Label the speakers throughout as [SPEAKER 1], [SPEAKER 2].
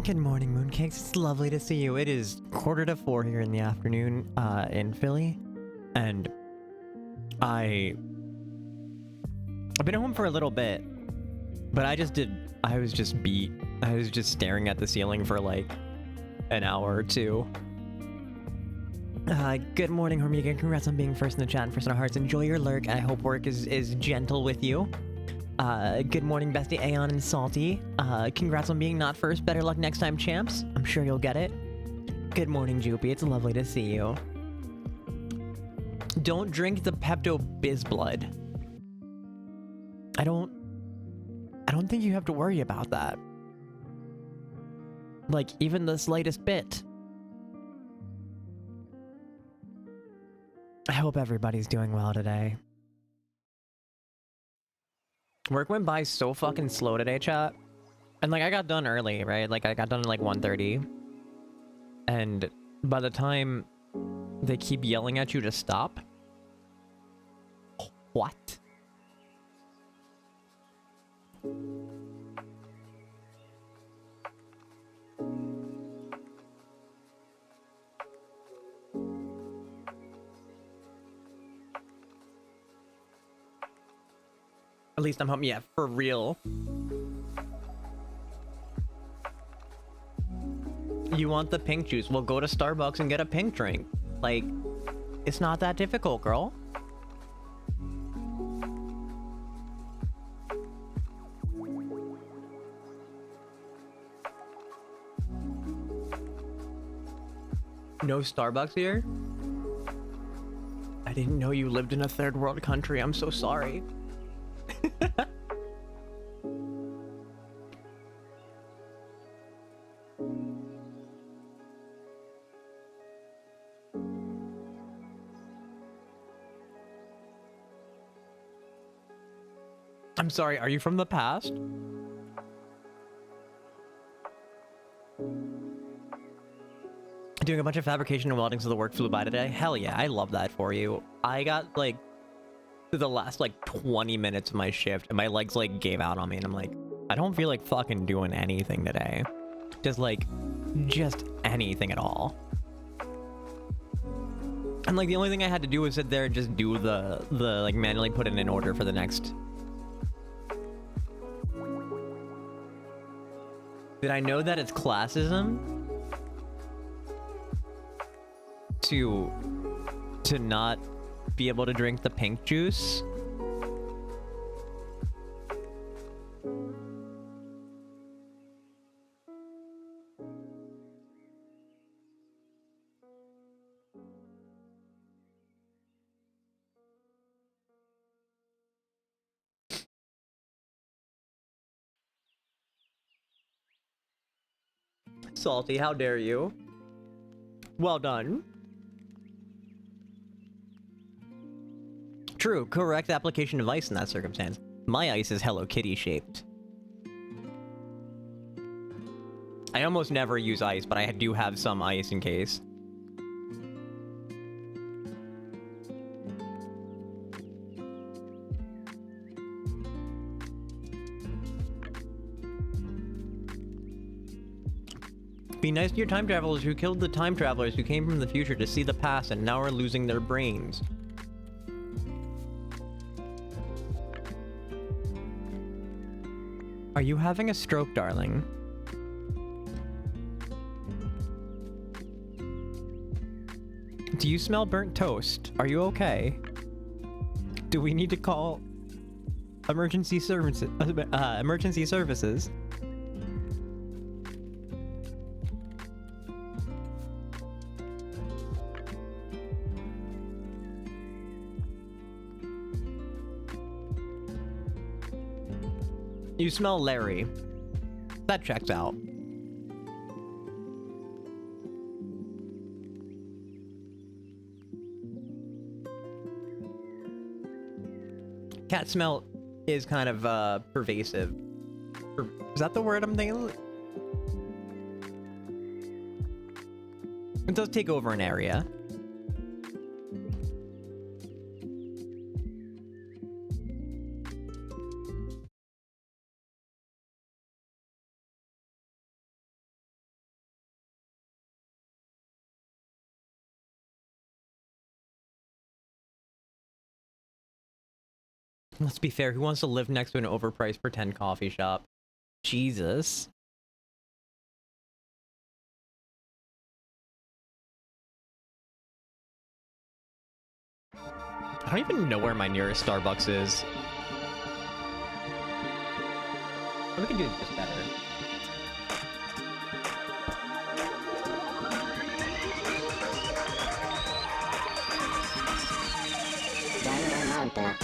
[SPEAKER 1] Good morning, Mooncakes. It's lovely to see you. It is 3:45 here in the afternoon, in Philly, and I've been home for a little bit, but I was just beat. I was just staring at the ceiling for like an hour or two. Good morning, Hormiga. Congrats on being first in the chat and first in our hearts. Enjoy your lurk. I hope work is gentle with you. Good morning, Bestie Aeon and Salty. Congrats on being not first. Better luck next time, champs. I'm sure you'll get it. Good morning, Joopy. It's lovely to see you. Don't drink the Pepto-Bisblood. I don't think you have to worry about that. Like, even the slightest bit. I hope everybody's doing well today. Work went by so fucking slow today, chat. And like, I got done early, right? Like, I got done at like 1:30. And by the time they keep yelling at you to stop. What? At least I'm home. Yeah, for real. You want the pink juice? Well, go to Starbucks and get a pink drink. Like, it's not that difficult, girl. No Starbucks here? I didn't know you lived in a third world country. I'm so sorry. I'm sorry, are you from the past? Doing a bunch of fabrication and welding so the work flew by today? Hell yeah, I love that for you. I got like to the last like 20 minutes of my shift and my legs like gave out on me and I'm like, I don't feel like fucking doing anything today. Just anything at all. And like the only thing I had to do was sit there and just do the like manually put it in order for the next. Did I know that it's classism to not be able to drink the pink juice? Salty, how dare you? Well done. True, correct application of ice in that circumstance. My ice is Hello Kitty shaped. I almost never use ice, but I do have some ice in case. Be nice to your time travelers who killed the time travelers who came from the future to see the past and now are losing their brains. Are you having a stroke, darling? Do you smell burnt toast? Are you okay? Do we need to call emergency services? Emergency services? You smell Larry. That checks out. Cat smell is kind of pervasive. Is that the word I'm thinking? It does take over an area. Let's be fair, who wants to live next to an overpriced pretend coffee shop? Jesus. I don't even know where my nearest Starbucks is. We can do this better.
[SPEAKER 2] Danganronpa.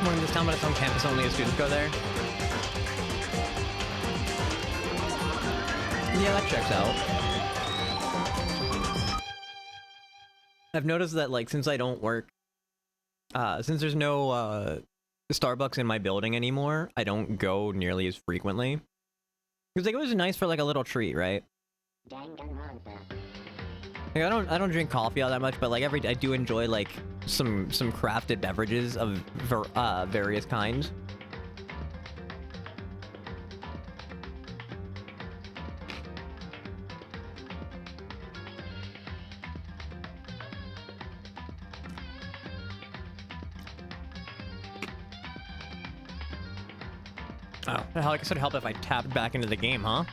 [SPEAKER 1] We're in this town, but it's on campus only as students go there. Yeah, that checks out. I've noticed that, like, since I don't work, since there's no, Starbucks in my building anymore, I don't go nearly as frequently. Because, like, it was nice for, like, a little treat, right?
[SPEAKER 2] Danganronpa.
[SPEAKER 1] Like, I don't drink coffee all that much, but, like, every day I do enjoy, like, some crafted beverages of various kinds. Oh, hell, I guess it'd help if I tapped back into the game, huh?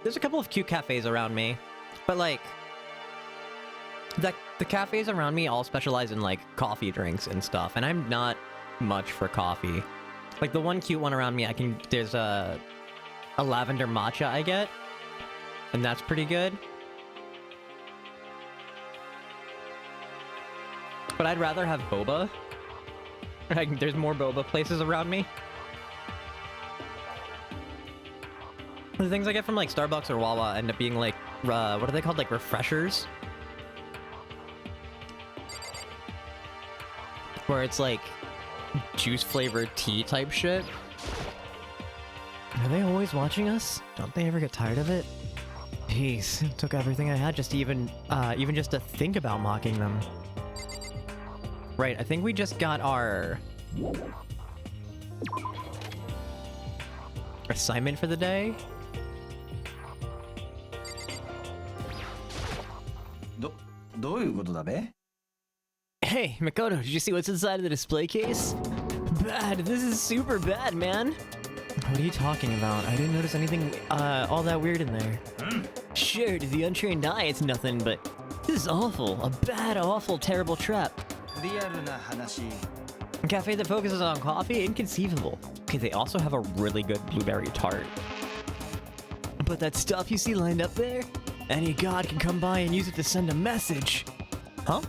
[SPEAKER 1] There's a couple of cute cafes around me, but like the cafes around me all specialize in like coffee drinks and stuff, and I'm not much for coffee. Like the one cute one around me, there's a lavender matcha I get, and that's pretty good. But I'd rather have boba. Like, there's more boba places around me. The things I get from like Starbucks or Wawa end up being like, what are they called? Like refreshers? Where it's like juice flavored tea type shit. Are they always watching us? Don't they ever get tired of it? Jeez, it took everything I had just to even just to think about mocking them. Right, I think we just got our assignment for the day. Hey, Makoto, did you see what's inside of the display case? Bad, this is super bad, man. What are you talking about? I didn't notice anything all that weird in there. Sure, to the untrained eye it's nothing, but this is awful. A bad, awful, terrible trap. A cafe that focuses on coffee? Inconceivable. Okay, they also have a really good blueberry tart. But that stuff you see lined up there? Any god can come by and use it to send a message. Huh?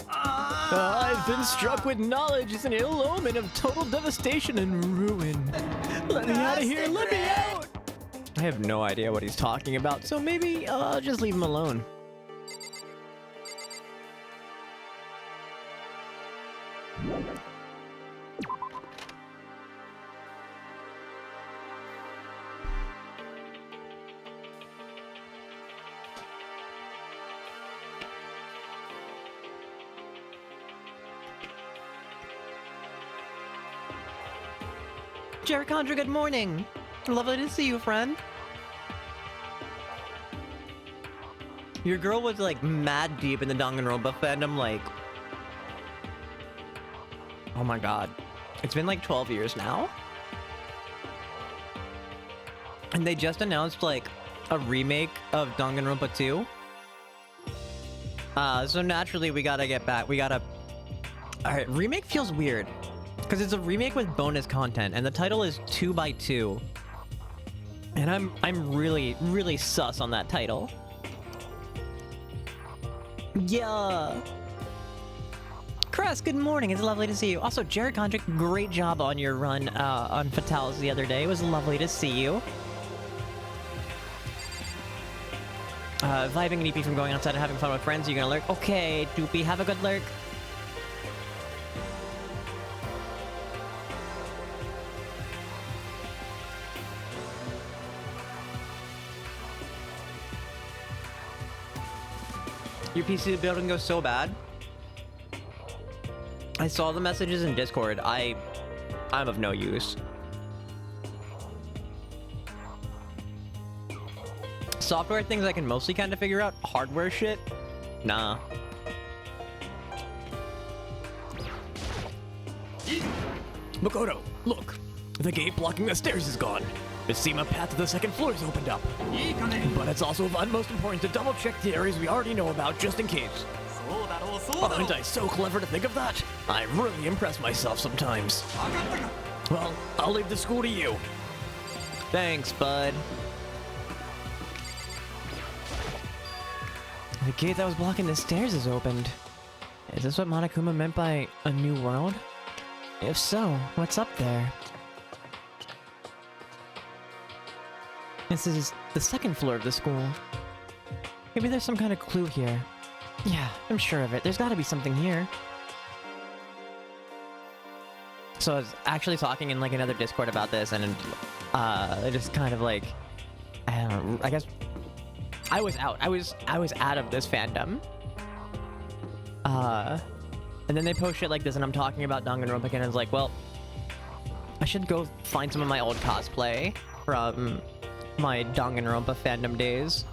[SPEAKER 1] I've been struck with knowledge. It's an ill omen of total devastation and ruin. Let me out of here. Let me out. I have no idea what he's talking about, so maybe I'll just leave him alone. Jericandra, good morning. Lovely to see you, friend. Your girl was like mad deep in the Danganronpa fandom, like Oh my god. It's been like 12 years now. And they just announced like a remake of Danganronpa 2. So naturally we gotta get back. Alright, remake feels weird. Because it's a remake with bonus content, and the title is 2x2. And I'm really, really sus on that title. Yeah. Cress, good morning. It's lovely to see you. Also, Jared Condrick, great job on your run on Fatales the other day. It was lovely to see you. Vibing and EP from going outside and having fun with friends. You gonna lurk? Okay, Doopy, have a good lurk. Your PC building goes so bad. I saw the messages in Discord. I'm of no use. Software things I can mostly kind of figure out. Hardware shit? Nah.
[SPEAKER 3] Makoto, look! The gate blocking the stairs is gone. The SEMA path to the second floor is opened up. But it's also of utmost importance to double check the areas we already know about just in case. Aren't I so clever to think of that? I really impress myself sometimes. Well, I'll leave the school to you.
[SPEAKER 1] Thanks, bud. The gate that was blocking the stairs is opened. Is this what Monokuma meant by a new world? If so, what's up there? This is the second floor of the school. Maybe there's some kind of clue here. Yeah, I'm sure of it. There's gotta be something here. So I was actually talking in like another Discord about this, and just kind of like, I don't know, I guess I was out. I was out of this fandom. And then they post shit like this, and I'm talking about Danganronpa, and I was like, well, I should go find some of my old cosplay from my Danganronpa fandom days.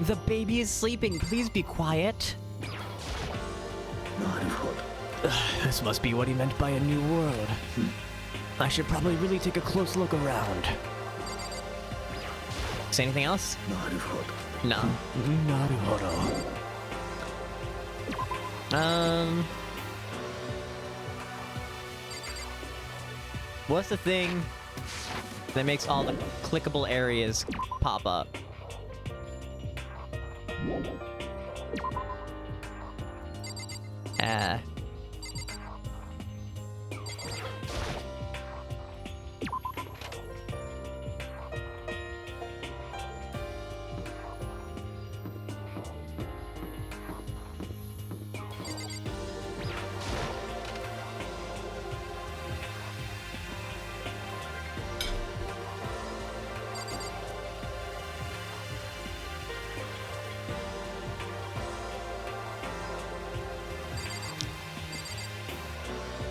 [SPEAKER 1] The baby is sleeping. Please be quiet.
[SPEAKER 3] This must be what he meant by a new world. I should probably really take a close look around.
[SPEAKER 1] Say anything else? No.
[SPEAKER 3] Naruhodo.
[SPEAKER 1] What's the thing that makes all the clickable areas pop up?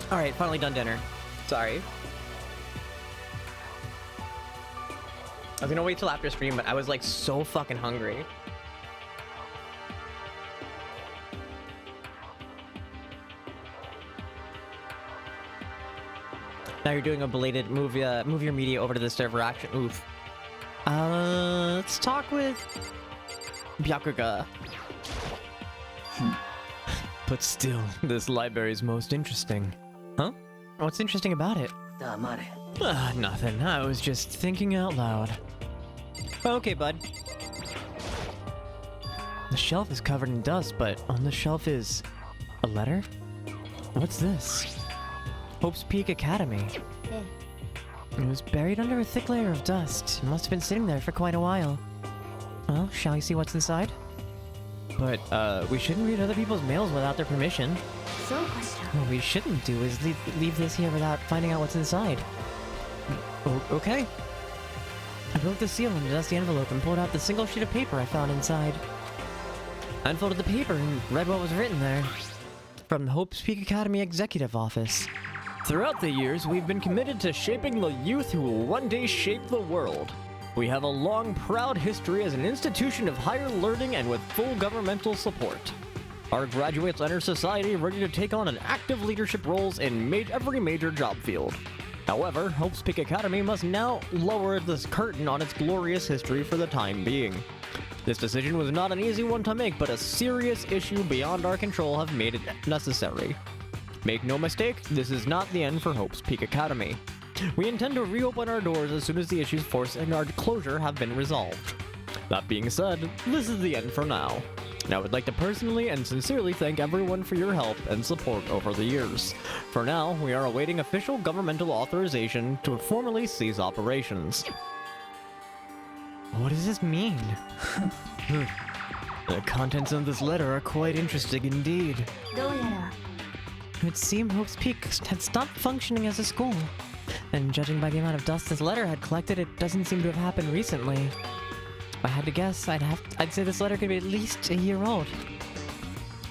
[SPEAKER 1] Alright, finally done dinner. Sorry. I was gonna wait till after stream, but I was like so fucking hungry. Now you're doing a belated move your media over to the server action. Oof. Let's talk with Byakuga. But still, this library is most interesting. Huh? What's interesting about it? Nothing. I was just thinking out loud. Okay, bud. The shelf is covered in dust, but on the shelf is a letter? What's this? Hope's Peak Academy. It was buried under a thick layer of dust. It must have been sitting there for quite a while. Well, shall we see what's inside? But, we shouldn't read other people's mails without their permission. What we shouldn't do is leave this here without finding out what's inside. Okay. I broke the seal on the dusty envelope and pulled out the single sheet of paper I found inside. I unfolded the paper and read what was written there. From Hope's Peak Academy Executive Office.
[SPEAKER 3] Throughout the years, we've been committed to shaping the youth who will one day shape the world. We have a long, proud history as an institution of higher learning and with full governmental support. Our graduates enter society ready to take on an active leadership roles in every major job field. However, Hope's Peak Academy must now lower this curtain on its glorious history for the time being. This decision was not an easy one to make, but a serious issue beyond our control have made it necessary. Make no mistake, this is not the end for Hope's Peak Academy. We intend to reopen our doors as soon as the issues forcing our closure have been resolved. That being said, this is the end for now. And I would like to personally and sincerely thank everyone for your help and support over the years. For now, we are awaiting official governmental authorization to formally cease operations.
[SPEAKER 1] What does this mean?
[SPEAKER 3] The contents of this letter are quite interesting indeed.
[SPEAKER 2] どうやら
[SPEAKER 1] It would seem Hope's Peak had stopped functioning as a school. And judging by the amount of dust this letter had collected, it doesn't seem to have happened recently. If I had to guess, I'd say this letter could be at least a year old.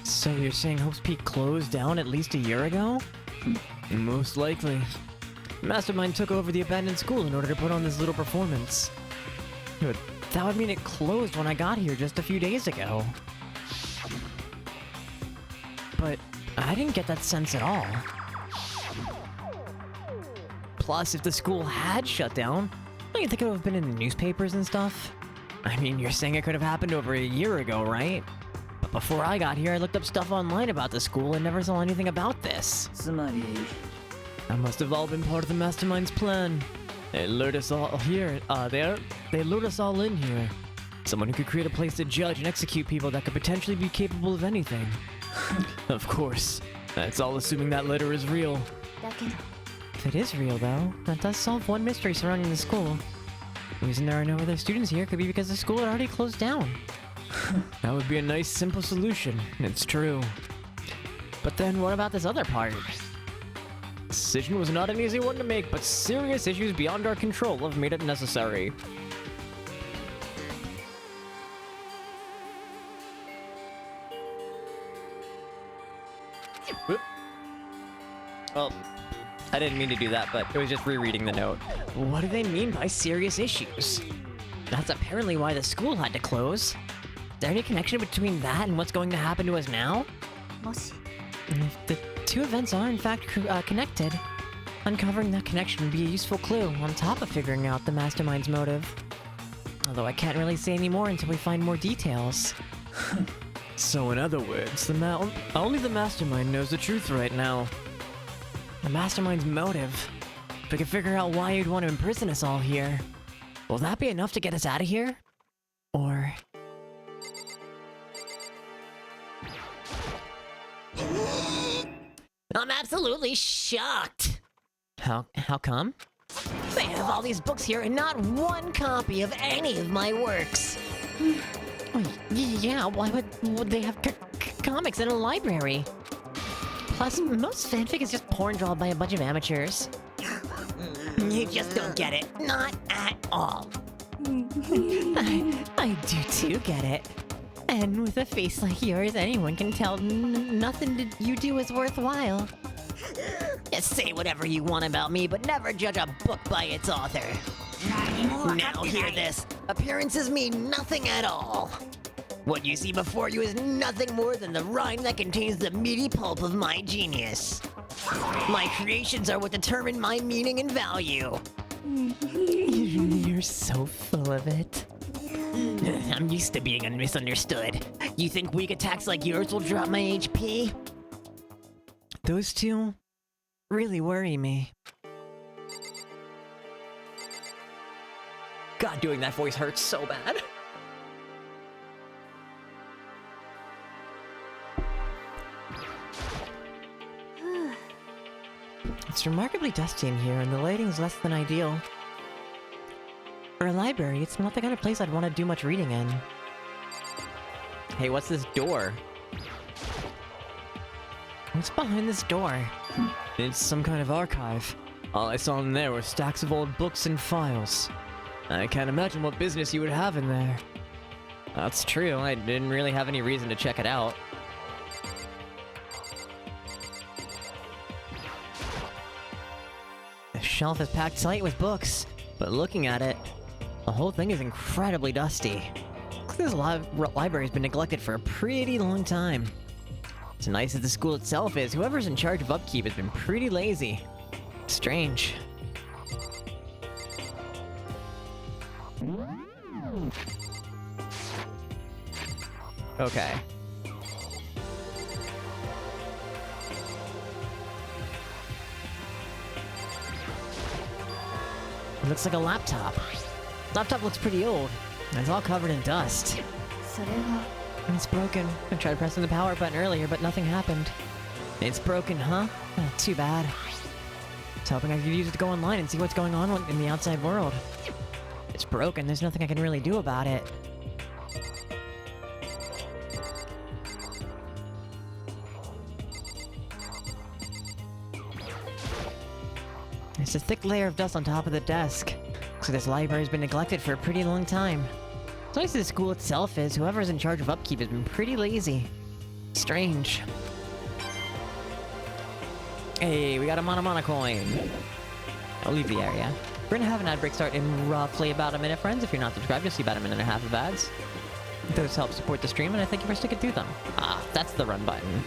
[SPEAKER 1] So you're saying Hope's Peak closed down at least a year ago?
[SPEAKER 3] Most likely.
[SPEAKER 1] Mastermind took over the abandoned school in order to put on this little performance. But that would mean it closed when I got here just a few days ago. But I didn't get that sense at all. Plus, if the school had shut down, don't you think it would have been in the newspapers and stuff? I mean, you're saying it could have happened over a year ago, right? But before I got here, I looked up stuff online about the school and never saw anything about this.
[SPEAKER 4] つまり
[SPEAKER 3] That must have all been part of the Mastermind's plan. They lured us all here, they lured us all in here. Someone who could create a place to judge and execute people that could potentially be capable of anything. Of course. That's all assuming that letter is real.
[SPEAKER 2] だけど
[SPEAKER 1] If it is real, though, that does solve one mystery surrounding the school. The reason there are no other students here could be because the school had already closed down.
[SPEAKER 3] That would be a nice, simple solution. It's true.
[SPEAKER 1] But then what about this other part?
[SPEAKER 3] This decision was not an easy one to make, but serious issues beyond our control have made it necessary. Whoop. Oh, I didn't mean to do that, but it was just rereading the note.
[SPEAKER 1] What do they mean by serious issues? That's apparently why the school had to close. Is there any connection between that and what's going to happen to us now?
[SPEAKER 2] もし
[SPEAKER 1] And if the two events are in fact connected, uncovering that connection would be a useful clue on top of figuring out the Mastermind's motive. Although I can't really say any more until we find more details.
[SPEAKER 3] So in other words, only the Mastermind knows the truth right now.
[SPEAKER 1] The Mastermind's motive. If we could figure out why you'd want to imprison us all here, will that be enough to get us out of here? Or...
[SPEAKER 5] I'm absolutely shocked.
[SPEAKER 1] How come?
[SPEAKER 5] They have all these books here and not one copy of any of my works.
[SPEAKER 1] Oh, yeah, why would they have comics in a library? Plus, most fanfic is just porn drawn by a bunch of amateurs.
[SPEAKER 5] You just don't get it. Not at all.
[SPEAKER 1] I do too get it. And with a face like yours, anyone can tell nothing you do is worthwhile.
[SPEAKER 5] Just say whatever you want about me, but never judge a book by its author. Now hear this. Appearances mean nothing at all. What you see before you is nothing more than the rind that contains the meaty pulp of my genius. My creations are what determine my meaning and value.
[SPEAKER 1] You're so full of it.
[SPEAKER 5] I'm used to being misunderstood. You think weak attacks like yours will drop my HP?
[SPEAKER 1] Those two really worry me.
[SPEAKER 3] God, doing that voice hurts so bad.
[SPEAKER 1] It's remarkably dusty in here, and the lighting's less than ideal. For a library, it's not the kind of place I'd want to do much reading in.
[SPEAKER 3] Hey, what's this door?
[SPEAKER 1] What's behind this door?
[SPEAKER 3] It's some kind of archive. All I saw in there were stacks of old books and files. I can't imagine what business you would have in there.
[SPEAKER 1] That's true, I didn't really have any reason to check it out. The shelf is packed tight with books, but looking at it, the whole thing is incredibly dusty. Looks like this library's been neglected for a pretty long time.
[SPEAKER 5] As nice as the school itself is, whoever's in charge of upkeep has been pretty lazy. Strange.
[SPEAKER 1] Okay.
[SPEAKER 5] It looks like a laptop. Laptop looks pretty old. It's all covered in dust.
[SPEAKER 4] それは
[SPEAKER 5] It's broken. I tried pressing the power button earlier, but nothing happened. It's broken, huh? Too bad. I was hoping I could use it to go online and see what's going on in the outside world. It's broken. There's nothing I can really do about it. There's a thick layer of dust on top of the desk. So this library's been neglected for a pretty long time. As nice as the school itself is, whoever's in charge of upkeep has been pretty lazy. Strange. Hey, we got a Mana coin. I'll leave the area. We're gonna have an ad break start in roughly about a minute, friends. If you're not subscribed, you'll see about a minute and a half of ads. Those help support the stream, and I thank you for sticking through them. Ah, that's the run button.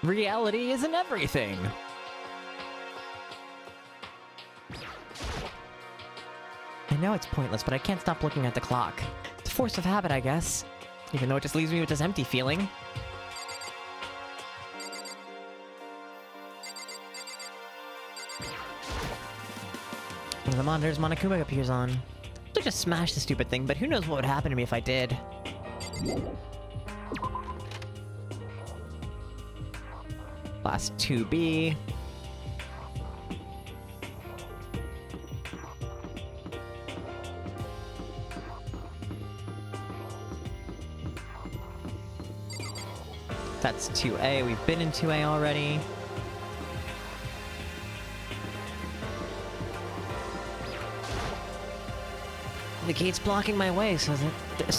[SPEAKER 5] Reality isn't everything. I know it's pointless, but I can't stop looking at the clock. It's a force of habit, I guess. Even though it just leaves me with this empty feeling. One of the monitors Monokuma appears on. I just smash the stupid thing, but who knows what would happen to me if I did. Class 2B. That's 2A. We've been in 2A already. The gate's blocking my way, so there's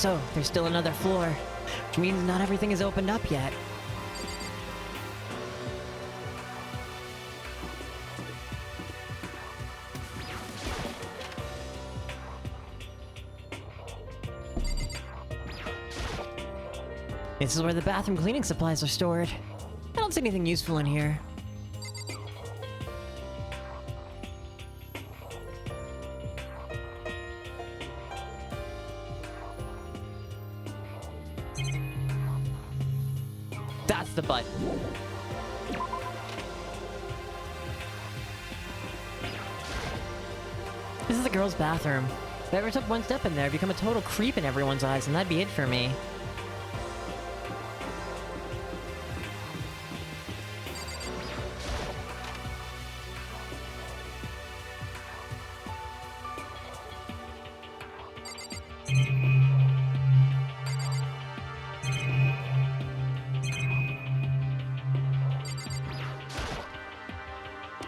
[SPEAKER 5] still another floor. Which means not everything is opened up yet. This is where the bathroom cleaning supplies are stored. I don't see anything useful in here. That's the button. This is the girls' bathroom. If I ever took one step in there, I'd become a total creep in everyone's eyes, and that'd be it for me.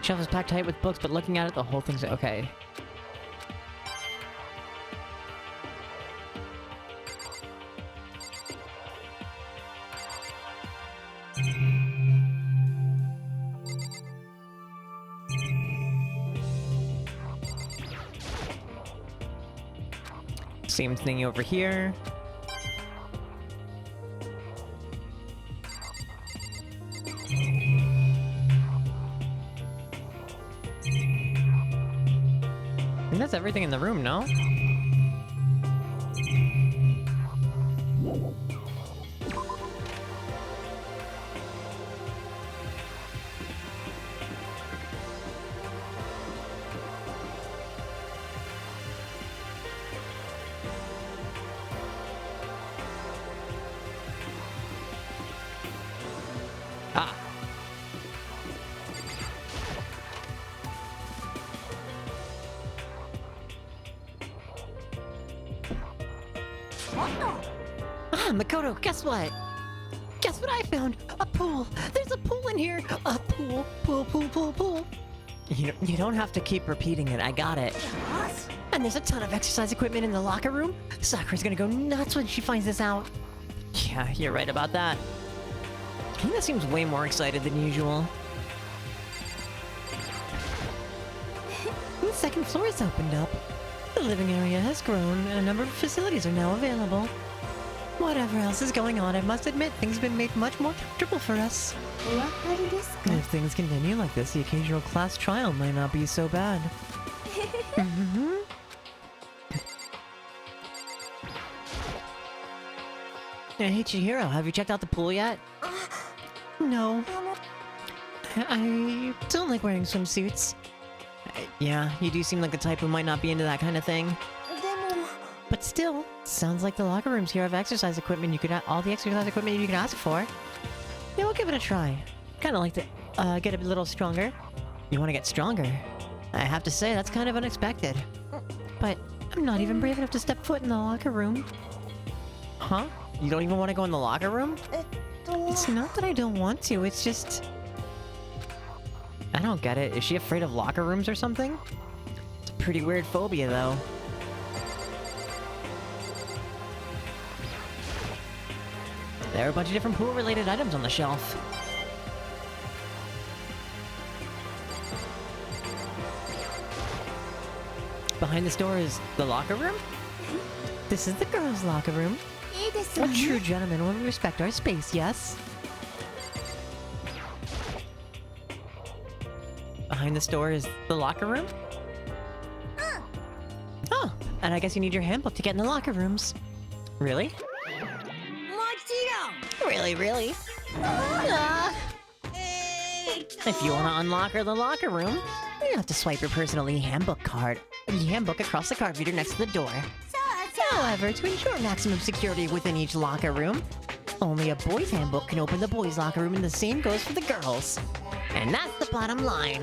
[SPEAKER 5] Shelf is packed tight with books, but looking at it, the whole thing's okay. Same thing over here. I think that's everything in the room, no? Ah. Ah, Makoto, guess what? Guess what I found? A pool! There's a pool in here! A pool, pool. You don't have to keep repeating it, I got it. And there's a ton of exercise equipment in the locker room. Sakura's gonna go nuts when she finds this out. Yeah, you're right about that. Hina seems way more excited than usual.
[SPEAKER 4] second floor has opened up. The living area has grown, and a number of facilities are now available. Whatever else is going on, I must admit things have been made much more comfortable for us. If things continue like this, the occasional class trial might not be so bad.
[SPEAKER 5] Hey Chihiro, have you checked out the pool yet?
[SPEAKER 4] No. I don't like wearing swimsuits.
[SPEAKER 5] Yeah, you do seem like the type who might not be into that kind of thing.
[SPEAKER 4] But still, sounds like the locker rooms here have exercise equipment you could all the exercise equipment you can ask for. Yeah, we'll give it a try. Kinda like to get a little stronger.
[SPEAKER 5] You want to get stronger?
[SPEAKER 4] I have to say, that's kind of unexpected. But I'm not even brave enough to step foot in the locker room.
[SPEAKER 5] Huh? You don't even want to go in the locker room?
[SPEAKER 4] It's not that I don't want to, it's just...
[SPEAKER 5] I don't get it. Is she afraid of locker rooms or something? It's a pretty weird phobia, though. There are a bunch of different pool-related items on the shelf. Behind this door is the locker room?
[SPEAKER 4] This is the girls' locker room. A true gentleman will respect our space, yes?
[SPEAKER 5] Behind this door is the locker room?
[SPEAKER 4] Oh, and I guess you need your handbook to get in the locker rooms.
[SPEAKER 5] Really? Really? If you want to unlock the locker room, you have to swipe your personal handbook card. Handbook across the card reader next to the door.
[SPEAKER 4] However, to ensure maximum security within each locker room,
[SPEAKER 5] Only a boys' handbook can open the boys' locker room, and the same goes for the girls. And that's the bottom line.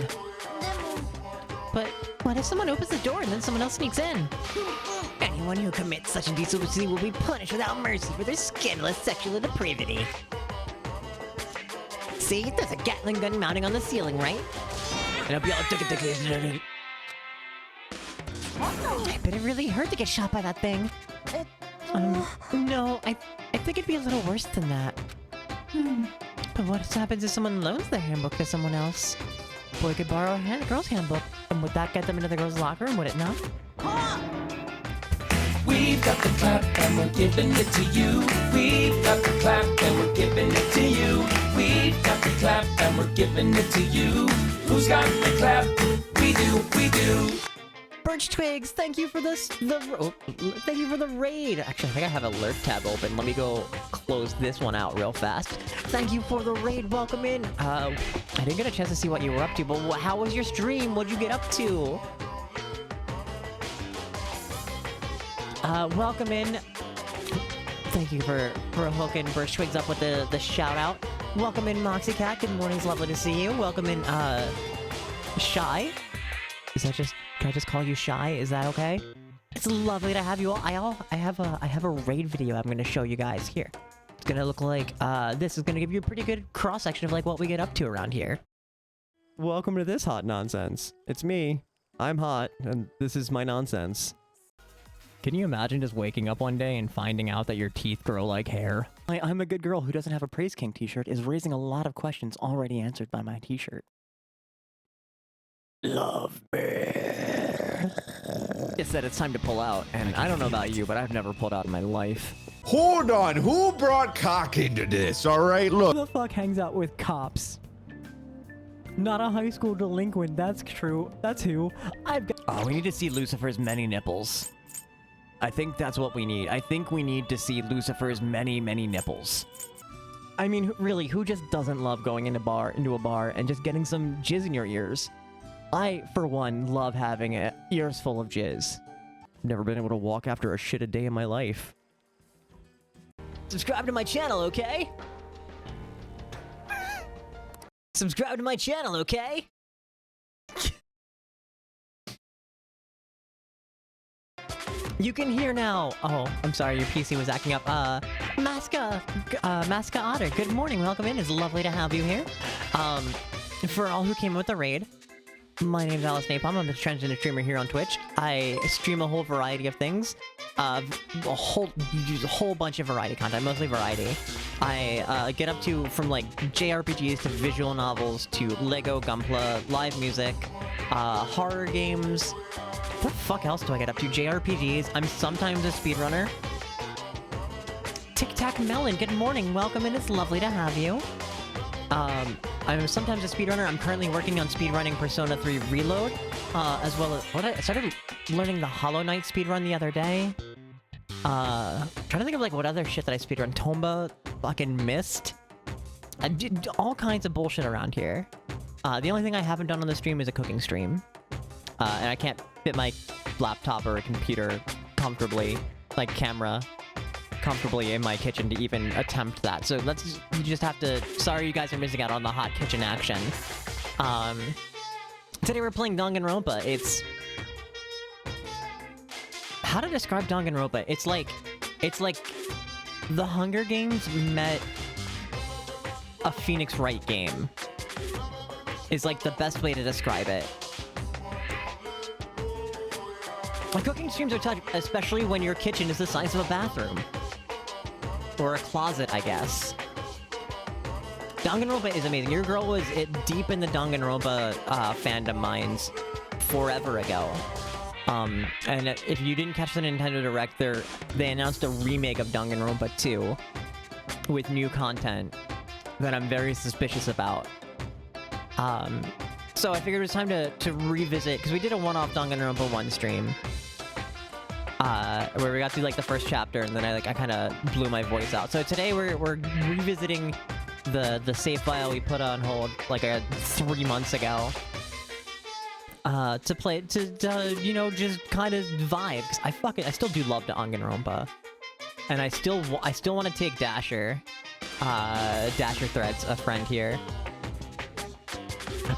[SPEAKER 4] but what if someone opens the door and then someone else sneaks in?
[SPEAKER 5] Anyone who commits such indecency will be punished without mercy for their scandalous sexual depravity. See, there's a Gatling gun mounting on the ceiling, right? And I'll be all
[SPEAKER 4] But it really hurt to get shot by that thing. No, I think it'd be a little worse than that. But what happens if someone loans their handbook to someone else? Boy could borrow a girl's handbook, and would that get them into the girl's locker room, would it not?
[SPEAKER 6] We've got the clap and we're giving it to you. We've got the clap and we're giving it to you. We've got the clap and we're giving it to you. Who's got the clap? We do.
[SPEAKER 5] Birch Twigs, thank you for thank you for the raid. Actually, I think I have an alert tab open. Let me go close this one out real fast. Thank you for the raid. Welcome in. I didn't get a chance to see what you were up to, but how was your stream? What'd you get up to? Welcome in. Thank you for hooking Birch Twigs up with the shout out. Welcome in, Moxie Cat. Good morning. It's lovely to see you. Welcome in, Shy. Is that just? Can I just call you Shy? Is that okay? It's lovely to have you all. I have a raid video I'm gonna show you guys here. It's gonna look like this is gonna give you a pretty good cross section of like what we get up to around here.
[SPEAKER 1] Welcome to this hot nonsense. It's me. I'm hot, and this is my nonsense. Can you imagine just waking up one day and finding out that your teeth grow like hair? I'm a good girl who doesn't have a Praise King t-shirt is raising a lot of questions already answered by my t-shirt. Love me. It said it's time to pull out, and I don't know about you, but I've never pulled out in my life.
[SPEAKER 7] Hold on, who brought cock into this? All right, look.
[SPEAKER 1] Who the fuck hangs out with cops? Not a high school delinquent, that's true. That's who. I've got— Oh, we need to see Lucifer's many nipples. I think that's what we need. I think we need to see Lucifer's many, many nipples. I mean, really, who just doesn't love going into a bar and just getting some jizz in your ears? I, for one, love having ears full of jizz. I've never been able to walk after a shit a day in my life.
[SPEAKER 5] Subscribe to my channel, okay? Subscribe to my channel, okay? You can hear now. Oh, I'm sorry, your PC was acting up. Masca Otter, good morning, welcome in. It's lovely to have you here. For all who came with the raid, my name is Alice Napalm. I'm a transgender streamer here on Twitch. I stream a whole variety of things. A whole bunch of variety content, mostly variety. I get up to from like JRPGs to visual novels to Lego Gunpla, live music,
[SPEAKER 1] horror games. What the fuck else do I get up to? JRPGs. I'm sometimes a speedrunner. Tic Tac Melon, good morning. Welcome in. It's lovely to have you. I'm sometimes a speedrunner. I'm currently working on speedrunning Persona 3 Reload, as well as I started learning the Hollow Knight speedrun the other day. Trying to think of like what other shit that I speedrun. Tomba, fucking Mist. I did all kinds of bullshit around here. The only thing I haven't done on the stream is a cooking stream. And I can't fit my laptop or a computer comfortably, like camera, comfortably in my kitchen to even attempt that. So you just have to, sorry you guys are missing out on the hot kitchen action. Today we're playing Danganronpa. It's, how to describe Danganronpa? It's like the Hunger Games met a Phoenix Wright game. Is like the best way to describe it. My cooking streams are tough, especially when your kitchen is the size of a bathroom. Or a closet, I guess. Danganronpa is amazing. Your girl was deep in the Danganronpa fandom mines forever ago. And if you didn't catch the Nintendo Direct, they announced a remake of Danganronpa 2 with new content that I'm very suspicious about. So I figured it was time to revisit, because we did a one-off Danganronpa 1 stream. Where we got through like the first chapter, and then I kind of blew my voice out. So today we're revisiting the save file we put on hold like 3 months ago. To play, you know, just kind of vibe. 'Cause I still do love Danganronpa. And I still want to take Dasher. Dasher Threads, a friend here.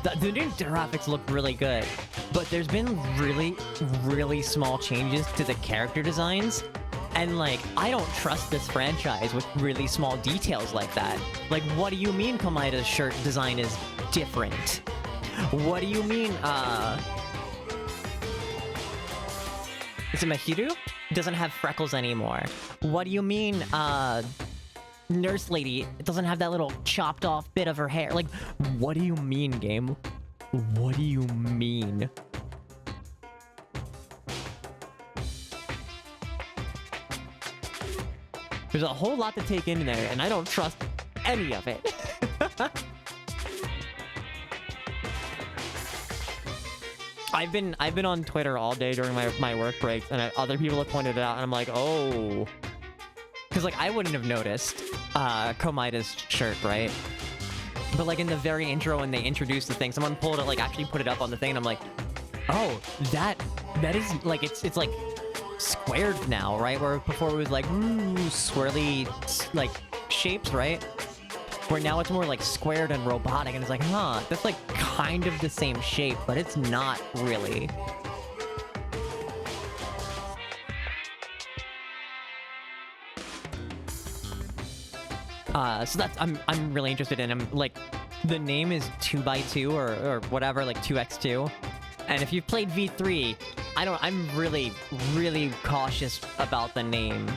[SPEAKER 1] The new graphics look really good, but there's been really, really small changes to the character designs, and like, I don't trust this franchise with really small details like that. Like, what do you mean Komaida's shirt design is different? What do you mean, is it Mahiru? Doesn't have freckles anymore. What do you mean, Nurse Lady doesn't have that little chopped off bit of her hair? Like, what do you mean, game? What do you mean? There's a whole lot to take in there, and I don't trust any of it. I've been on Twitter all day during my work breaks, and other people have pointed it out, and I'm like, oh. Because, like, I wouldn't have noticed Komaida's shirt, right? But, like, in the very intro when they introduced the thing, someone pulled it, like, actually put it up on the thing, and I'm like, oh, that is, like, it's like, squared now, right? Where before it was, like, swirly, like, shapes, right? Where now it's more, like, squared and robotic, and it's like, huh, that's, like, kind of the same shape, but it's not really. So that's, I'm really interested in him. Like, the name is 2x2 or whatever, like 2x2. And if you've played V3, I'm really, really cautious about the name.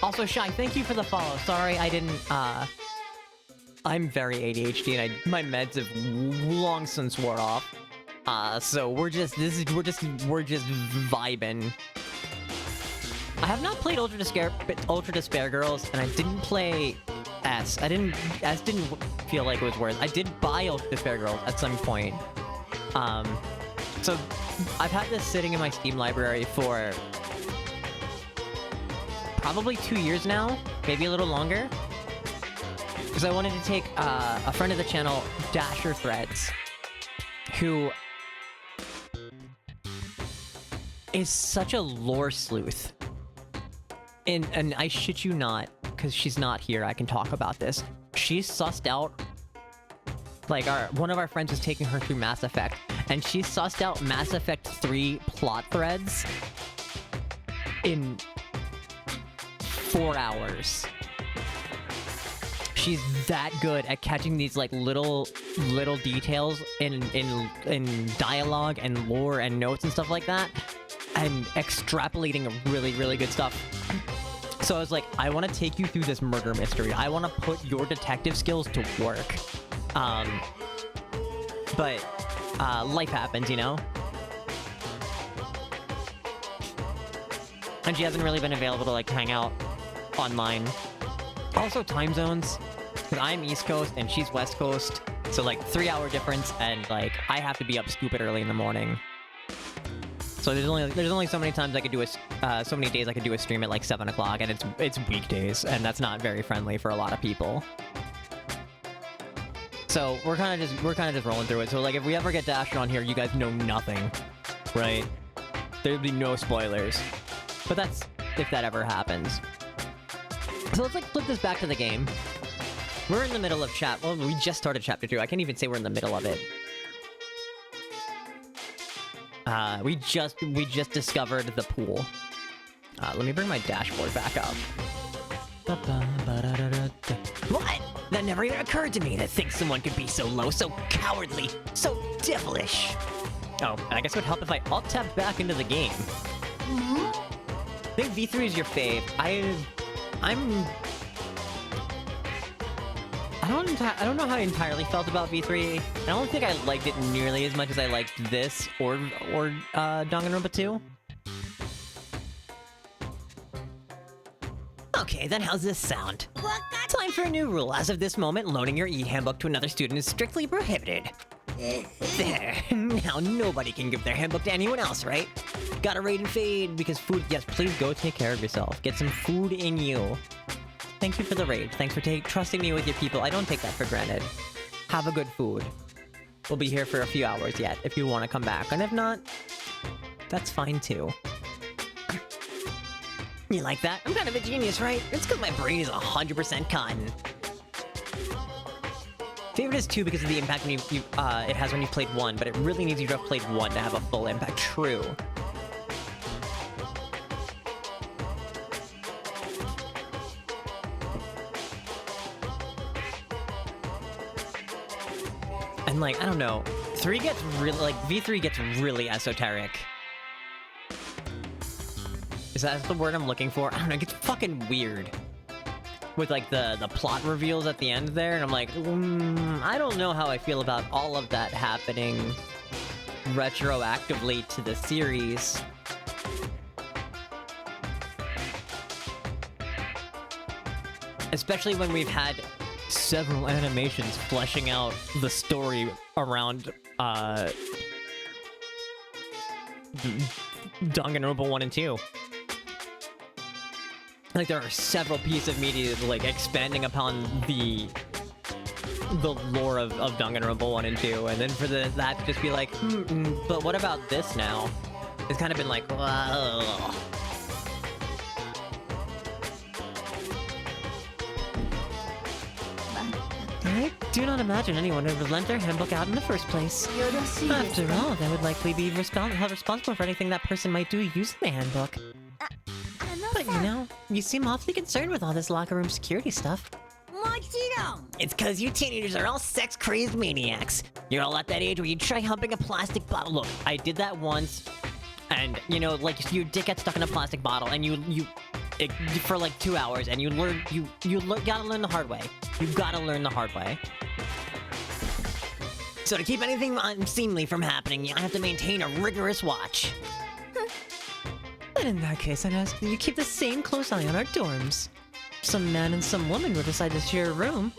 [SPEAKER 1] Also, Shy, thank you for the follow. Sorry, I didn't, I'm very ADHD and my meds have long since wore off. So we're just vibing. I have not played Ultra Despair Girls, and I didn't play S. S didn't feel like it was worth. I did buy Ultra Despair Girls at some point. So I've had this sitting in my Steam library for probably 2 years now, maybe a little longer. Because I wanted to take a friend of the channel, Dasher Threads, who is such a lore sleuth. And I shit you not, because she's not here, I can talk about this. She's sussed out, like, one of our friends was taking her through Mass Effect, and she sussed out Mass Effect 3 plot threads in 4 hours. She's that good at catching these, like, little details in dialogue and lore and notes and stuff like that, and extrapolating really, really good stuff. So I was like, I want to take you through this murder mystery. I want to put your detective skills to work. But life happens, you know? And she hasn't really been available to like hang out online. Also time zones, because I'm East Coast and she's West Coast. So like 3-hour difference, and like I have to be up stupid early in the morning. So there's only so many times I could do so many days I could do a stream at like 7 o'clock, and it's weekdays, and that's not very friendly for a lot of people. So we're kind of just rolling through it. So like if we ever get Dasher on here, you guys know nothing, right? There'll be no spoilers. But that's if that ever happens. So let's like flip this back to the game. We're in the middle of well, we just started chapter 2. I can't even say we're in the middle of it. We just discovered the pool. Let me bring my dashboard back up.
[SPEAKER 5] What? That never even occurred to me to think someone could be so low, so cowardly, so devilish.
[SPEAKER 1] Oh, and I guess it would help if I alt-tabbed back into the game. I think V3 is your fave. I don't know how I entirely felt about V3. I don't think I liked it nearly as much as I liked this or Danganronpa 2.
[SPEAKER 5] Okay, then how's this sound? Time for a new rule. As of this moment, loaning your e-handbook to another student is strictly prohibited. There. Now nobody can give their handbook to anyone else, right? Gotta raid and fade because food...
[SPEAKER 1] Yes, please go take care of yourself. Get some food in you. Thank you for the raid. Thanks for trusting me with your people. I don't take that for granted. Have a good food. We'll be here for a few hours yet if you want to come back. And if not, that's fine too.
[SPEAKER 5] You like that? I'm kind of a genius, right? It's because my brain is 100% cotton.
[SPEAKER 1] Favorite is 2 because of the impact it has when you played 1, but it really needs you to have played 1 to have a full impact. True. And like, I don't know, 3 gets really, like, V3 gets really esoteric. Is that the word I'm looking for? I don't know, it gets fucking weird. With like the plot reveals at the end there, and I'm like, I don't know how I feel about all of that happening retroactively to the series. Especially when we've had several animations fleshing out the story around Danganronpa 1 and 2. Like, there are several pieces of media like expanding upon the lore of Danganronpa 1 and 2, and then for that to just be like, but what about this now? It's kind of been like, whoa. I do not imagine anyone would lend their handbook out in the first place. After all, they would likely be held responsible for anything that person might do using the handbook. But you know, you seem awfully concerned with all this locker room security stuff.
[SPEAKER 5] It's cause you teenagers are all sex-crazed maniacs. You're all at that age where you try humping a plastic bottle.
[SPEAKER 1] Look, I did that once, and you know, like your dick gets stuck in a plastic bottle, and for like 2 hours, and you gotta learn the hard way. You gotta learn the hard way.
[SPEAKER 5] So to keep anything unseemly from happening, I have to maintain a rigorous watch.
[SPEAKER 4] Then in that case, I'd ask that you keep the same close eye on our dorms. If some man and some woman were to decide to share a room,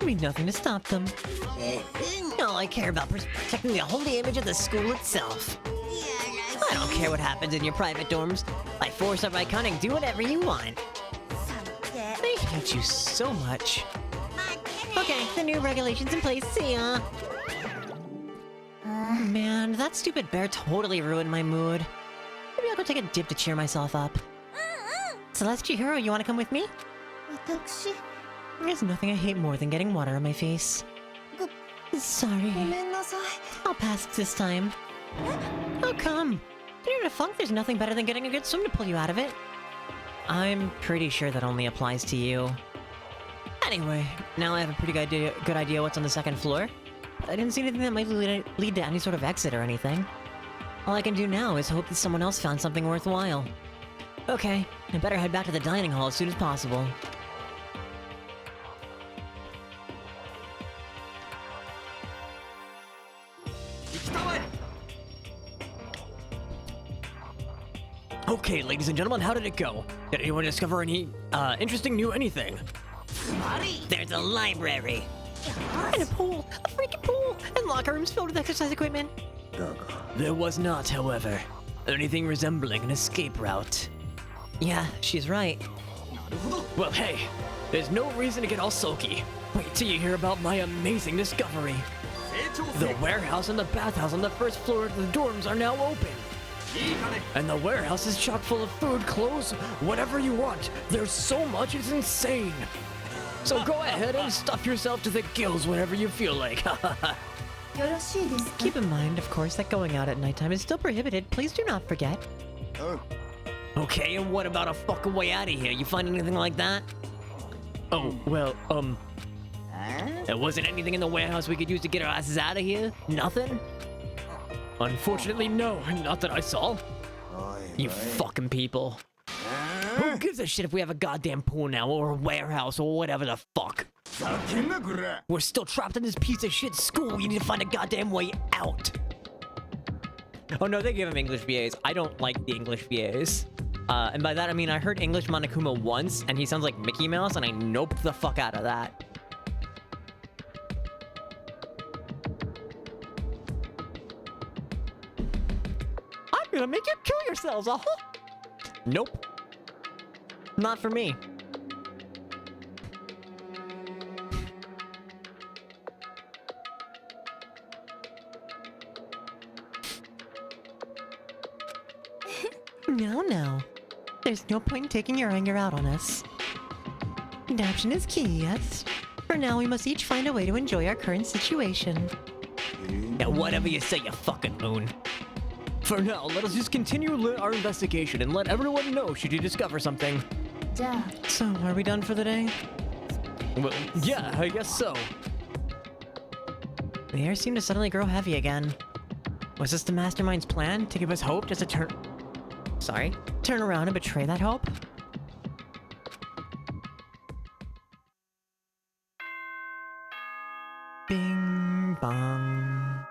[SPEAKER 4] there'd be nothing to stop them.
[SPEAKER 5] All I care about is protecting the holy image of the school itself. I don't care what happens in your private dorms. By force or by cunning, do whatever you want.
[SPEAKER 4] I hate you so much.
[SPEAKER 5] Okay, the new regulations in place. See ya.
[SPEAKER 4] Man, that stupid bear totally ruined my mood. Maybe I'll go take a dip to cheer myself up. Celestial Hero, you want to come with me? There's nothing I hate more than getting water on my face. Sorry. I'll pass it this time. Oh, come. You're in a funk, there's nothing better than getting a good swim to pull you out of it. I'm pretty sure that only applies to you. Anyway, now I have a pretty good idea what's on the second floor. But I didn't see anything that might lead to any sort of exit or anything. All I can do now is hope that someone else found something worthwhile.
[SPEAKER 5] Okay, I better head back to the dining hall as soon as possible.
[SPEAKER 3] Okay, ladies and gentlemen, how did it go? Did anyone discover any, interesting new anything?
[SPEAKER 5] There's a library.
[SPEAKER 4] And a pool, a freaking pool, and locker rooms filled with exercise equipment.
[SPEAKER 3] There was not, however, anything resembling an escape route.
[SPEAKER 5] Yeah, she's right.
[SPEAKER 3] Well, hey, there's no reason to get all sulky. Wait till you hear about my amazing discovery. The warehouse and the bathhouse on the first floor of the dorms are now open. And the warehouse is chock full of food, clothes, whatever you want. There's so much, it's insane. So go ahead and stuff yourself to the gills whenever you feel like.
[SPEAKER 4] Keep in mind, of course, that going out at nighttime is still prohibited. Please do not forget.
[SPEAKER 5] Okay, and what about a fucking way out of here? You find anything like that?
[SPEAKER 3] Oh, well, there wasn't anything in the warehouse we could use to get our asses out of here? Nothing? Unfortunately, no. Not that I saw. You fucking people. Who gives a shit if we have a goddamn pool now, or a warehouse, or whatever the fuck? We're still trapped in this piece of shit school. We need to find a goddamn way out.
[SPEAKER 1] Oh no, they give him English VAs. I don't like the English VAs. And by that I mean I heard English Monokuma once, and he sounds like Mickey Mouse, and I noped the fuck out of that. I'm gonna make you kill yourselves, Nope. Not for me.
[SPEAKER 4] Now. There's no point in taking your anger out on us. Adaption is key, yes? For now, we must each find a way to enjoy our current situation.
[SPEAKER 3] Yeah, whatever you say, you fucking moon. For now, let us just continue our investigation and let everyone know should you discover something.
[SPEAKER 4] So, are we done for the day?
[SPEAKER 3] Well, yeah, I guess so.
[SPEAKER 4] The air seemed to suddenly grow heavy again. Was this the mastermind's plan to give us hope just to turn around and betray that hope? Bing bong.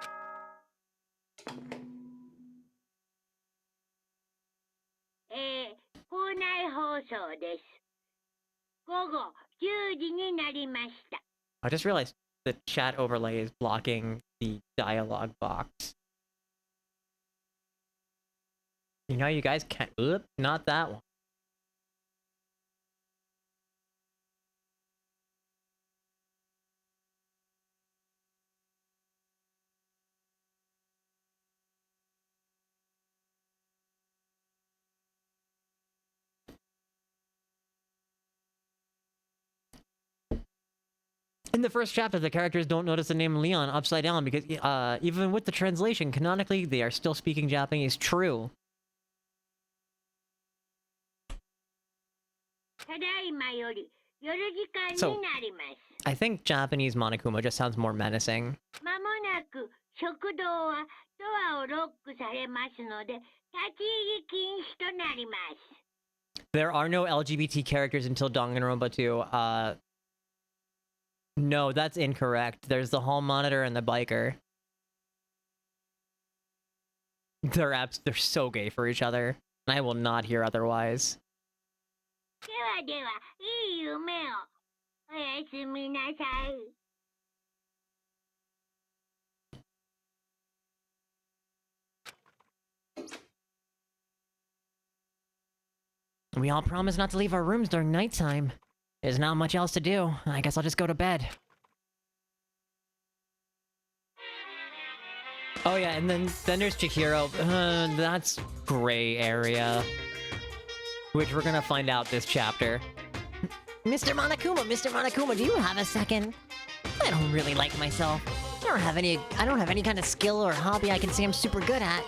[SPEAKER 2] 校内放送です。午後10時になりました。
[SPEAKER 1] I just realized the chat overlay is blocking the dialogue box. You know, you guys can't. Oop, not that one. In the first chapter, the characters don't notice the name Leon upside down because even with the translation, canonically, they are still speaking Japanese. True.
[SPEAKER 2] ただいまより夜時間になります。
[SPEAKER 1] I think Japanese Monokuma just sounds more menacing.
[SPEAKER 2] まもなく食堂はドアをロックされますので立ち入り禁止となります。
[SPEAKER 1] There are no LGBT characters until Danganronpa 2. No, that's incorrect. There's the hall monitor and the biker. They're so gay for each other. I will not hear otherwise.
[SPEAKER 2] ではでは、いい夢を。おやすみなさい。
[SPEAKER 4] We all promised not to leave our rooms during nighttime. There's not much else to do. I guess I'll just go to bed.
[SPEAKER 1] Oh yeah, and then there's Chihiro. That's gray area. Which we're gonna find out this chapter.
[SPEAKER 5] Mr. Monokuma, do you have a second? I don't really like myself. I don't have any kind of skill or hobby I can say I'm super good at.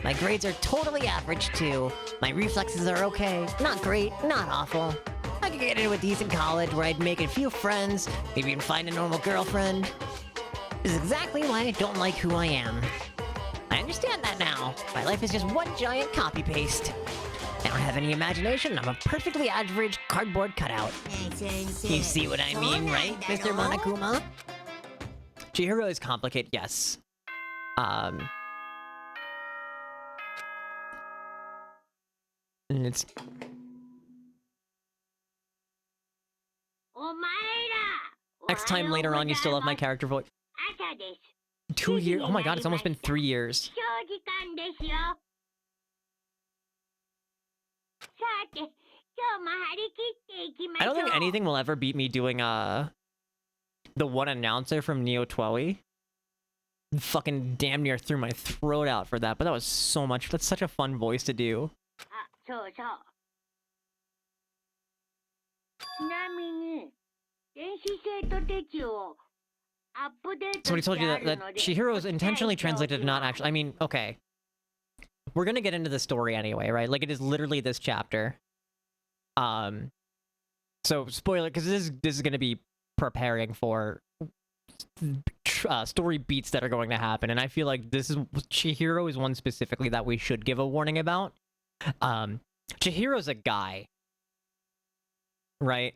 [SPEAKER 5] My grades are totally average too. My reflexes are okay. Not great, not awful. I could get into a decent college where I'd make a few friends, maybe even find a normal girlfriend. This is exactly why I don't like who I am. I understand that now. My life is just one giant copy-paste. I don't have any imagination. I'm a perfectly average cardboard cutout. You see what I mean, right, Mr. Monokuma?
[SPEAKER 1] Chihiro is complicated, yes. And it's
[SPEAKER 2] お前ら
[SPEAKER 1] next time later on you still have my character voice.
[SPEAKER 2] 朝です。
[SPEAKER 1] 2 years? Oh my god, it's almost been 3 years.
[SPEAKER 2] 小時間ですよ。さて、今日も張り切っていきま
[SPEAKER 1] I
[SPEAKER 2] しょ
[SPEAKER 1] don't
[SPEAKER 2] う。
[SPEAKER 1] think anything will ever beat me doing the one announcer from Neo Twelve. Fucking damn near threw my throat out for that, but that was so much. That's such a fun voice to do.
[SPEAKER 2] あ、そうそう。ちなみに、電子生徒手帳をアップデー
[SPEAKER 1] So
[SPEAKER 2] ト
[SPEAKER 1] what he
[SPEAKER 2] し
[SPEAKER 1] told
[SPEAKER 2] て
[SPEAKER 1] you
[SPEAKER 2] あ
[SPEAKER 1] that,
[SPEAKER 2] る
[SPEAKER 1] that
[SPEAKER 2] ので、
[SPEAKER 1] Chihiro is
[SPEAKER 2] お伝え
[SPEAKER 1] intentionally
[SPEAKER 2] しておき
[SPEAKER 1] translated,
[SPEAKER 2] ま
[SPEAKER 1] not
[SPEAKER 2] す
[SPEAKER 1] actually. I mean, okay. We're gonna get into the story anyway, right? Like it is literally this chapter. So spoiler, because this is gonna be preparing for story beats that are going to happen, and I feel like this is Chihiro is one specifically that we should give a warning about. Chihiro's a guy, right?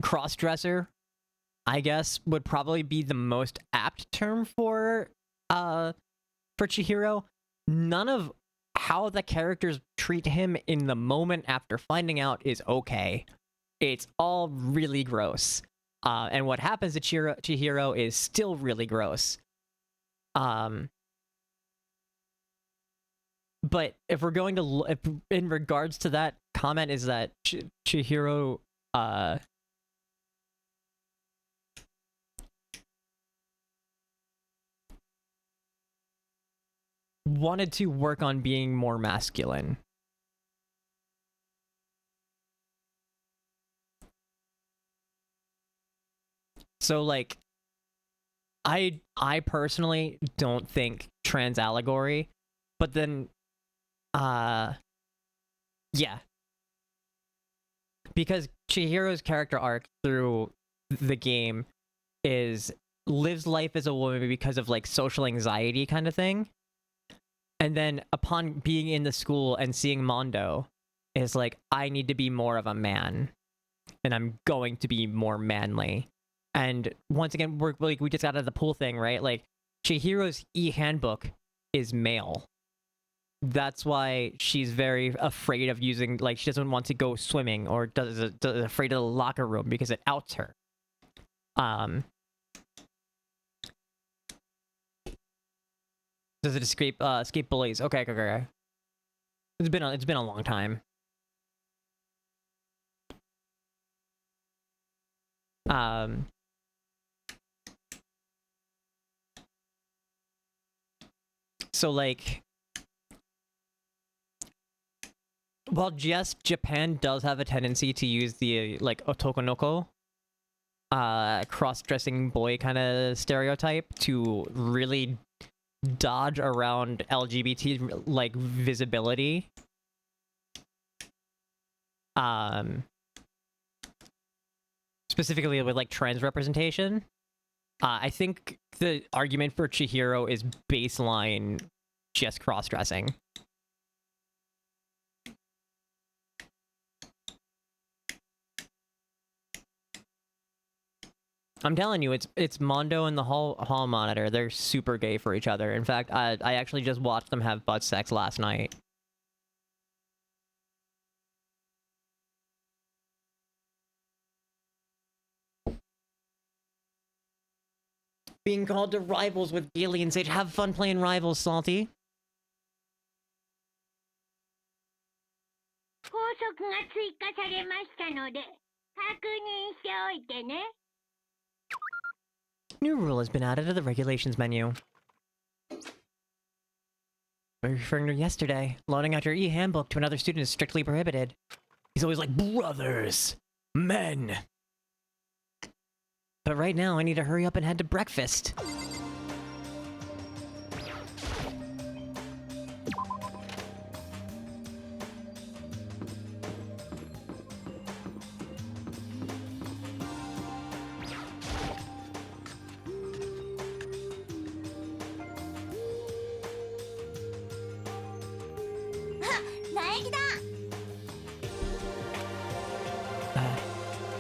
[SPEAKER 1] Cross-dresser, I guess, would probably be the most apt term for Chihiro. None of how the characters treat him in the moment after finding out is okay. It's all really gross. And what happens to Chihiro is still really gross. But if we're going to if, in regards to that comment is that Chihiro wanted to work on being more masculine. So like I personally don't think trans allegory, but then yeah. Because Chihiro's character arc through the game is lives life as a woman because of like social anxiety kind of thing. And then upon being in the school and seeing Mondo is like, I need to be more of a man. And I'm going to be more manly. And once again, we just got out of the pool thing, right? Like, Chihiro's e-handbook is male. That's why she's very afraid of using, like, she doesn't want to go swimming or does afraid of the locker room because it outs her. Does it escape bullies? Okay. It's been a long time. So like, while yes, Japan does have a tendency to use the like otokonoko, cross-dressing boy kind of stereotype to really dodge around LGBT like visibility. Specifically with like trans representation. I think the argument for Chihiro is baseline just cross-dressing. I'm telling you, it's Mondo and the hall monitor. They're super gay for each other. In fact, I actually just watched them have butt sex last night. Being called to rivals with Alien Sage. Have fun playing rivals, Salty.
[SPEAKER 2] 法則が追加されましたので、確認しておいてね。
[SPEAKER 1] New rule has been added to the regulations menu. We're referring to yesterday. Loaning out your e-handbook to another student is strictly prohibited. He's always like, brothers, men. But right now, I need to hurry up and head to breakfast.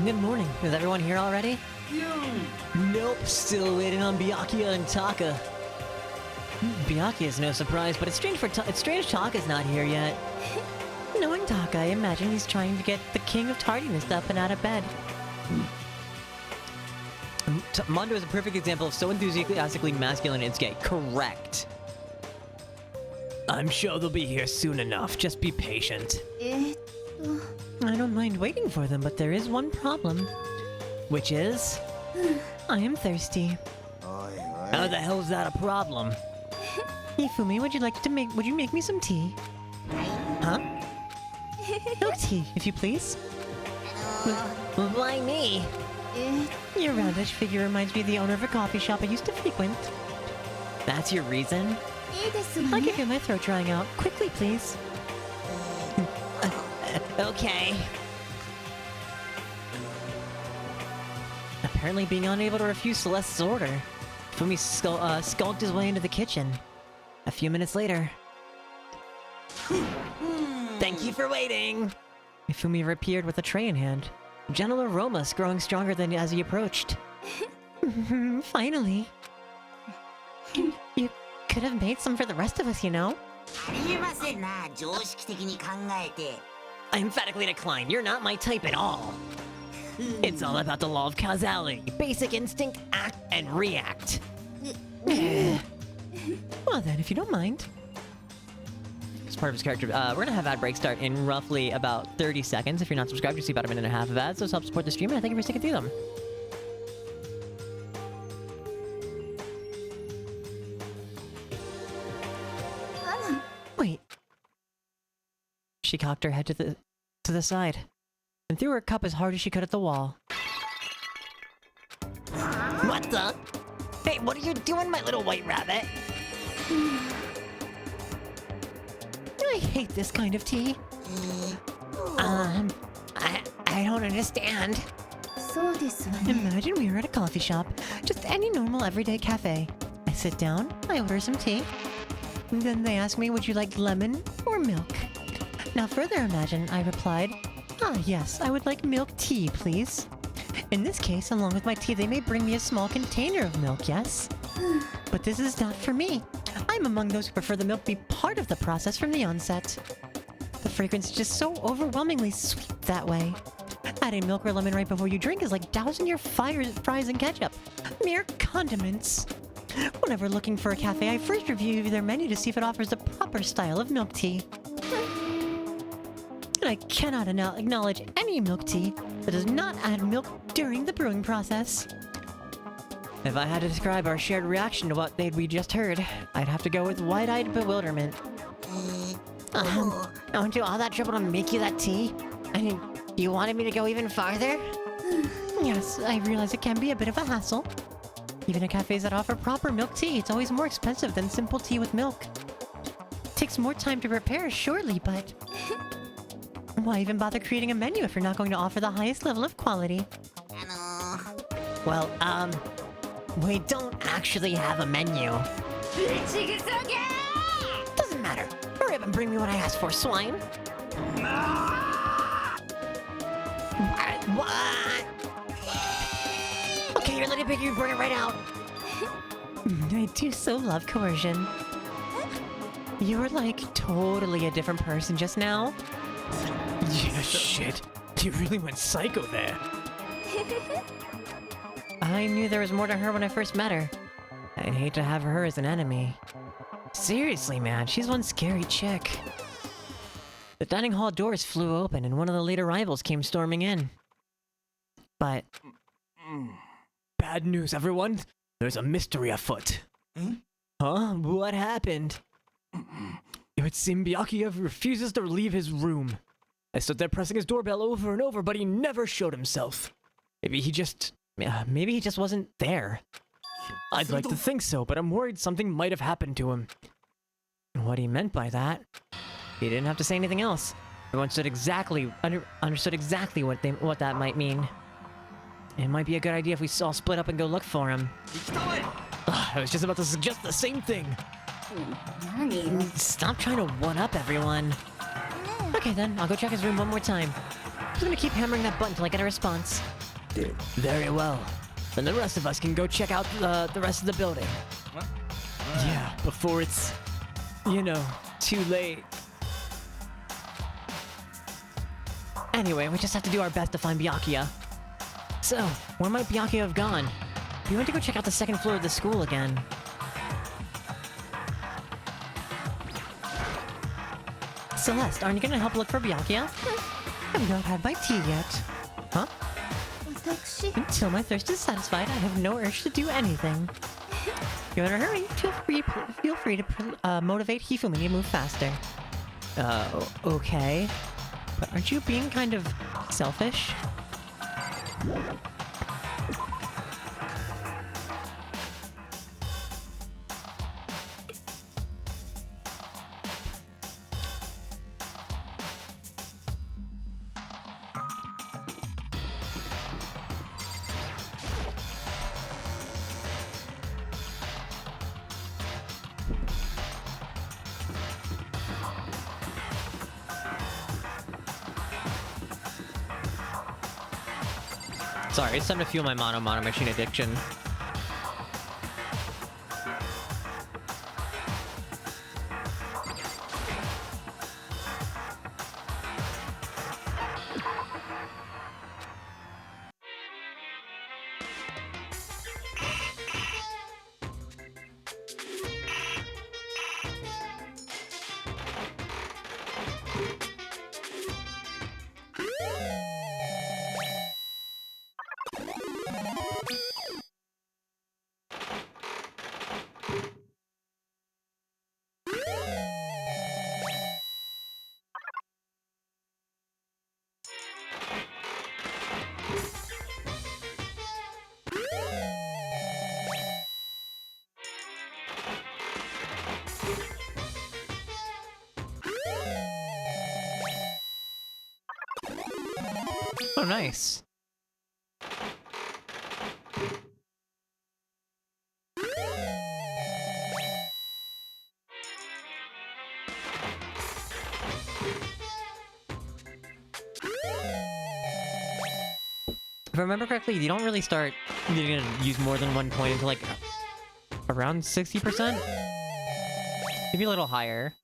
[SPEAKER 4] Good morning. Is everyone here already? Nope, still waiting on Byakuya and Taka. Byakuya is no surprise, but it's strange Taka's not here yet. Knowing Taka, I imagine he's trying to get the king of tardiness up and out of bed.
[SPEAKER 1] Mondo is a perfect example of so enthusiastically masculine it's gay. Correct.
[SPEAKER 3] I'm sure they'll be here soon enough. Just be patient.
[SPEAKER 4] I don't mind waiting for them, but there is one problem.
[SPEAKER 1] Which is?
[SPEAKER 4] I am thirsty.
[SPEAKER 3] How the hell is that a problem?
[SPEAKER 4] Ifumi, would you make me some tea?
[SPEAKER 1] Huh?
[SPEAKER 4] Milk tea, if you please.
[SPEAKER 5] Why me?
[SPEAKER 4] Your roundish figure reminds me of the owner of a coffee shop I used to frequent.
[SPEAKER 1] That's your reason?
[SPEAKER 4] I can feel my throat drying out. Quickly, please.
[SPEAKER 5] Okay.
[SPEAKER 4] Apparently being unable to refuse Celeste's order, Fumi skulked his way into the kitchen. A few minutes later...
[SPEAKER 5] Thank you for waiting.
[SPEAKER 4] Ifumi reappeared with a tray in hand. Gentle aromas growing stronger than as he approached. Finally. You could have made some for the rest of us, you know?
[SPEAKER 5] I emphatically decline. You're not my type at all. It's all about the law of causality. Basic instinct, act, and react.
[SPEAKER 4] Well then, if you don't mind.
[SPEAKER 1] As part of his character, we're gonna have ad breaks start in roughly about 30 seconds. If you're not subscribed, you see about a minute and a half of ads. So help support the stream, and I thank you for sticking through them.
[SPEAKER 4] Wait. She cocked her head to the side, and threw her cup as hard as she could at the wall.
[SPEAKER 5] What the? Hey, what are you doing, my little white rabbit?
[SPEAKER 4] I hate this kind of tea.
[SPEAKER 5] I don't understand.
[SPEAKER 4] Imagine we were at a coffee shop, just any normal everyday cafe. I sit down, I order some tea. And then they ask me, would you like lemon or milk? Now further imagine, I replied, yes, I would like milk tea, please. In this case, along with my tea, they may bring me a small container of milk, yes? But this is not for me. I'm among those who prefer the milk be part of the process from the onset. The fragrance is just so overwhelmingly sweet that way. Adding milk or lemon right before you drink is like dousing your fries in ketchup. Mere condiments. Whenever looking for a cafe, I first review their menu to see if it offers the proper style of milk tea. And I cannot acknowledge any milk tea that does not add milk during the brewing process. If I had to describe our shared reaction to what we just heard, I'd have to go with wide-eyed bewilderment.
[SPEAKER 5] I went to all that trouble to make you that tea? I mean, you wanted me to go even farther?
[SPEAKER 4] Yes, I realize it can be a bit of a hassle. Even at cafes that offer proper milk tea, it's always more expensive than simple tea with milk. It takes more time to prepare, surely, but... why even bother creating a menu if you're not going to offer the highest level of quality?
[SPEAKER 5] Well, we don't actually have a menu. Doesn't matter. Hurry up and bring me what I asked for, swine. What? Okay, you're little pig, you bring it right out.
[SPEAKER 4] I do so love coercion. You were like totally a different person just now.
[SPEAKER 3] Yeah, shit. You really went psycho there.
[SPEAKER 4] I knew there was more to her when I first met her. I'd hate to have her as an enemy. Seriously, man, she's one scary chick. The dining hall doors flew open and one of the late arrivals came storming in. But...
[SPEAKER 3] Bad news, everyone. There's a mystery afoot.
[SPEAKER 1] Huh? What happened?
[SPEAKER 3] It would seem Byakuya refuses to leave his room. I stood there pressing his doorbell over and over, but he never showed himself. Maybe he just wasn't there. I'd like to think so, but I'm worried something might have happened to him.
[SPEAKER 1] What he meant by that? He didn't have to say anything else. Everyone understood exactly what that might mean. It might be a good idea if we all split up and go look for him.
[SPEAKER 3] I was just about to suggest the same thing.
[SPEAKER 1] Stop trying to one-up everyone.
[SPEAKER 4] okay then, I'll go check his room one more time. just gonna keep hammering that button till I get a response.
[SPEAKER 3] Very well. Then the rest of us can go check out the rest of the building.
[SPEAKER 8] What?
[SPEAKER 3] Yeah, before it's, you know, too late.
[SPEAKER 4] Anyway, we just have to do our best to find Byakuya. So, where might Byakuya have gone? We went to go check out the second floor of the school again. Celeste, aren't you gonna help look for Byakuya? I've not had my tea yet. Huh? Until my thirst is satisfied, I have no urge to do anything. If you're in a hurry, feel free to motivate Hifumi to move faster. Okay. But aren't you being kind of selfish?
[SPEAKER 1] Sorry, it's time to fuel my mono machine addiction. Oh, nice. If I remember correctly, you don't really start needing to use more than one coin until like around 60%? Maybe a little higher.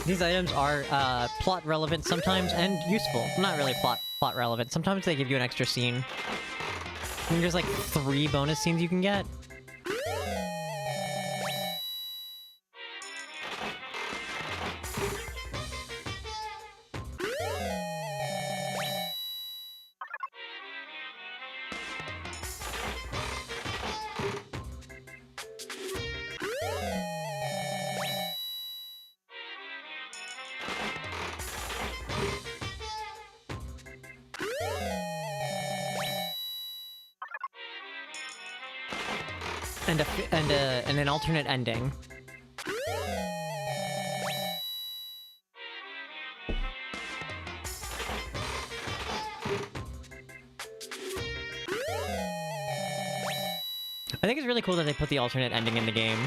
[SPEAKER 1] These items are plot relevant sometimes and useful. Not really plot relevant. Sometimes they give you an extra scene. I think there's like 3 bonus scenes you can get. And an alternate ending. I think it's really cool that they put the alternate ending in the game.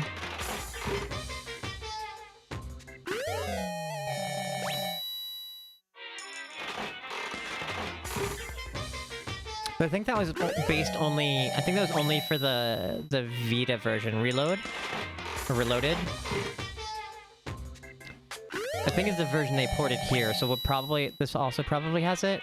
[SPEAKER 1] But I think that was based only... I think that was only for the Vita version. Reload? Or Reloaded? I think it's the version they ported here, so this also probably has it.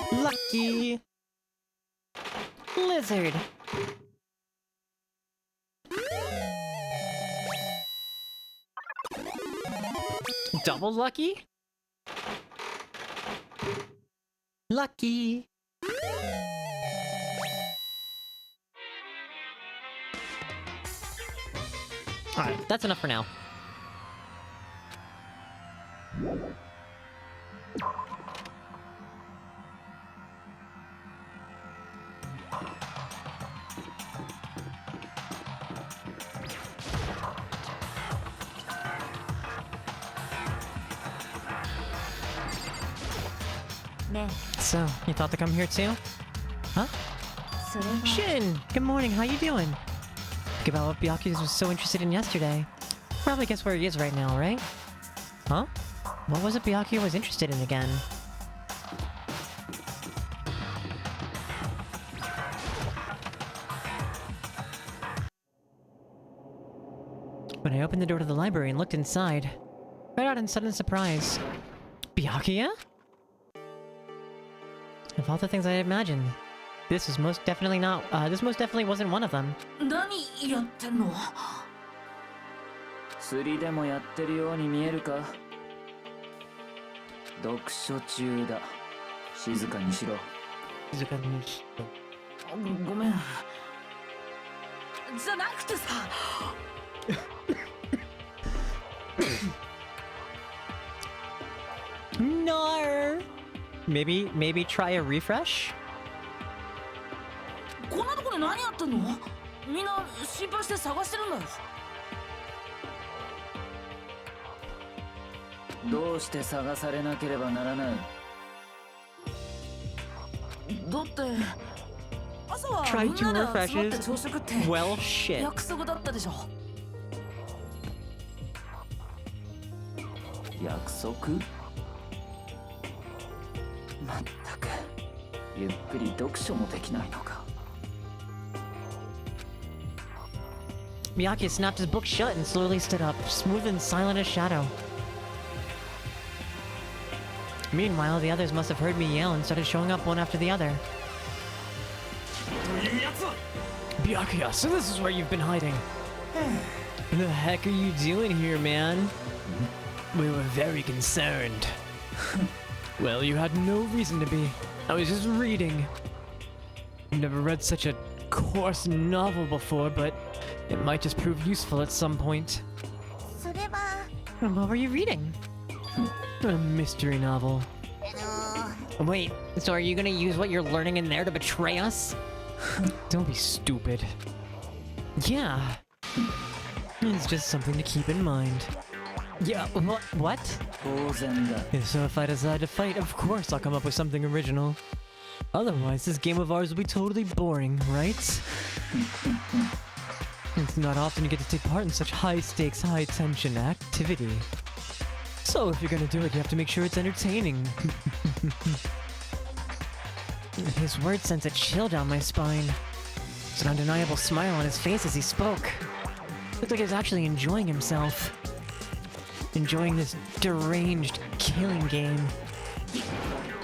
[SPEAKER 1] Lucky! Lizard! Double lucky? Lucky! Alright, that's enough for now. So, you thought to come here too? Huh? Shin! Good morning, how you doing? Think about what Byakuya was so interested in yesterday. Probably guess where he is right now, right? Huh? What was it Byakuya was interested in again? When I opened the door to the library and looked inside, right out in sudden surprise. Byakuya? Of all the things I had imagined, this was most definitely not, this most definitely wasn't one of them.
[SPEAKER 8] 何やってんの？釣りでもやってるように見えるか？読書中だ。静かにしろ。ごめん。じゃなくてさ。
[SPEAKER 1] No. Maybe try a refresh?
[SPEAKER 8] こんなとこで何やってんの？みんな心配して探してるんだよ。どうして探されなければならない？だって朝はみんなで集まって朝食って
[SPEAKER 1] Well, shit.
[SPEAKER 8] 約束だったでしょ。約束？まったくゆっくり読書もできないのか。
[SPEAKER 1] Miyake snapped his book shut and slowly stood up, smooth and silent as shadow. Meanwhile, the others must have heard me yell and started showing up one after the other.
[SPEAKER 3] Byakuya, so this is where you've been hiding.
[SPEAKER 1] What the heck are you doing here, man?
[SPEAKER 3] We were very concerned. Well, you had no reason to be. I was just reading. I've never read such a coarse novel before, but it might just prove useful at some point.
[SPEAKER 1] What were you reading?
[SPEAKER 3] A mystery novel.
[SPEAKER 1] Wait, so are you gonna use what you're learning in there to betray us?
[SPEAKER 3] Don't be stupid.
[SPEAKER 1] Yeah. It's just something to keep in mind. Yeah, what?
[SPEAKER 8] 当然だ。
[SPEAKER 1] So if I decide to fight, of course I'll come up with something original. Otherwise, this game of ours will be totally boring, right? It's not often you get to take part in such high-stakes, high-tension activity. So if you're gonna do it, you have to make sure it's entertaining. His words sent a chill down my spine. There's an undeniable smile on his face as he spoke. Looked like he was actually enjoying himself. Enjoying this deranged killing game.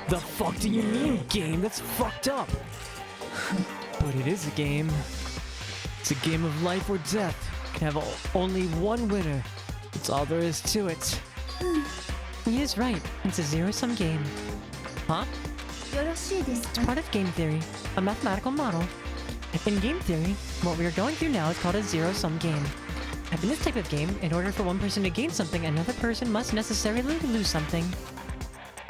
[SPEAKER 3] The fuck do you mean, game? That's fucked up.
[SPEAKER 1] But it is a game. It's a game of life or death. It can have only one winner. That's all there is to it. He is right. It's a zero-sum game. Huh? It's part of game theory, a mathematical model. In game theory, what we are going through now is called a zero-sum game.
[SPEAKER 4] In this type of game, in order for one person to gain something, another person must necessarily lose something.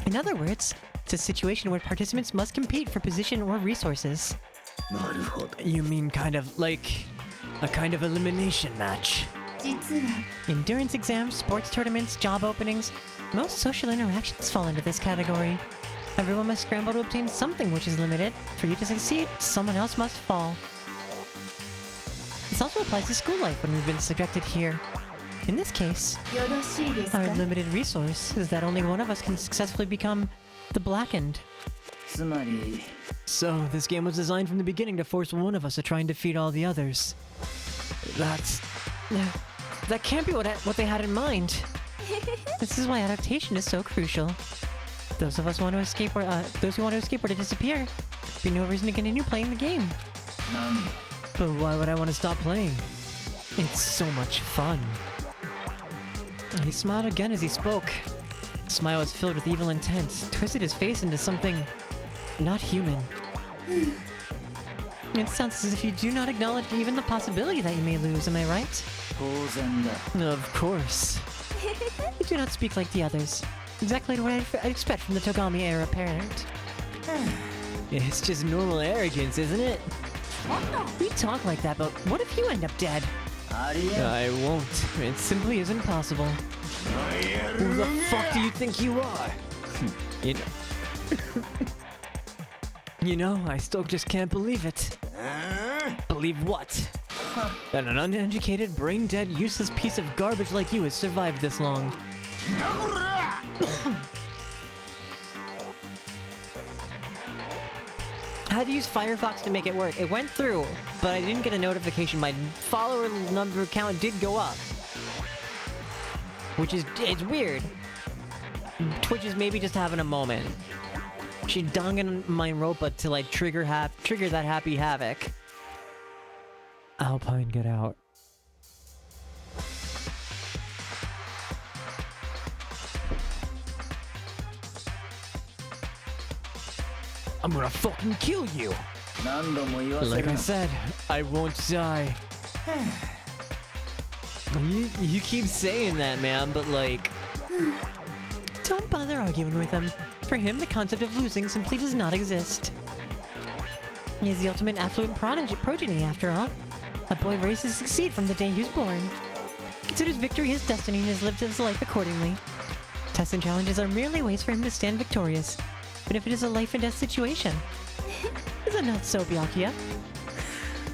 [SPEAKER 4] In other words, it's a situation where participants must compete for position or resources.
[SPEAKER 3] You mean kind of like a kind of elimination match?
[SPEAKER 4] Endurance exams, sports tournaments, job openings, most social interactions fall into this category. Everyone must scramble to obtain something which is limited. For you to succeed, someone else must fall. This also applies to school life when we've been subjected here. In this case, our limited resource is that only one of us can successfully become the Blackened.
[SPEAKER 3] So, this game was designed from the beginning to force one of us to try and defeat all the others.
[SPEAKER 4] That can't be what they had in mind. This is why adaptation is so crucial. Those who want to escape or to disappear, there'd be no reason to continue playing the game.
[SPEAKER 3] But why would I want to stop playing?
[SPEAKER 4] It's so much fun. He smiled again as he spoke. The smile was filled with evil intent, twisted his face into something not human. It sounds as if you do not acknowledge even the possibility that you may lose, am I right?
[SPEAKER 3] Of course.
[SPEAKER 4] You do not speak like the others. Exactly what I'd expect from the Togami era parent.
[SPEAKER 3] It's just normal arrogance, isn't it?
[SPEAKER 4] We talk like that, but what if you end up dead?
[SPEAKER 3] I won't. It simply isn't possible. Who the fuck do you think you are? You know... You know, I still just can't believe it. Believe what? That an uneducated, brain-dead, useless piece of garbage like you has survived this long.
[SPEAKER 4] I had to use Firefox to make it work. It went through, but I didn't get a notification. My follower number count did go up. Which is, it's weird. Twitch is maybe just having a moment. She Danganronpa to like trigger that happy havoc.
[SPEAKER 3] Alpine, get out. I'm gonna fucking kill you! Like I said, I won't die. You keep saying that, man, but like...
[SPEAKER 4] Don't bother arguing with him. For him, the concept of losing simply does not exist. He is the ultimate affluent progeny, after all. A boy raised to succeed from the day he was born. He considers victory his destiny and has lived his life accordingly. Tests and challenges are merely ways for him to stand victorious, but if it is a life and death situation. Is it not so, Byakuya?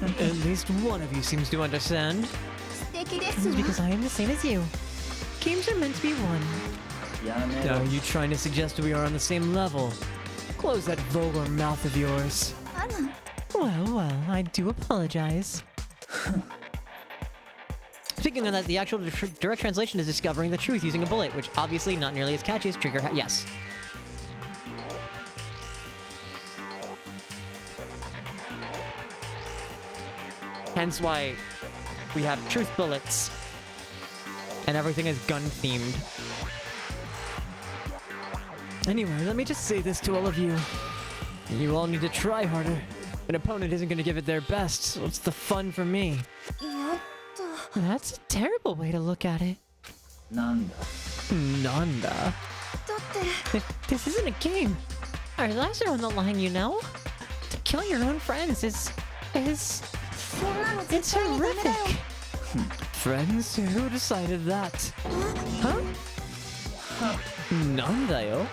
[SPEAKER 3] At least one of you seems to understand.
[SPEAKER 4] This is because I am the same as you. Games are meant to be won.
[SPEAKER 3] Are you trying to suggest we are on the same level? Close that vulgar mouth of yours.
[SPEAKER 4] Well, I do apologize.
[SPEAKER 3] Speaking of that, the actual direct translation is discovering the truth using a bullet, which obviously not nearly as catchy as trigger yes. Hence why we have truth bullets. And everything is gun-themed. Anyway, let me just say this to all of you. You all need to try harder. An opponent isn't going to give it their best, so what's the fun for me?
[SPEAKER 4] That's a terrible way to look at it.
[SPEAKER 3] Nanda.
[SPEAKER 4] This isn't a game. Our lives are on the line, you know? To kill your own friends is... it's horrific.
[SPEAKER 3] Friends? Who decided that?
[SPEAKER 4] Huh?
[SPEAKER 3] Nandayo?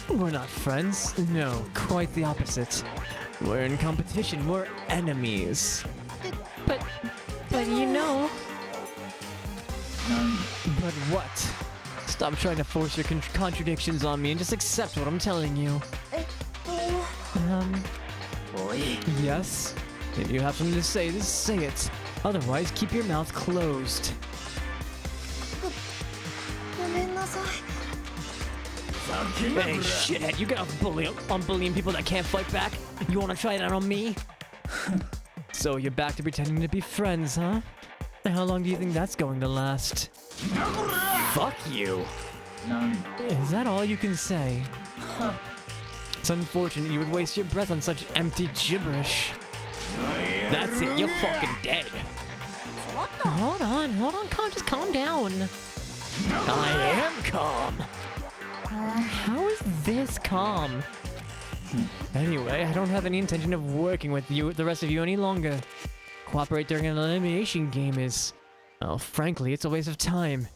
[SPEAKER 3] We're not friends. No, quite the opposite. We're in competition. We're enemies.
[SPEAKER 4] But you know...
[SPEAKER 3] But what? Stop trying to force your contradictions on me and just accept what I'm telling you. Yes? If you have something to say, just say it. Otherwise, keep your mouth closed. Hey, shithead, you get off bullying people that can't fight back? You wanna try that on me? So you're back to pretending to be friends, huh? How long do you think that's going to last? Fuck you! Is that all you can say? It's unfortunate you would waste your breath on such empty gibberish. That's it, you're fucking dead.
[SPEAKER 4] Hold on, just calm down.
[SPEAKER 3] I am calm.
[SPEAKER 4] How is this calm?
[SPEAKER 3] Anyway, I don't have any intention of working with you, the rest of you any longer. Cooperate during an elimination game is... well, frankly, it's a waste of time.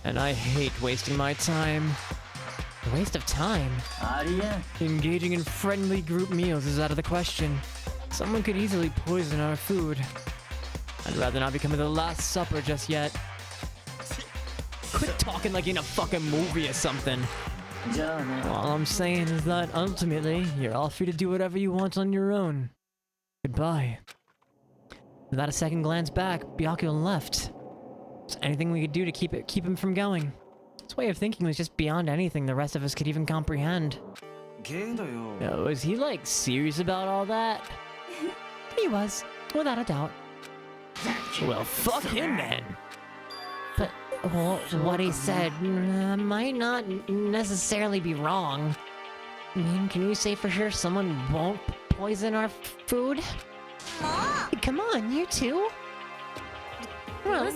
[SPEAKER 3] And I hate wasting my time.
[SPEAKER 4] A waste of time?
[SPEAKER 3] Engaging in friendly group meals is out of the question. Someone could easily poison our food. I'd rather not become the last supper just yet. Quit talking like you're in a fucking movie or something. All I'm saying is that ultimately, you're all free to do whatever you want on your own. Goodbye. Without a second glance back, Byakuya left. Is there anything we could do to keep him from going? His way of thinking was just beyond anything the rest of us could even comprehend. Was he like serious about all that?
[SPEAKER 4] He was, without a doubt.
[SPEAKER 3] Well, fuck him then.
[SPEAKER 4] But what he said might not necessarily be wrong. I mean, can you say for sure someone won't poison our food? Come on, you two. Well,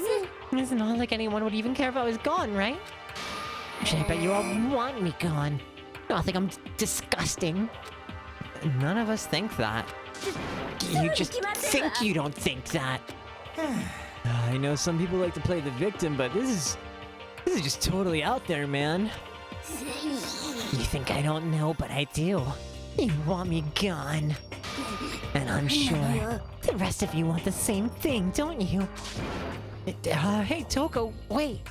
[SPEAKER 4] it's not like anyone would even care if I was gone, right? I bet you all want me gone. You all think I'm disgusting.
[SPEAKER 1] None of us think that.
[SPEAKER 4] You just think you don't think that.
[SPEAKER 3] I know some people like to play the victim, but this is just totally out there, man.
[SPEAKER 4] You think I don't know, but I do. You want me gone. And I'm sure the rest of you want the same thing, don't you? Hey, Toko, wait.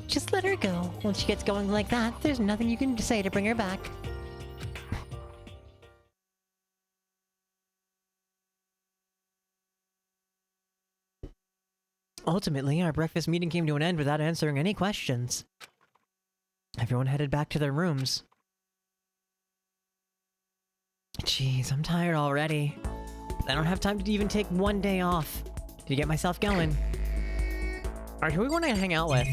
[SPEAKER 4] Just let her go. Once she gets going like that, there's nothing you can say to bring her back.
[SPEAKER 1] Ultimately, our breakfast meeting came to an end without answering any questions. Everyone headed back to their rooms. Jeez, I'm tired already. I don't have time to even take one day off to get myself going. Alright, who we want to hang out with?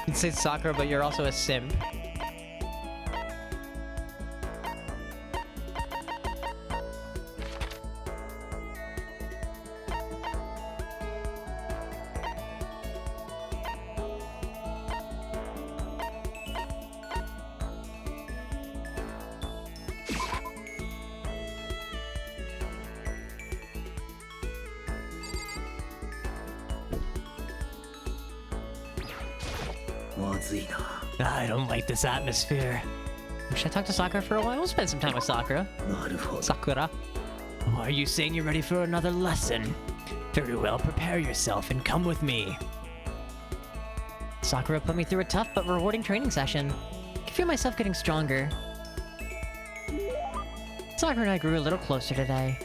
[SPEAKER 1] You'd say Sakura, but you're also a simp.
[SPEAKER 3] I don't like this atmosphere.
[SPEAKER 1] Should I talk to Sakura for a while? We'll spend some time with Sakura. Sakura.
[SPEAKER 3] Are you saying you're ready for another lesson? Very well, prepare yourself and come with me.
[SPEAKER 1] Sakura put me through a tough but rewarding training session. I can feel myself getting stronger. Sakura and I grew a little closer today.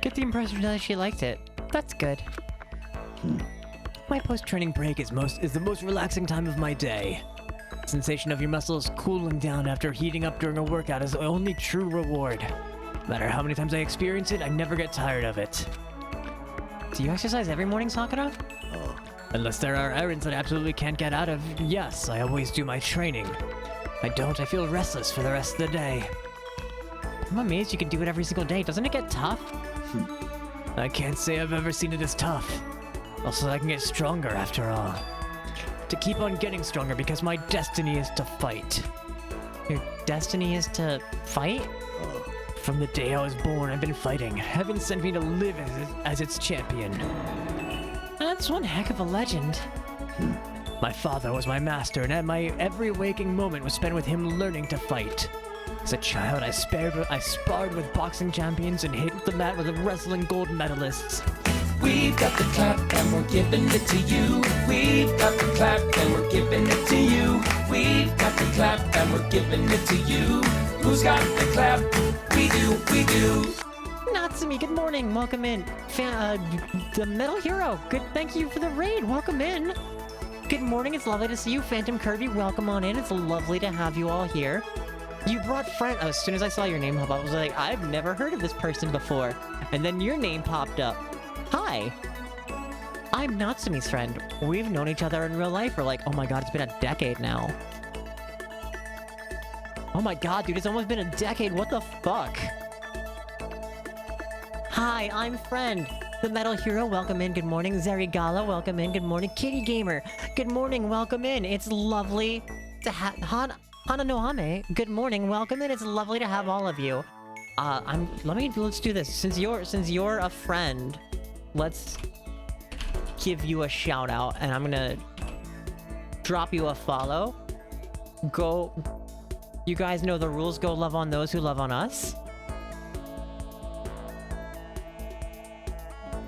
[SPEAKER 1] Get the impression that she liked it. That's good.
[SPEAKER 3] My post-training break is the most relaxing time of my day. The sensation of your muscles cooling down after heating up during a workout is the only true reward. No matter how many times I experience it, I never get tired of it.
[SPEAKER 1] Do you exercise every morning, Sakura?
[SPEAKER 3] Unless there are errands that I absolutely can't get out of, yes, I always do my training. If I don't, I feel restless for the rest of the day.
[SPEAKER 1] I'm amazed you can do it every single day. Doesn't it get tough?
[SPEAKER 3] I can't say I've ever seen it as tough. Also, I can get stronger after all. To keep on getting stronger because my destiny is to fight.
[SPEAKER 1] Your destiny is to fight?
[SPEAKER 3] From the day I was born, I've been fighting. Heaven sent me to live as its champion.
[SPEAKER 4] That's one heck of a legend.
[SPEAKER 3] My father was my master, and my every waking moment was spent with him learning to fight. As a child, I sparred with boxing champions and hit the mat with wrestling gold medalists.
[SPEAKER 6] We've got the clap and we're giving it to you. We've got the clap and we're giving it to you. We've got the clap and we're giving it to you. Who's got the clap? We do, we do.
[SPEAKER 4] Natsumi, good morning. Welcome in. The Metal Hero. Thank you for the raid. Welcome in. Good morning. It's lovely to see you. Phantom Kirby, welcome on in. It's lovely to have you all here. You brought friend. As soon as I saw your name pop up, I was like, I've never heard of this person before. And then your name popped up. Hi. I'm Natsumi's friend. We've known each other in real life for like, oh my god, it's been a decade now. Oh my god, dude, it's almost been a decade. What the fuck? Hi, I'm Friend. The Metal Hero, welcome in. Good morning. Zerigala, welcome in. Good morning. Kitty Gamer, good morning. Welcome in. It's lovely to have Hananohame. Good morning. Welcome in. It's lovely to have all of you. Let's do this. Since you're a friend, let's give you a shout out, and I'm gonna drop you a follow. Go. You guys know the rules. Go love on those who love on us.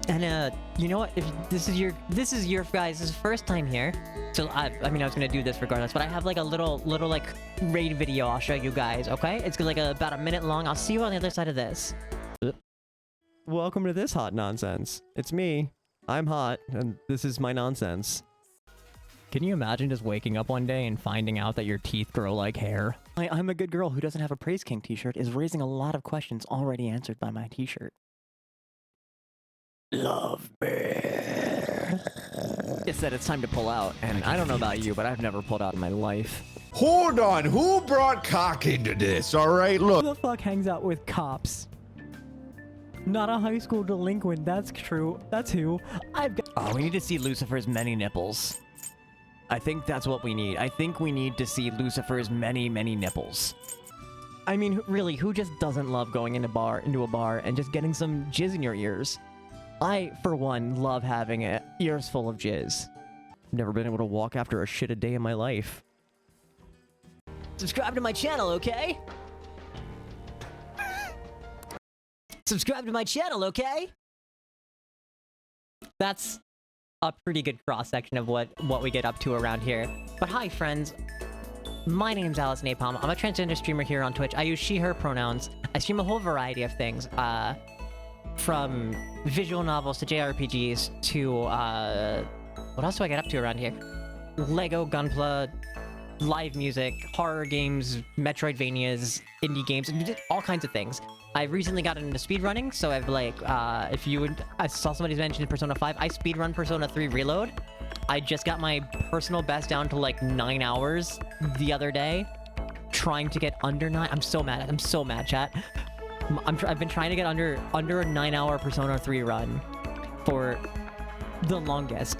[SPEAKER 4] And you know what? If this is your guys' first time here, so I mean I was gonna do this regardless, but I have like a little like raid video I'll show you guys. Okay? It's like about a minute long. I'll see you on the other side of this.
[SPEAKER 1] Welcome to this hot nonsense. It's me. I'm hot, and this is my nonsense. Can you imagine just waking up one day and finding out that your teeth grow like hair? I'm a good girl who doesn't have a Praise King t-shirt is raising a lot of questions already answered by my t-shirt. Love me. It said it's time to pull out, and I don't know about you, but I've never pulled out in my life.
[SPEAKER 7] Hold on, who brought cock into this? All right, look.
[SPEAKER 1] Who the fuck hangs out with cops? Not a high school delinquent, that's true. That's who. I've got— Oh, we need to see Lucifer's many nipples. I think that's what we need. I think we need to see Lucifer's many, many nipples. I mean, really, who just doesn't love going into a bar and just getting some jizz in your ears? I, for one, love having ears full of jizz. Never been able to walk after a shit a day in my life.
[SPEAKER 5] Subscribe to my channel, okay? Subscribe to my channel, okay?
[SPEAKER 4] That's a pretty good cross-section of what we get up to around here. But hi, friends. My name's Alice Napalm. I'm a transgender streamer here on Twitch. I use she, her pronouns. I stream a whole variety of things. From visual novels to JRPGs to, what else do I get up to around here? Lego, Gunpla, live music, horror games, Metroidvanias, indie games, all kinds of things. I've recently gotten into speedrunning, so I've like, I saw somebody mention Persona 5, I speedrun Persona 3 Reload. I just got my personal best down to like 9 hours the other day, trying to get under 9. I'm so mad, chat. I've been trying to get under a 9-hour Persona 3 run for the longest,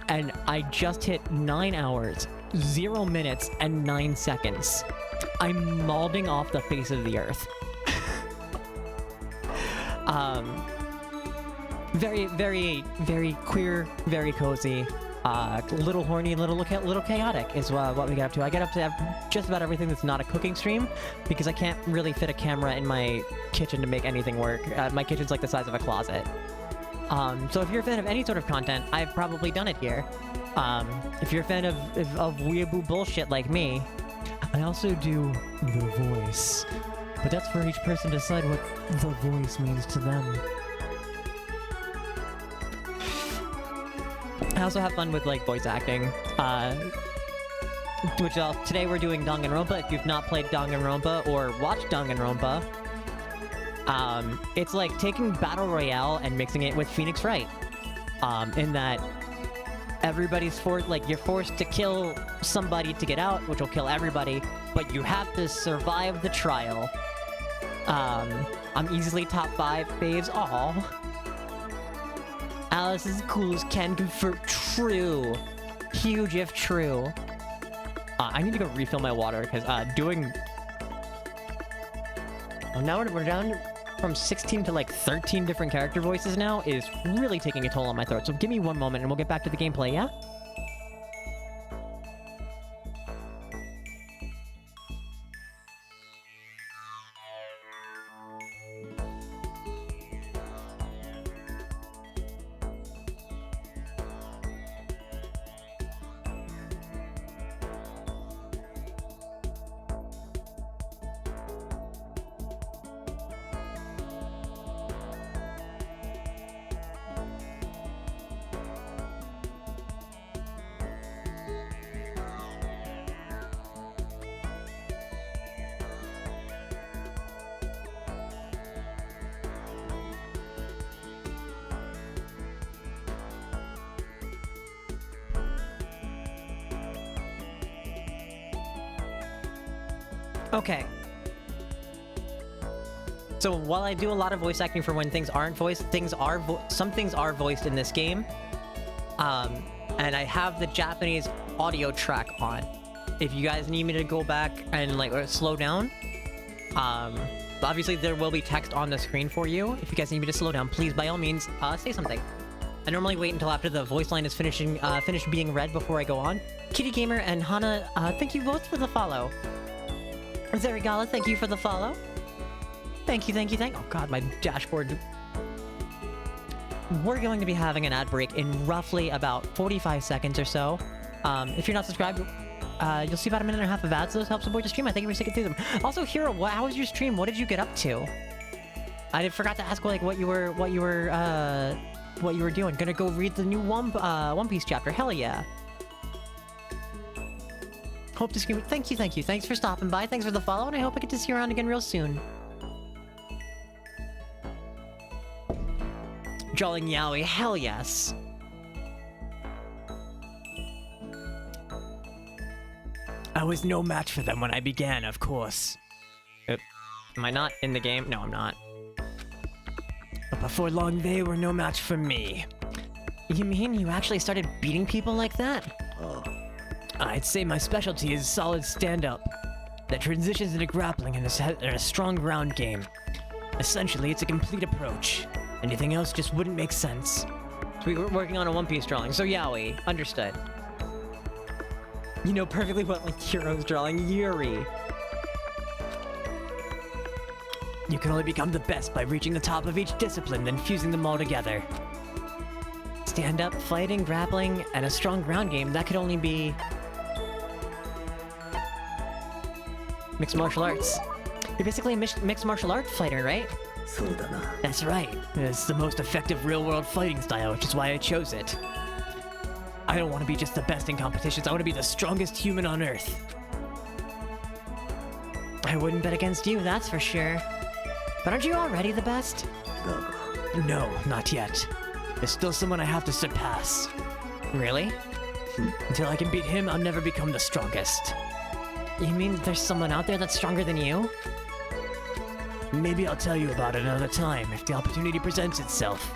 [SPEAKER 4] and I just hit 9 hours, 0 minutes, and 9 seconds. I'm mauling off the face of the earth. Very, very, very queer, very cozy, little horny, little chaotic is what we get up to. I get up to just about everything that's not a cooking stream, because I can't really fit a camera in my kitchen to make anything work. My kitchen's like the size of a closet. So if you're a fan of any sort of content, I've probably done it here. If you're a fan of weeaboo bullshit like me, I also do the voice. But that's for each person to decide what the voice means to them. I also have fun with like voice acting. Today we're doing Danganronpa. If you've not played Danganronpa or watched Danganronpa, it's like taking Battle Royale and mixing it with Phoenix Wright. In that everybody's you're forced to kill somebody to get out, which will kill everybody, but you have to survive the trial. I'm easily top 5 faves. Aw. Alice is cool as can confirm. True. Huge if true. I need to go refill my water, because
[SPEAKER 1] Now we're down from 16 to like 13 different character voices now is really taking a toll on my throat. So give me one moment and we'll get back to the gameplay, yeah? Okay. So while I do a lot of voice acting for when things aren't voiced, some things are voiced in this game. And I have the Japanese audio track on. If you guys need me to go back and like slow down, obviously there will be text on the screen for you. If you guys need me to slow down, please by all means say something. I normally wait until after the voice line is finished being read before I go on. Kitty Gamer and Hana, thank you both for the follow. Zerigala, thank you for the follow. Thank you. Oh god, my dashboard. We're going to be having an ad break in roughly about 45 seconds or so. If you're not subscribed, you'll see about a minute and a half of ads. Those help support the stream. I thank you for sticking through them. Also, Hero, how was your stream? What did you get up to? I forgot to ask like what you were doing. Gonna go read the new One Piece chapter. Hell yeah. Hope to see you. Thank you. Thanks for stopping by. Thanks for the follow, and I hope I get to see you around again real soon. Drawing Yaoi, hell yes.
[SPEAKER 3] I was no match for them when I began, of course.
[SPEAKER 1] Am I not in the game? No, I'm not.
[SPEAKER 3] But before long, they were no match for me.
[SPEAKER 1] You mean you actually started beating people like that?
[SPEAKER 3] I'd say my specialty is solid stand-up that transitions into grappling and a strong ground game. Essentially, it's a complete approach. Anything else just wouldn't make sense.
[SPEAKER 1] So we were working on a One Piece drawing, so yaoi, understood. You know perfectly what like Hero's drawing Yuri.
[SPEAKER 3] You can only become the best by reaching the top of each discipline, then fusing them all together.
[SPEAKER 1] Stand-up, fighting, grappling, and a strong ground game, that could only be... mixed martial arts. You're basically a mixed martial arts fighter, right?
[SPEAKER 3] That's right. It's the most effective real-world fighting style, which is why I chose it. I don't want to be just the best in competitions, I want to be the strongest human on Earth.
[SPEAKER 1] I wouldn't bet against you, that's for sure. But aren't you already the best?
[SPEAKER 3] No, not yet. There's still someone I have to surpass.
[SPEAKER 1] Really?
[SPEAKER 3] Until I can beat him, I'll never become the strongest.
[SPEAKER 1] You mean there's someone out there that's stronger than you?
[SPEAKER 3] Maybe I'll tell you about it another time, if the opportunity presents itself.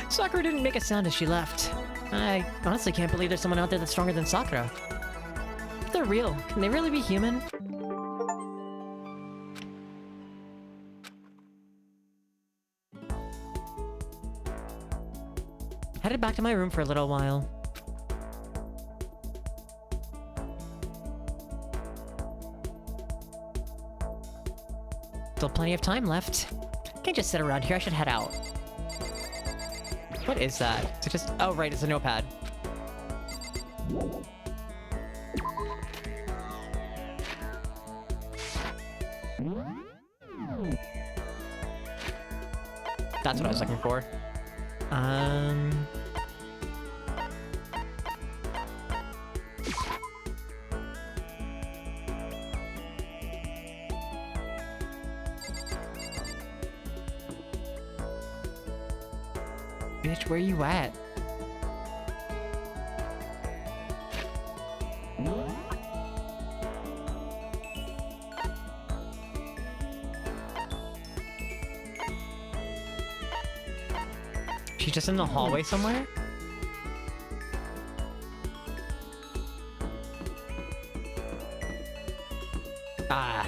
[SPEAKER 1] Sakura didn't make a sound as she left. I honestly can't believe there's someone out there that's stronger than Sakura. If they're real, can they really be human? Headed back to my room for a little while. Still plenty of time left. Can't just sit around here, I should head out. What is that? Is it just... oh right, it's a notepad. That's what I was looking for. Bitch, where you at? She's just in the hallway somewhere? Ah.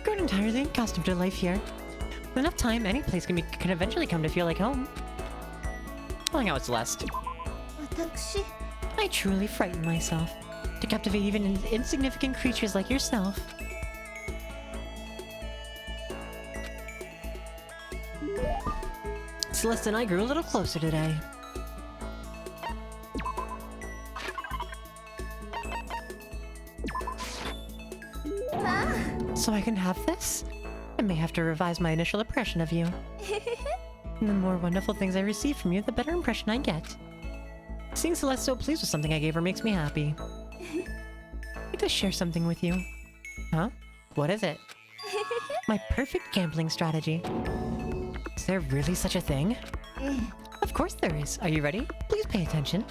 [SPEAKER 4] Grown entirely accustomed to life here. With enough time, any place can eventually come to feel like home.
[SPEAKER 1] I'll hang out with Celeste.
[SPEAKER 4] I truly frighten myself to captivate even insignificant creatures like yourself. Celeste and I grew a little closer today. So I can have this? I may have to revise my initial impression of you. And the more wonderful things I receive from you, the better impression I get. Seeing Celeste so pleased with something I gave her makes me happy. I'd like to share something with you. Huh? What is it? My perfect gambling strategy. Is there really such a thing? Of course there is. Are you ready? Please pay attention.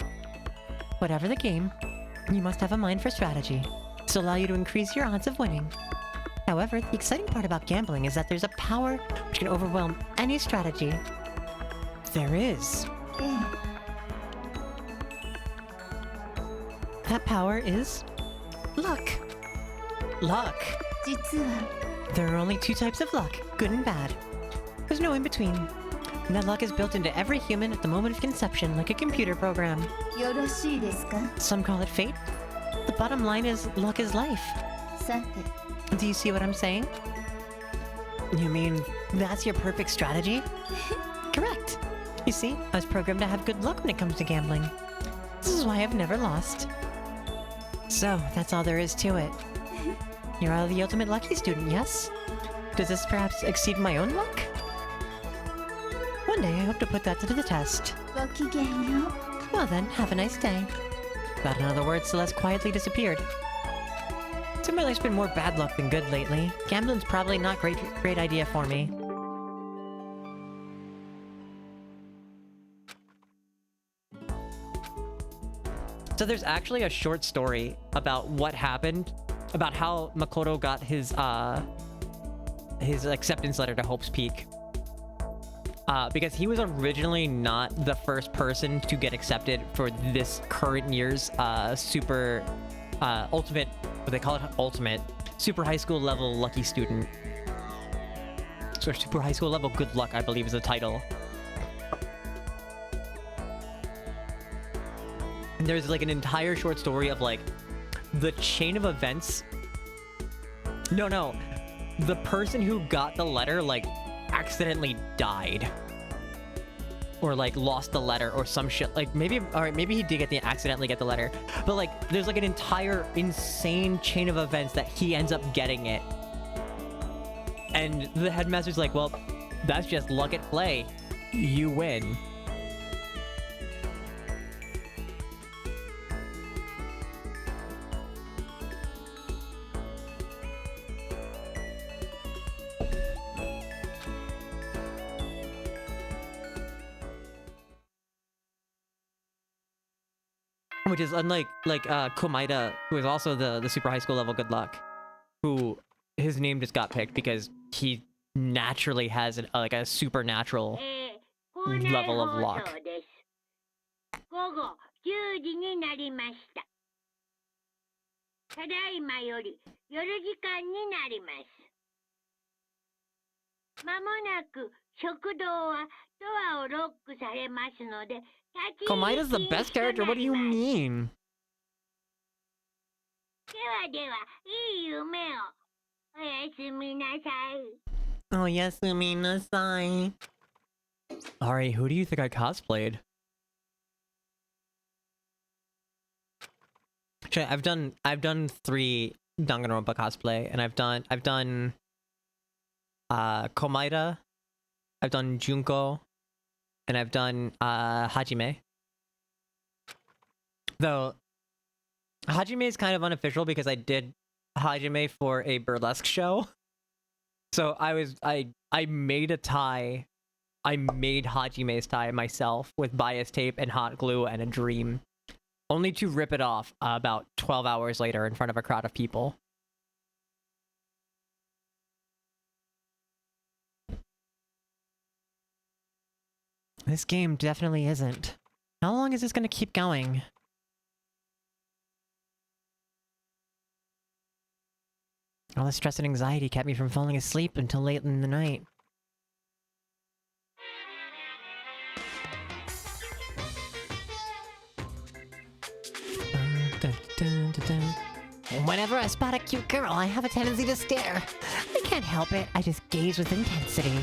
[SPEAKER 4] Whatever the game, you must have a mind for strategy. This will allow you to increase your odds of winning. However, the exciting part about gambling is that there's a power which can overwhelm any strategy. There is. That power is luck. Luck. There are only two types of luck, good and bad. There's no in between. And that luck is built into every human at the moment of conception, like a computer program. Some call it fate. The bottom line is luck is life. Do you see what I'm saying? You mean that's your perfect strategy? Correct. You see, I was programmed to have good luck when it comes to gambling. This is why I've never lost. So, that's all there is to it. You're the ultimate lucky student, yes? Does this perhaps exceed my own luck? One day I hope to put that to the test. Well then, have a nice day. Without another word, Celeste quietly disappeared. So my life's been more bad luck than good lately. Gambling's probably not great idea for me.
[SPEAKER 1] So there's actually a short story about what happened, about how Makoto got his acceptance letter to Hope's Peak. Because he was originally not the first person to get accepted for this current year's ultimate, what they call it, ultimate, super high school level lucky student. So super high school level good luck, I believe is the title. And there's like an entire short story of like the chain of events. No. The person who got the letter like accidentally died. Or like lost the letter or some shit. Like maybe, alright, maybe he did accidentally get the letter. But like there's like an entire insane chain of events that he ends up getting it. And the headmaster's like, well, that's just luck at play. You win. Which is unlike Komaeda, who is also the super high school level good luck, who his name just got picked because he naturally has like a supernatural level of luck.
[SPEAKER 2] 午後10時になりました。ただいまより夜時間になります。まもなく食堂はドアをロックされますので、立ち入り
[SPEAKER 1] Komaeda's the best character? What do you mean?
[SPEAKER 2] ではでは、いい夢を。おやすみなさい。
[SPEAKER 1] Oh, Yasumi Nasai. Alright, who do you think I cosplayed? Actually, I've done 3 Danganronpa cosplay, and I've done Komaeda, I've done Junko, and I've done Hajime. Though Hajime is kind of unofficial because I did Hajime for a burlesque show. So I made a tie. I made Hajime's tie myself with bias tape and hot glue and a dream. Only to rip it off about 12 hours later in front of a crowd of people. This game definitely isn't. How long is this gonna keep going?
[SPEAKER 4] All the stress and anxiety kept me from falling asleep until late in the night. Whenever I spot a cute girl, I have a tendency to stare. I can't help it, I just gaze with intensity.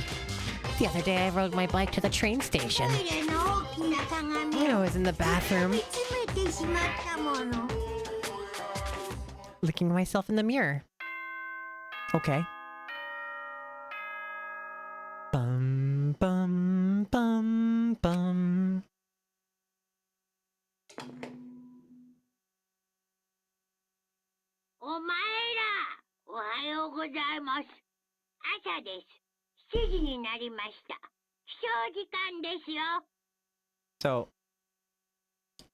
[SPEAKER 4] The other day I rode my bike to the train station. I was in the bathroom, looking at myself in the mirror. Okay. Bum bum bum bum. So,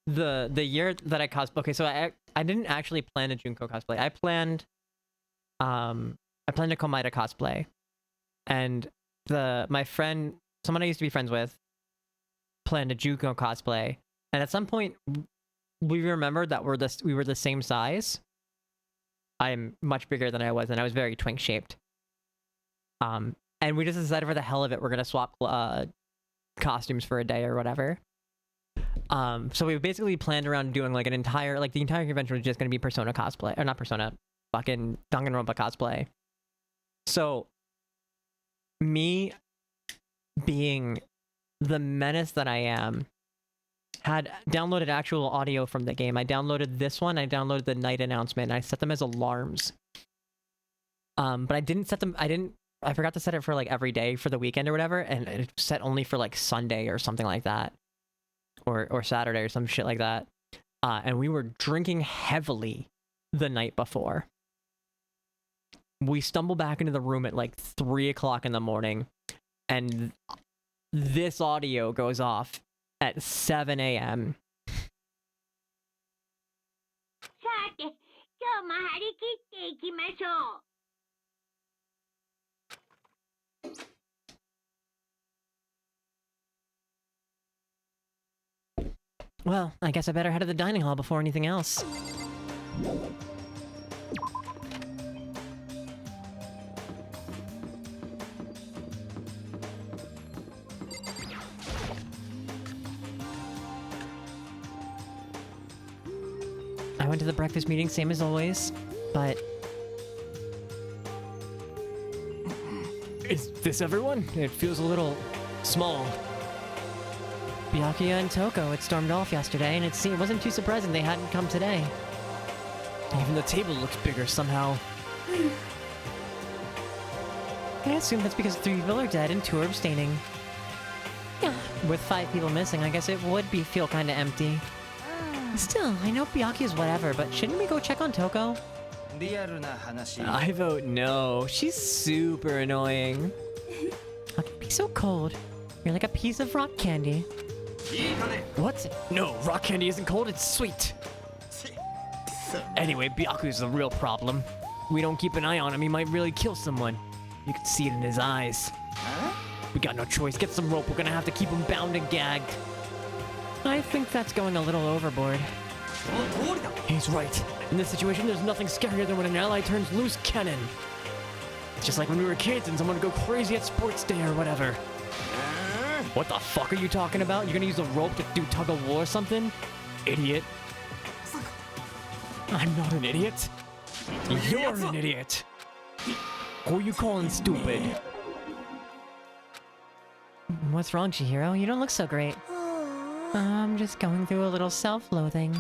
[SPEAKER 4] the year that I cosplay. Okay, so I didn't actually plan a Junko cosplay. I planned a Komaeda cosplay, and my friend, someone I used to be friends with, planned a Junko cosplay, and at some point we remembered that we were the same size. I'm much bigger than I was, and I was very twink shaped. And we just decided for the hell of it, we're gonna swap costumes for a day or whatever. So we basically planned around doing like the entire convention was just gonna be Persona cosplay, or not Persona, fucking Danganronpa cosplay. So me being the menace that I am, had downloaded actual audio from the game. I downloaded this one, I downloaded the night announcement, and I set them as alarms. But I didn't set them, I forgot to set it for like every day for the weekend or whatever, and it set only for like Sunday or something like that. Or Saturday or some shit like that. And we were drinking heavily the night before. We stumble back into the room at like 3 o'clock in the morning, and this audio goes off at 7 a.m. Well, I guess I better head to the dining hall before anything else. I went to the breakfast meeting, same as always, but...
[SPEAKER 3] Is this everyone? It feels a little small.
[SPEAKER 4] Byakuya and Toko had stormed off yesterday, and it wasn't too surprising they hadn't come today.
[SPEAKER 3] Even the table looks bigger somehow.
[SPEAKER 4] I assume that's because 3 people are dead and 2 are abstaining. Yeah, with 5 people missing, I guess it would feel kinda empty. Still, I know Byakuya's whatever, but shouldn't we go check on Toko?
[SPEAKER 3] I vote no. She's super annoying.
[SPEAKER 4] How can you be so cold? You're like a piece of rock candy.
[SPEAKER 3] What? No, rock candy isn't cold, it's sweet. Anyway, Byakuya's the real problem. We don't keep an eye on him, he might really kill someone. You can see it in his eyes. We got no choice. Get some rope. We're gonna have to keep him bound and gagged.
[SPEAKER 4] I think that's going a little overboard.
[SPEAKER 3] He's right. In this situation, there's nothing scarier than when an ally turns loose cannon. It's just like when we were kids and someone would go crazy at sports day or whatever. What the fuck are you talking about? You're gonna use a rope to do tug of war or something? Idiot. I'm not an idiot. You're an idiot. Who are you calling stupid?
[SPEAKER 4] What's wrong, Chihiro? You don't look so great. I'm just going through a little self-loathing.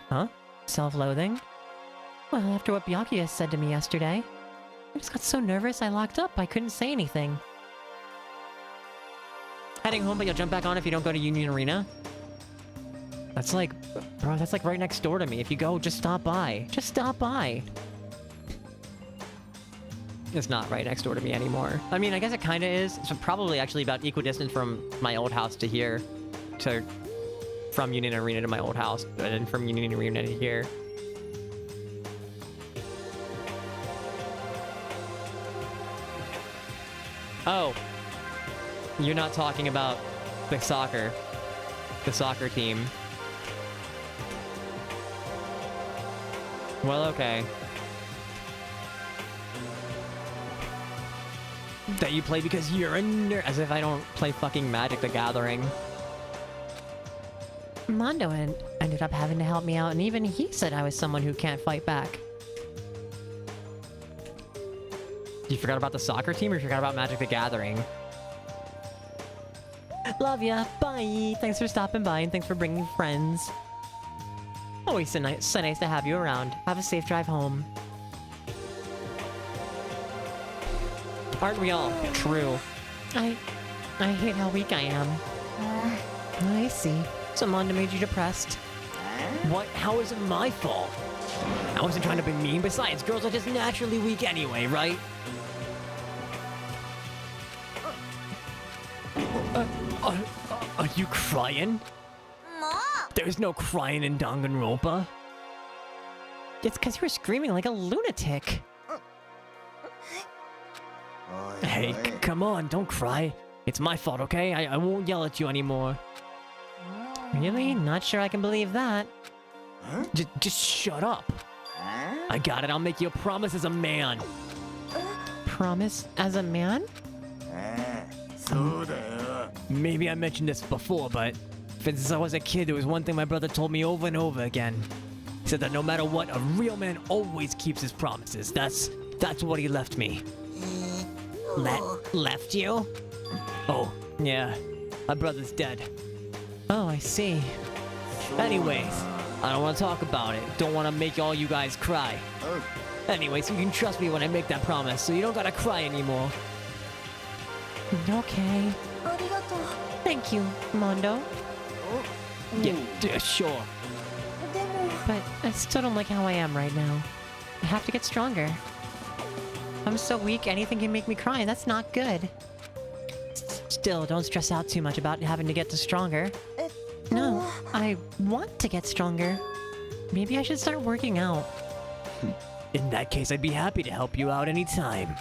[SPEAKER 4] Huh? Self-loathing? Well, after what Byakuya said to me yesterday, I just got so nervous I locked up. I couldn't say anything. Heading home, but you'll jump back on if you don't go to Union Arena? That's like... Bro, that's like right next door to me. If you go, just stop by. Just stop by. It's not right next door to me anymore. I mean, I guess it kind of is. It's probably actually about equidistant from my old house to here. From Union Arena to my old house, and then from Union Arena to here. Oh. You're not talking about the soccer team. Well, okay.
[SPEAKER 1] That you play because you're a nerd. As if I don't play fucking Magic the Gathering.
[SPEAKER 4] Mondo ended up having to help me out, and even he said I was someone who can't fight back.
[SPEAKER 1] You forgot about the soccer team or you forgot about Magic the Gathering?
[SPEAKER 4] Love ya. Bye. Thanks for stopping by and thanks for bringing friends. Always so nice to have you around. Have a safe drive home.
[SPEAKER 1] Aren't we all? True.
[SPEAKER 4] I hate how weak I am. I see. So Mondo made you depressed.
[SPEAKER 1] What? How is it my fault? I wasn't trying to be mean. Besides, girls are just naturally weak anyway, right? Are you crying? There's no crying in Danganronpa.
[SPEAKER 4] It's because you were screaming like a lunatic.
[SPEAKER 1] Hey, come on, don't cry. It's my fault, okay? I won't yell at you anymore.
[SPEAKER 4] Really? Not sure I can believe that.
[SPEAKER 1] Just shut up. I got it. I'll make you a promise as a man.
[SPEAKER 4] Promise as a man?
[SPEAKER 1] Maybe I mentioned this before, but since I was a kid, there was one thing my brother told me over and over again. He said that no matter what, a real man always keeps his promises. That's what he left me.
[SPEAKER 5] Left you?
[SPEAKER 1] Oh, yeah. My brother's dead.
[SPEAKER 4] Oh, I see.
[SPEAKER 1] Anyways, I don't want to talk about it. Don't want to make all you guys cry. Anyways, you can trust me when I make that promise, so you don't gotta cry anymore.
[SPEAKER 4] Okay. Thank you, Mondo.
[SPEAKER 1] Yeah, sure.
[SPEAKER 4] But I still don't like how I am right now. I have to get stronger. I'm so weak, anything can make me cry. That's not good. Still, don't stress out too much about having to get stronger. No, I want to get stronger. Maybe I should start working out.
[SPEAKER 1] In that case, I'd be happy to help you out anytime.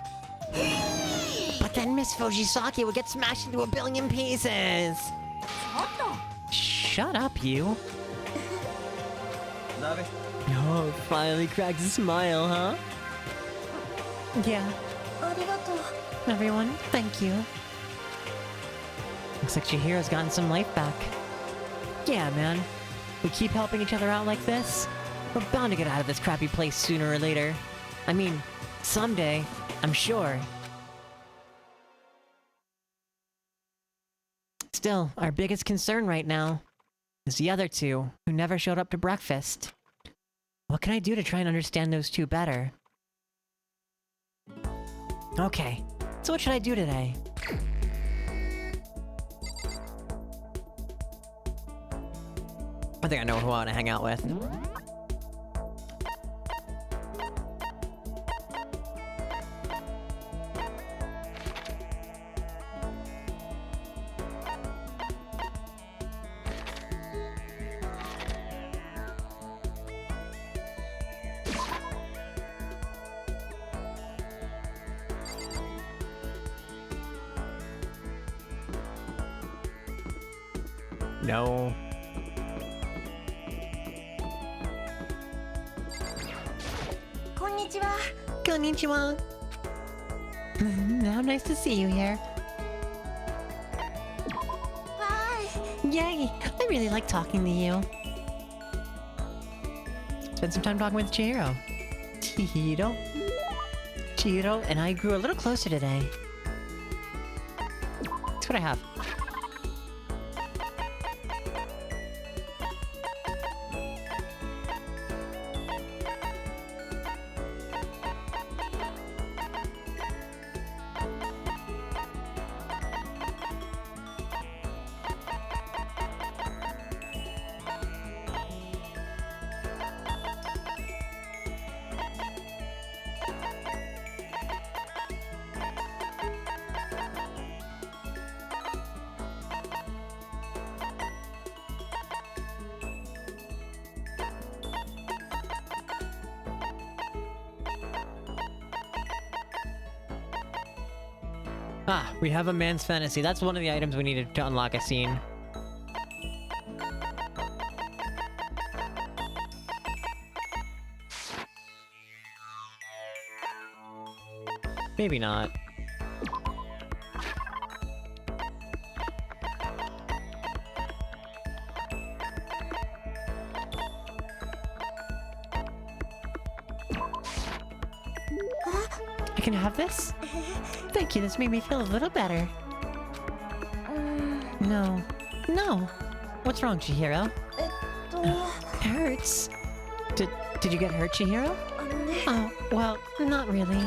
[SPEAKER 5] But then Miss Fujisaki would get smashed into a billion pieces.
[SPEAKER 4] Shut up, you.
[SPEAKER 1] Oh, finally cracked a smile, huh?
[SPEAKER 4] Yeah. Everyone, thank you. Looks like Chihiro's gotten some life back. Yeah, man. We keep helping each other out like this, we're bound to get out of this crappy place sooner or later. I mean, someday, I'm sure. Still, our biggest concern right now is the other two who never showed up to breakfast. What can I do to try and understand those two better? Okay, so what should I do today? I think I know who I want to hang out with. No. Konnichiwa. How nice to see you here. Hi. Yay. I really like talking to you. Spend some time talking with Chihiro. Chihiro and I grew a little closer today. That's what I have. Ah, we have a man's fantasy. That's one of the items we needed to unlock a scene. Maybe not. I can have this? Thank you, this made me feel a little better. No. No! What's wrong, Chihiro? It hurts. Did you get hurt, Chihiro? Oh, well, not really.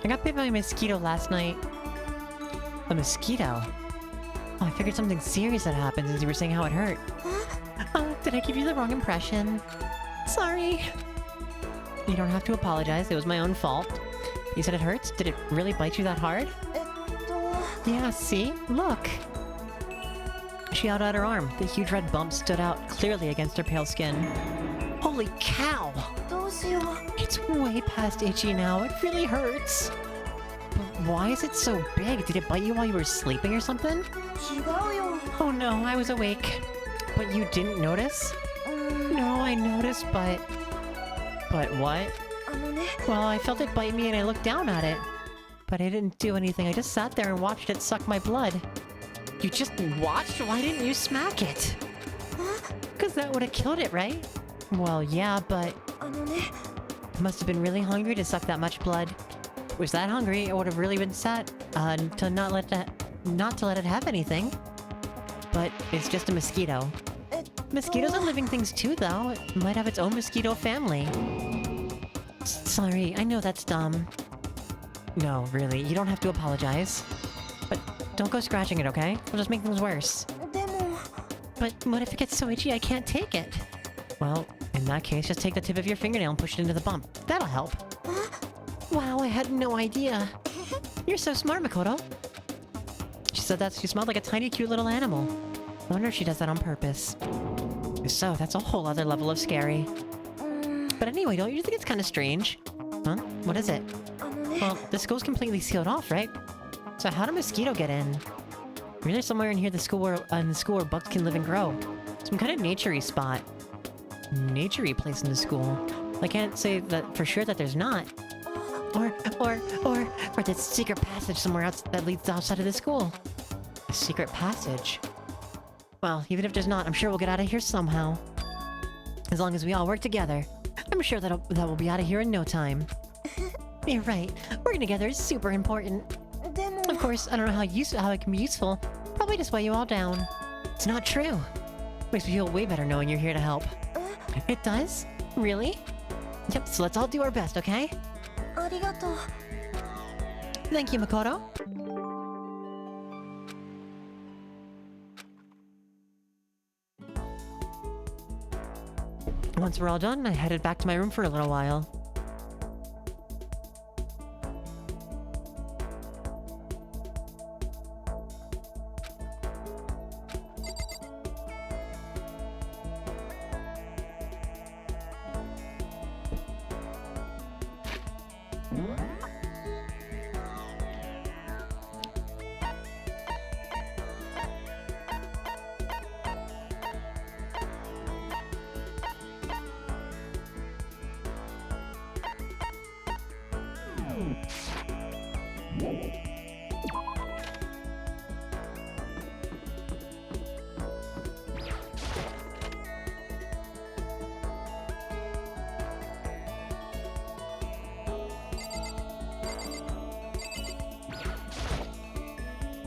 [SPEAKER 4] I got bit by a mosquito last night. A mosquito? Oh, I figured something serious had happened since you were saying how it hurt. Oh, did I give you the wrong impression? Sorry. You don't have to apologize, it was my own fault. You said it hurts? Did it really bite you that hard? Yeah, see? Look! She held out her arm. The huge red bump stood out clearly against her pale skin. Holy cow! It's way past itchy now. It really hurts. But why is it so big? Did it bite you while you were sleeping or something? Oh no, I was awake. But you didn't notice? No, I noticed, but... But what? Well, I felt it bite me and I looked down at it. But I didn't do anything. I just sat there and watched it suck my blood. You just watched? Why didn't you smack it? Because that would have killed it, right? Well, yeah, but... It must have been really hungry to suck that much blood. If it was that hungry, it would have really been sad to not to let it have anything. But it's just a mosquito. Mosquitoes are living things too, though. It might have its own mosquito family. Sorry, I know that's dumb. No, really, you don't have to apologize. But don't go scratching it, okay? It'll just make things worse. But what if it gets so itchy I can't take it? Well, in that case, just take the tip of your fingernail and push it into the bump. That'll help. Wow, I had no idea. You're so smart, Makoto. She said that she smelled like a tiny, cute little animal. I wonder if she does that on purpose. If so, that's a whole other level of scary. But anyway, don't you think it's kind of strange? Huh? What is it? Well, the school's completely sealed off, right? So how did a mosquito get in? Maybe there's somewhere in here the school where bugs can live and grow. Some kind of nature-y spot. Nature-y place in the school. I can't say that for sure that there's not. Or that secret passage somewhere else that leads outside of the school. A secret passage? Well, even if there's not, I'm sure we'll get out of here somehow. As long as we all work together. I'm sure that we'll be out of here in no time. You're right. Working together is super important. Of course, I don't know how it can be useful. Probably just weigh you all down. It's not true. Makes me feel way better knowing you're here to help. It does? Really? Yep, so let's all do our best, okay? Thank you, Makoto. Once we're all done, I headed back to my room for a little while.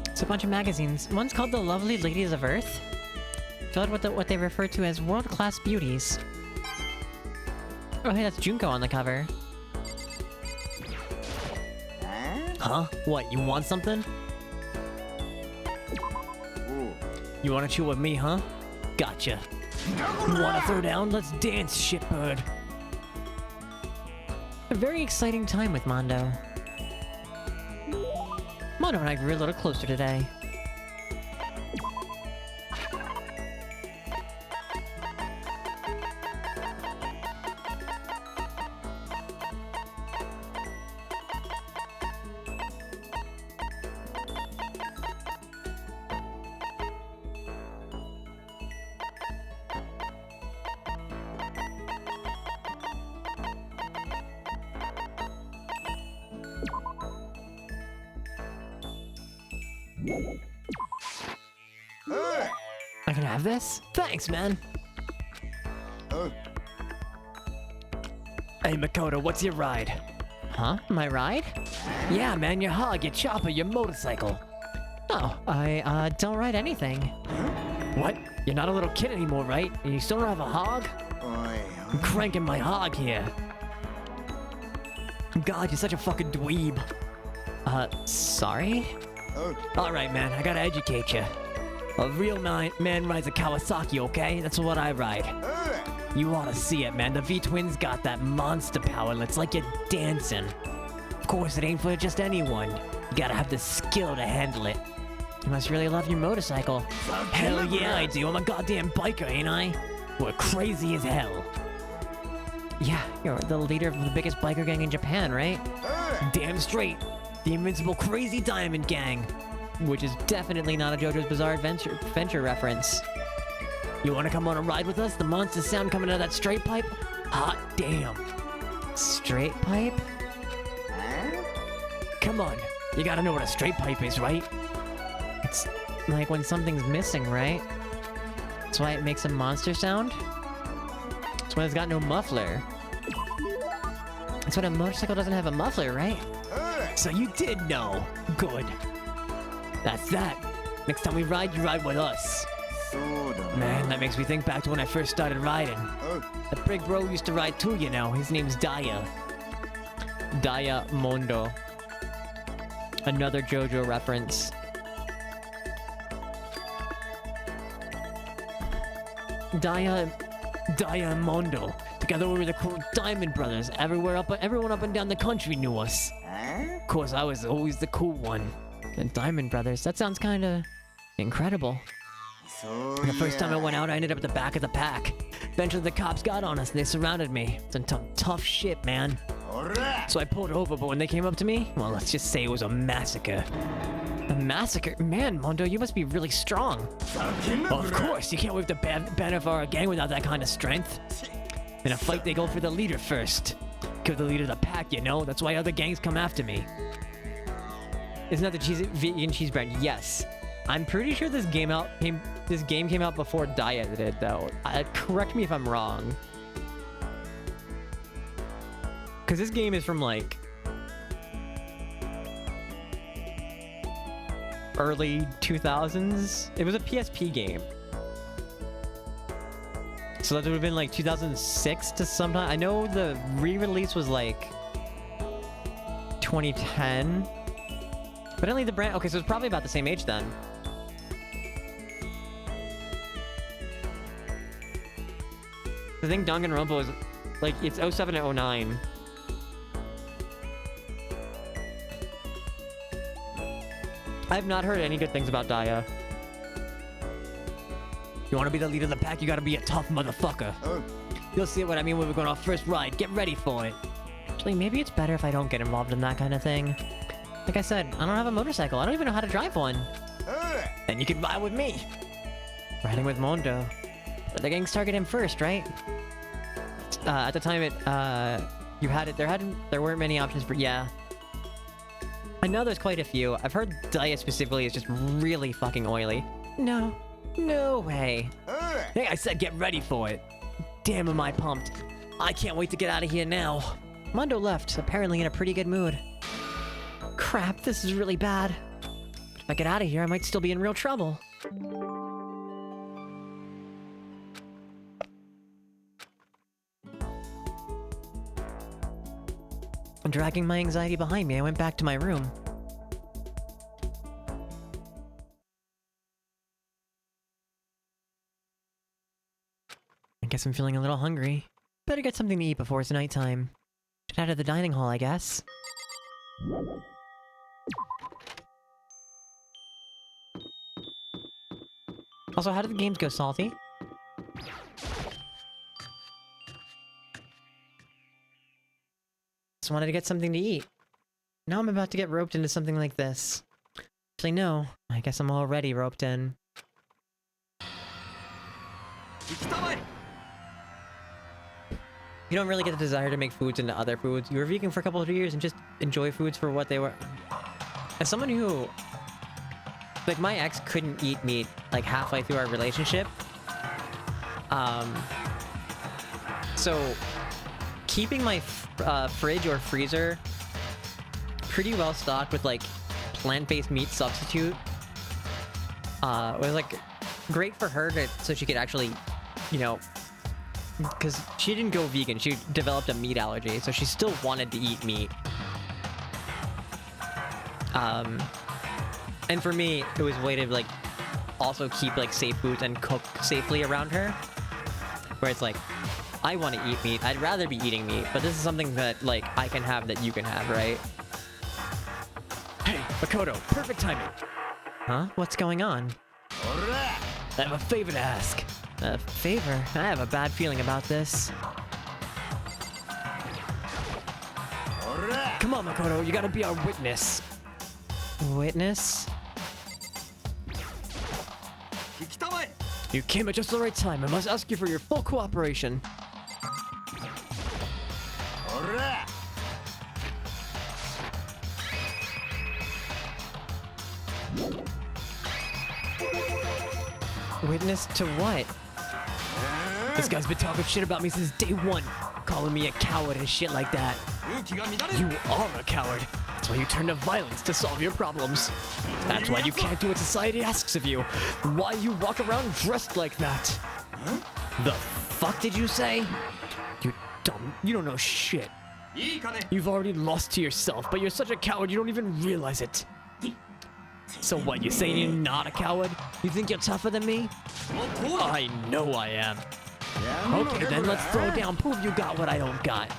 [SPEAKER 4] It's a bunch of magazines. One's called The Lovely Ladies of Earth, filled with what they refer to as world-class beauties. Oh hey, that's Junko on the cover. Huh? What, you want something? You wanna chill with me, huh? Gotcha. Wanna throw down? Let's dance, shitbird. A very exciting time with Mondo. Mondo and I grew a little closer today. I can have this? Thanks, man. Hey, Makoto, what's your ride?
[SPEAKER 3] Huh? My ride? Yeah, man, your hog, your chopper, your motorcycle.
[SPEAKER 4] Oh, I don't ride anything.
[SPEAKER 3] What? You're not a little kid anymore, right? And you still don't have a hog? I'm cranking my hog here. God, you're such a fucking dweeb.
[SPEAKER 4] Sorry?
[SPEAKER 3] Alright, man, I gotta educate you. A real man rides a Kawasaki, okay? That's what I ride. You ought to see it, man. The V-Twins got that monster power. It's like you're dancing. Of course, it ain't for just anyone. You gotta have the skill to handle it.
[SPEAKER 4] You must really love your motorcycle.
[SPEAKER 3] Hell yeah, I do. I'm a goddamn biker, ain't I? We're crazy as hell.
[SPEAKER 4] Yeah, you're the leader of the biggest biker gang in Japan, right?
[SPEAKER 3] Damn straight. The invincible crazy diamond gang.
[SPEAKER 4] Which is definitely not a JoJo's Bizarre Adventure reference.
[SPEAKER 3] You wanna come on a ride with us? The monster sound coming out of that straight pipe? Hot damn.
[SPEAKER 4] Straight pipe?
[SPEAKER 3] Come on. You gotta know what a straight pipe is, right?
[SPEAKER 4] It's like when something's missing, right? That's why it makes a monster sound? It's when it's got no muffler. That's when a motorcycle doesn't have a muffler, right?
[SPEAKER 3] So you did know. Good. That's that. Next time we ride, you ride with us. Man, that makes me think back to when I first started riding. The big bro used to ride too, you know. His name's Daya.
[SPEAKER 4] Diamondo. Another JoJo reference.
[SPEAKER 3] Diamondo. Together we were the cool Diamond Brothers. Everyone up and down the country knew us. Of course, I was always the cool one.
[SPEAKER 4] The Diamond Brothers. That sounds kind of incredible.
[SPEAKER 3] The first time I went out, I ended up at the back of the pack. Eventually, the cops got on us and they surrounded me. It's some tough shit, man. So I pulled over, but when they came up to me, well, let's just say it was a massacre.
[SPEAKER 4] A massacre? Man, Mondo, you must be really strong.
[SPEAKER 3] Well, of course, you can't wave the banner of our gang without that kind of strength. In a fight, they go for the leader first. Kill the leader of the pack, you know? That's why other gangs come after me.
[SPEAKER 4] Isn't that the vegan cheese brand? Yes. I'm pretty sure this game came out before Diet did, though. Correct me if I'm wrong. Because this game is from, like, early 2000s. It was a PSP game. So that would have been, like, 2006 to sometime. I know the re-release was, like, 2010. But only the brand... Okay, so it's probably about the same age then. I think Danganronpa was... Like, it's 07 to 09. I have not heard any good things about Daya.
[SPEAKER 3] You want to be the leader of the pack, you gotta be a tough motherfucker. You'll see what I mean when we're going on our first ride. Get ready for it.
[SPEAKER 4] Actually, maybe it's better if I don't get involved in that kind of thing. Like I said, I don't have a motorcycle. I don't even know how to drive one.
[SPEAKER 3] Then you can ride with me.
[SPEAKER 4] Riding with Mondo. But the gangs target him first, right? At the time, you had it. There weren't many options for. Yeah. I know there's quite a few. I've heard Daya specifically is just really fucking oily. No. No way.
[SPEAKER 3] Hey, I said get ready for it. Damn, am I pumped. I can't wait to get out of here now.
[SPEAKER 4] Mondo left, apparently in a pretty good mood. Crap, this is really bad. If I get out of here, I might still be in real trouble. Dragging my anxiety behind me, I went back to my room. I guess I'm feeling a little hungry. Better get something to eat before it's nighttime. Get out of the dining hall, I guess. Also, how did the games go, Salty? Just wanted to get something to eat. Now I'm about to get roped into something like this. Actually, no. I guess I'm already roped in. You don't really get the desire to make foods into other foods. You were vegan for a couple of years and just enjoy foods for what they were. As someone who... Like, my ex couldn't eat meat, like, halfway through our relationship. So... Keeping my fridge or freezer
[SPEAKER 1] pretty well stocked with like plant-based meat substitute. It was like great for her so she could actually, you know, because she didn't go vegan. She developed a meat allergy, so she still wanted to eat meat. And for me, it was a way to like also keep like safe foods and cook safely around her. Where it's like, I want to eat meat. I'd rather be eating meat, but this is something that like I can have that you can have, right?
[SPEAKER 3] Hey, Makoto, perfect timing.
[SPEAKER 1] Huh? What's going on?
[SPEAKER 3] I have a favor to ask.
[SPEAKER 1] A favor? I have a bad feeling about this.
[SPEAKER 3] Come on, Makoto, you gotta be our witness.
[SPEAKER 1] Witness?
[SPEAKER 3] You came at just the right time. I must ask you for your full cooperation.
[SPEAKER 1] Witness to what?
[SPEAKER 3] This guy's been talking shit about me since day one, calling me a coward and shit like that. You are a coward. That's why you turn to violence to solve your problems. That's why you can't do what society asks of you. Why you walk around dressed like that. The fuck did you say? You dumb. You don't know shit. You've already lost to yourself, but you're such a coward you don't even realize it. So what, you saying you're not a coward? You think you're tougher than me? I know I am. Okay, then let's throw down. Prove you got what I don't got.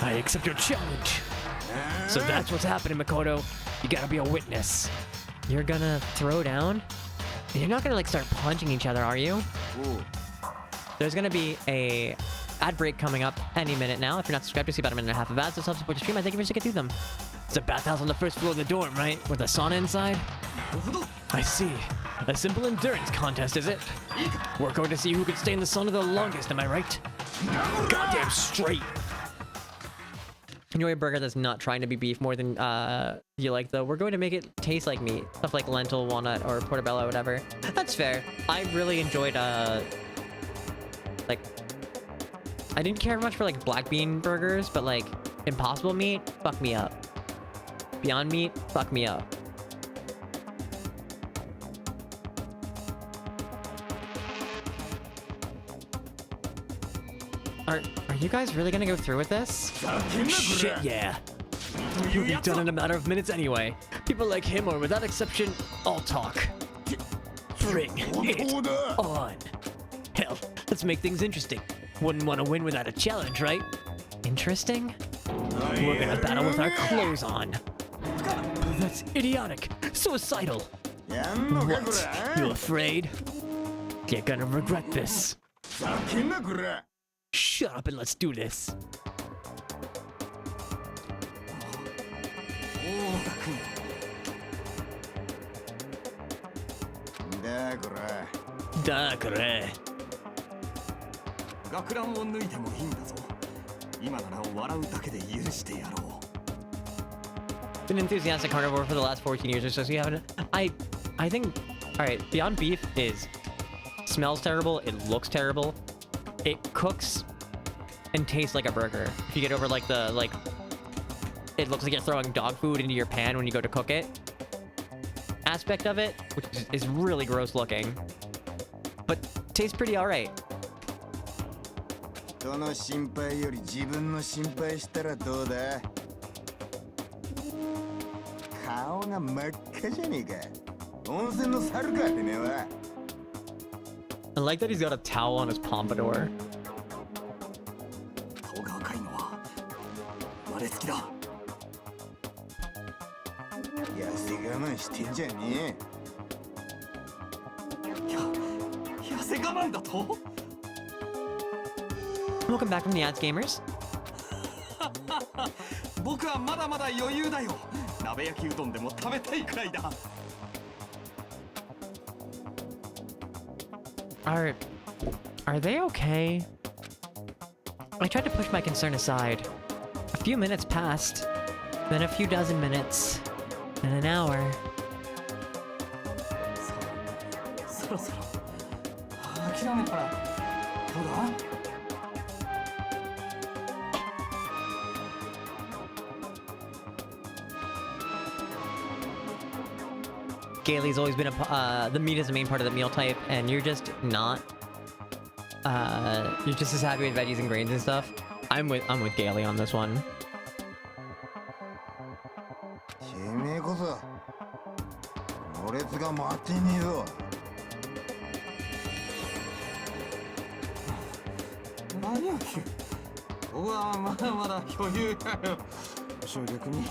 [SPEAKER 3] I accept your challenge. So that's what's happening, Makoto. You gotta be a witness.
[SPEAKER 1] You're gonna throw down? You're not gonna like start punching each other, are you? There's gonna be a ad break coming up any minute now. If you're not subscribed, you'll see about a minute and a half of ads. So help support the stream. I think you're sticking through them.
[SPEAKER 3] It's a bathhouse on the first floor of the dorm, right? With a sauna inside? I see. A simple endurance contest, is it? We're going to see who can stay in the sauna the longest, am I right? Goddamn straight!
[SPEAKER 1] Enjoy a burger that's not trying to be beef more than you like, though. We're going to make it taste like meat. Stuff like lentil, walnut, or portobello, whatever. That's fair. I really enjoyed, like... I didn't care much for, like, black bean burgers, but, like, Impossible Meat, fuck me up. Beyond Meat, fuck me up. Are you guys really gonna go through with this?
[SPEAKER 3] Shit, yeah. You'll be done in a matter of minutes anyway. People like him are, without exception, all talk. Bring it on. Hell, let's make things interesting. Wouldn't want to win without a challenge, right?
[SPEAKER 1] Interesting?
[SPEAKER 3] We're gonna battle with our clothes on. That's idiotic. Suicidal. What? You afraid? You're gonna regret this. Shut up and let's do this. Dakure.
[SPEAKER 9] 学ランを脱いでもいいんだぞ。今なら笑うだけで許してやろう。
[SPEAKER 1] Been an enthusiastic carnivore for the last 14 years or so, so you haven't... I think... Alright, Beyond Beef smells terrible, it looks terrible, it cooks and tastes like a burger. If you get over like it looks like you're throwing dog food into your pan when you go to cook it aspect of it, which is really gross looking, but tastes pretty alright.
[SPEAKER 10] 人の心配より自分の心配したらどうだ。顔が真っ赤じゃねえか。温泉の猿かてめえは。
[SPEAKER 1] I like that he's got a towel on his pompadour.
[SPEAKER 9] 顔が赤いのは生まれつきだ。
[SPEAKER 10] 痩せ我慢してんじゃねえ。
[SPEAKER 9] 痩せ我慢だと？
[SPEAKER 1] Welcome back from the ads, gamers.
[SPEAKER 9] 僕はまだまだ余裕だよ。鍋焼きうどんでも食べたいくらいだ。
[SPEAKER 1] Are they okay? I tried to push my concern aside. A few minutes passed, then a few dozen minutes, then an hour.
[SPEAKER 9] そろそろ諦めたらどうだ？
[SPEAKER 1] Are Gailey's always been the meat is the main part of the meal type, and you're just not. You're just as happy with veggies and grains and stuff. I'm with Gailey on this one.
[SPEAKER 10] てめえこそろれつが回ってねえぞ。
[SPEAKER 9] 何を言う。僕はまだまだ余裕だよ。正逆に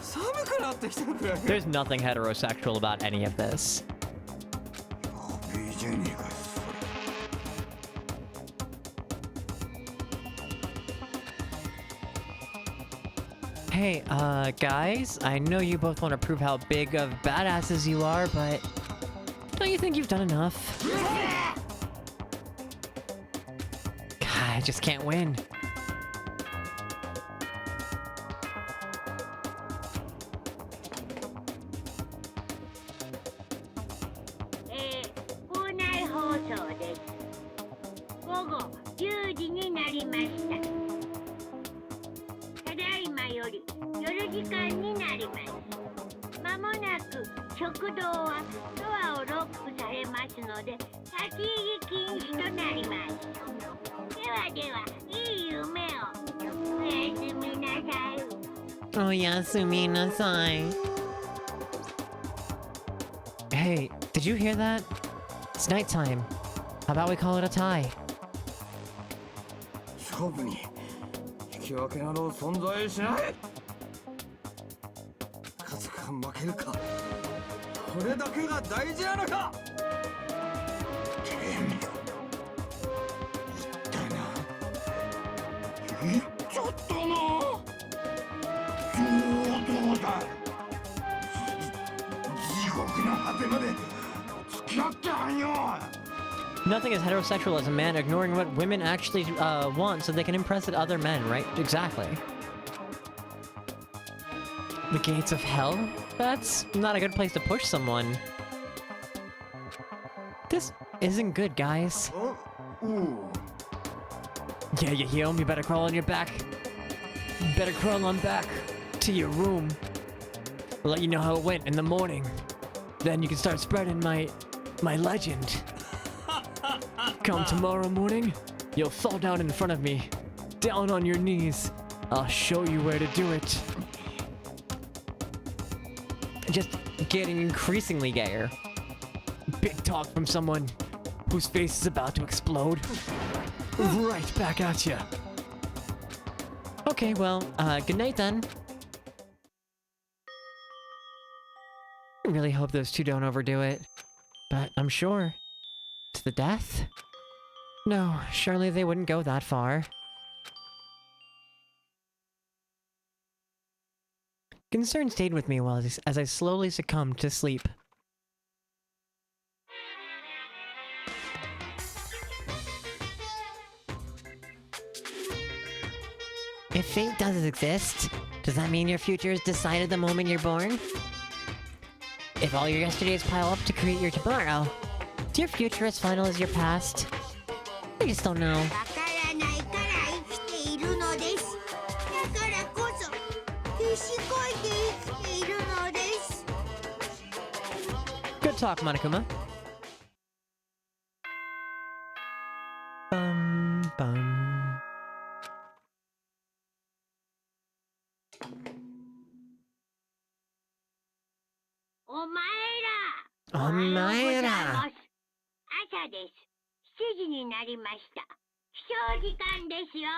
[SPEAKER 9] 寒くなってきたくらい。
[SPEAKER 1] There's nothing heterosexual about any of this.
[SPEAKER 10] やべえじゃねえかそれ。
[SPEAKER 1] Hey, guys, I know you both want to prove how big of badasses you are, but don't you think you've done enough? God, I just can't win.
[SPEAKER 5] Oh, yasumi-nasai.
[SPEAKER 1] Hey, did you hear that? It's nighttime. How about we call it a tie?
[SPEAKER 9] 勝負に引き分けなど存在しない。勝つか負けるか、これだけが大事なのか。
[SPEAKER 10] てめえ言ったな。言っちゃったな。上等だ。地獄の果てまで付き合ってあんよ。
[SPEAKER 1] Nothing as heterosexual as a man ignoring what women actually want so they can impress other men, right? Exactly. The gates of hell? That's not a good place to push someone. This isn't good, guys. Yeah, you hear him? You better crawl on your back. You better crawl on back to your room. I'll let you know how it went in the morning. Then you can start spreading my legend. Come tomorrow morning, you'll fall down in front of me. Down on your knees. I'll show you where to do it. Just getting increasingly gayer. Big talk from someone whose face is about to explode. Right back at ya. Okay, well, good night then. I really hope those two don't overdo it. But I'm sure. To the death? No, surely they wouldn't go that far. Concern stayed with me as I slowly succumbed to sleep.
[SPEAKER 5] If fate does exist, does that mean your future is decided the moment you're born? If all your yesterdays pile up to create your tomorrow, is your future as final as your past? I just don't know.
[SPEAKER 1] Good talk, Monokuma. Bum, bum.
[SPEAKER 5] Omaera!
[SPEAKER 2] 朝です。7時になりました。起床時間ですよ。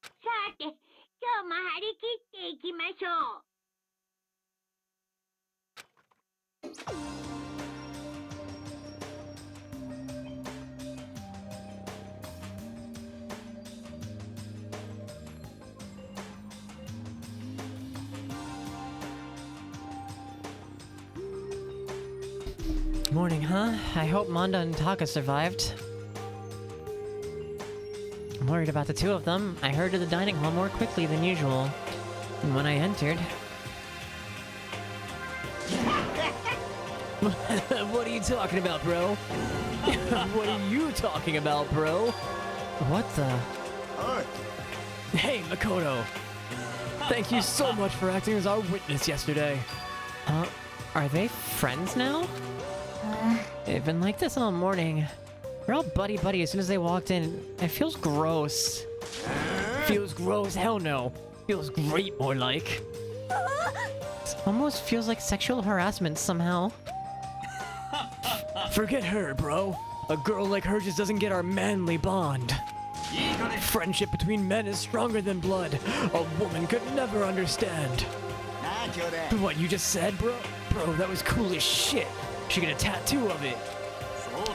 [SPEAKER 2] さて、今日も張り切っていきましょう。
[SPEAKER 1] Morning, huh? I hope Manda and Taka survived. I'm worried about the two of them. I hurried to the dining hall more quickly than usual. And when I entered... What are you talking about, bro? What are you talking about, bro? What the... Hey, Makoto! Thank you so much for acting as our witness yesterday.
[SPEAKER 4] Are they friends now? They've been like this all morning. They're all buddy-buddy as soon as they walked in. It feels gross.
[SPEAKER 3] Feels gross? Hell no. Feels great, more like.
[SPEAKER 4] It almost feels like sexual harassment somehow.
[SPEAKER 3] Forget her, bro. A girl like her just doesn't get our manly bond. Friendship between men is stronger than blood. A woman could never understand. What you just said, bro? Bro, that was cool as shit. Should get a tattoo of it.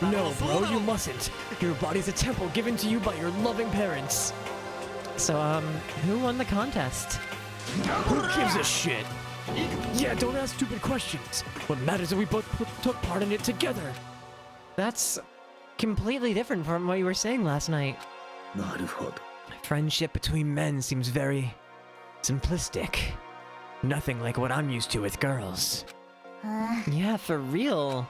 [SPEAKER 3] No, bro, you mustn't. Your body's a temple given to you by your loving parents.
[SPEAKER 4] So, who won the contest?
[SPEAKER 3] Who gives a shit? Yeah, don't ask stupid questions. What matters is we both took part in it together.
[SPEAKER 4] That's completely different from what you were saying last night.
[SPEAKER 3] Friendship between men seems very simplistic. Nothing like what I'm used to with girls.
[SPEAKER 4] Yeah, for real.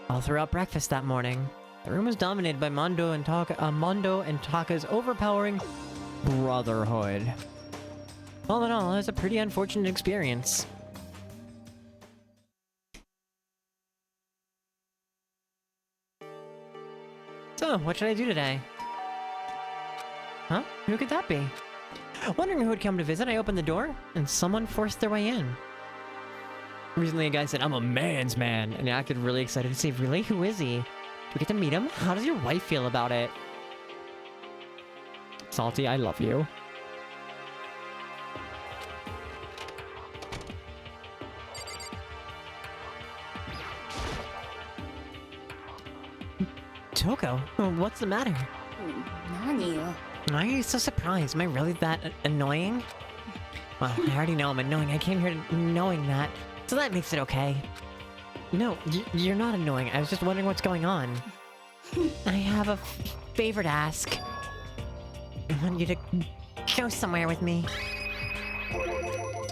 [SPEAKER 4] All throughout breakfast that morning, the room was dominated by Mondo and Taka's overpowering brotherhood. All in all, it was a pretty unfortunate experience. So, what should I do today? Huh? Who could that be? Wondering who would come to visit, I opened the door, and someone forced their way in. Recently, a guy said, "I'm a man's man," and I acted really excited to see, really? Who is he? Do we get to meet him? How does your wife feel about it? Salty, I love you. Toko, what's the matter? Why are you so surprised? Am I really that annoying? Well, I already know I'm annoying. I came here knowing that, so that makes it okay. No, you're not annoying. I was just wondering what's going on. I have a favor to ask. I want you to go somewhere with me.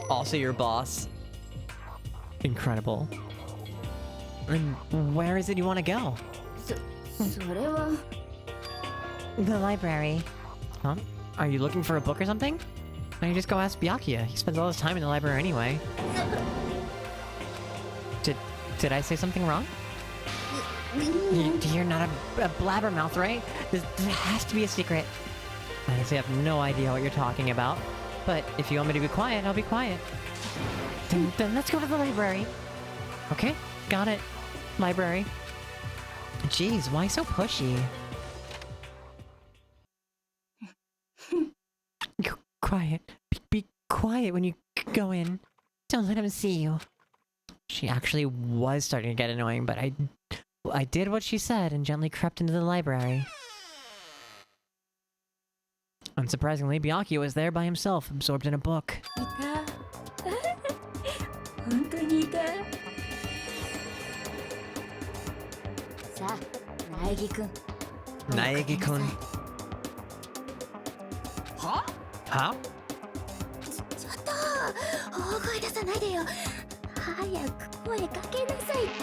[SPEAKER 4] Also your boss. Incredible. And where is it you want to go? The library. Huh? Are you looking for a book or something? Why don't you just go ask Byakuya? He spends all his time in the library anyway. Did I say something wrong? You're not a blabbermouth, right? This has to be a secret. I honestly have no idea what you're talking about. But if you want me to be quiet, I'll be quiet. Then let's go to the library. Okay, got it. Library. Jeez, why so pushy? Quiet. Be quiet when you go in. Don't let him see you. She actually was starting to get annoying, but I did what she said and gently crept into the library. Unsurprisingly, Byakuya was there by himself, absorbed in a book. Naegi-kun. Huh?
[SPEAKER 2] ちょっと大声出さないでよ。早く声かけなさいって。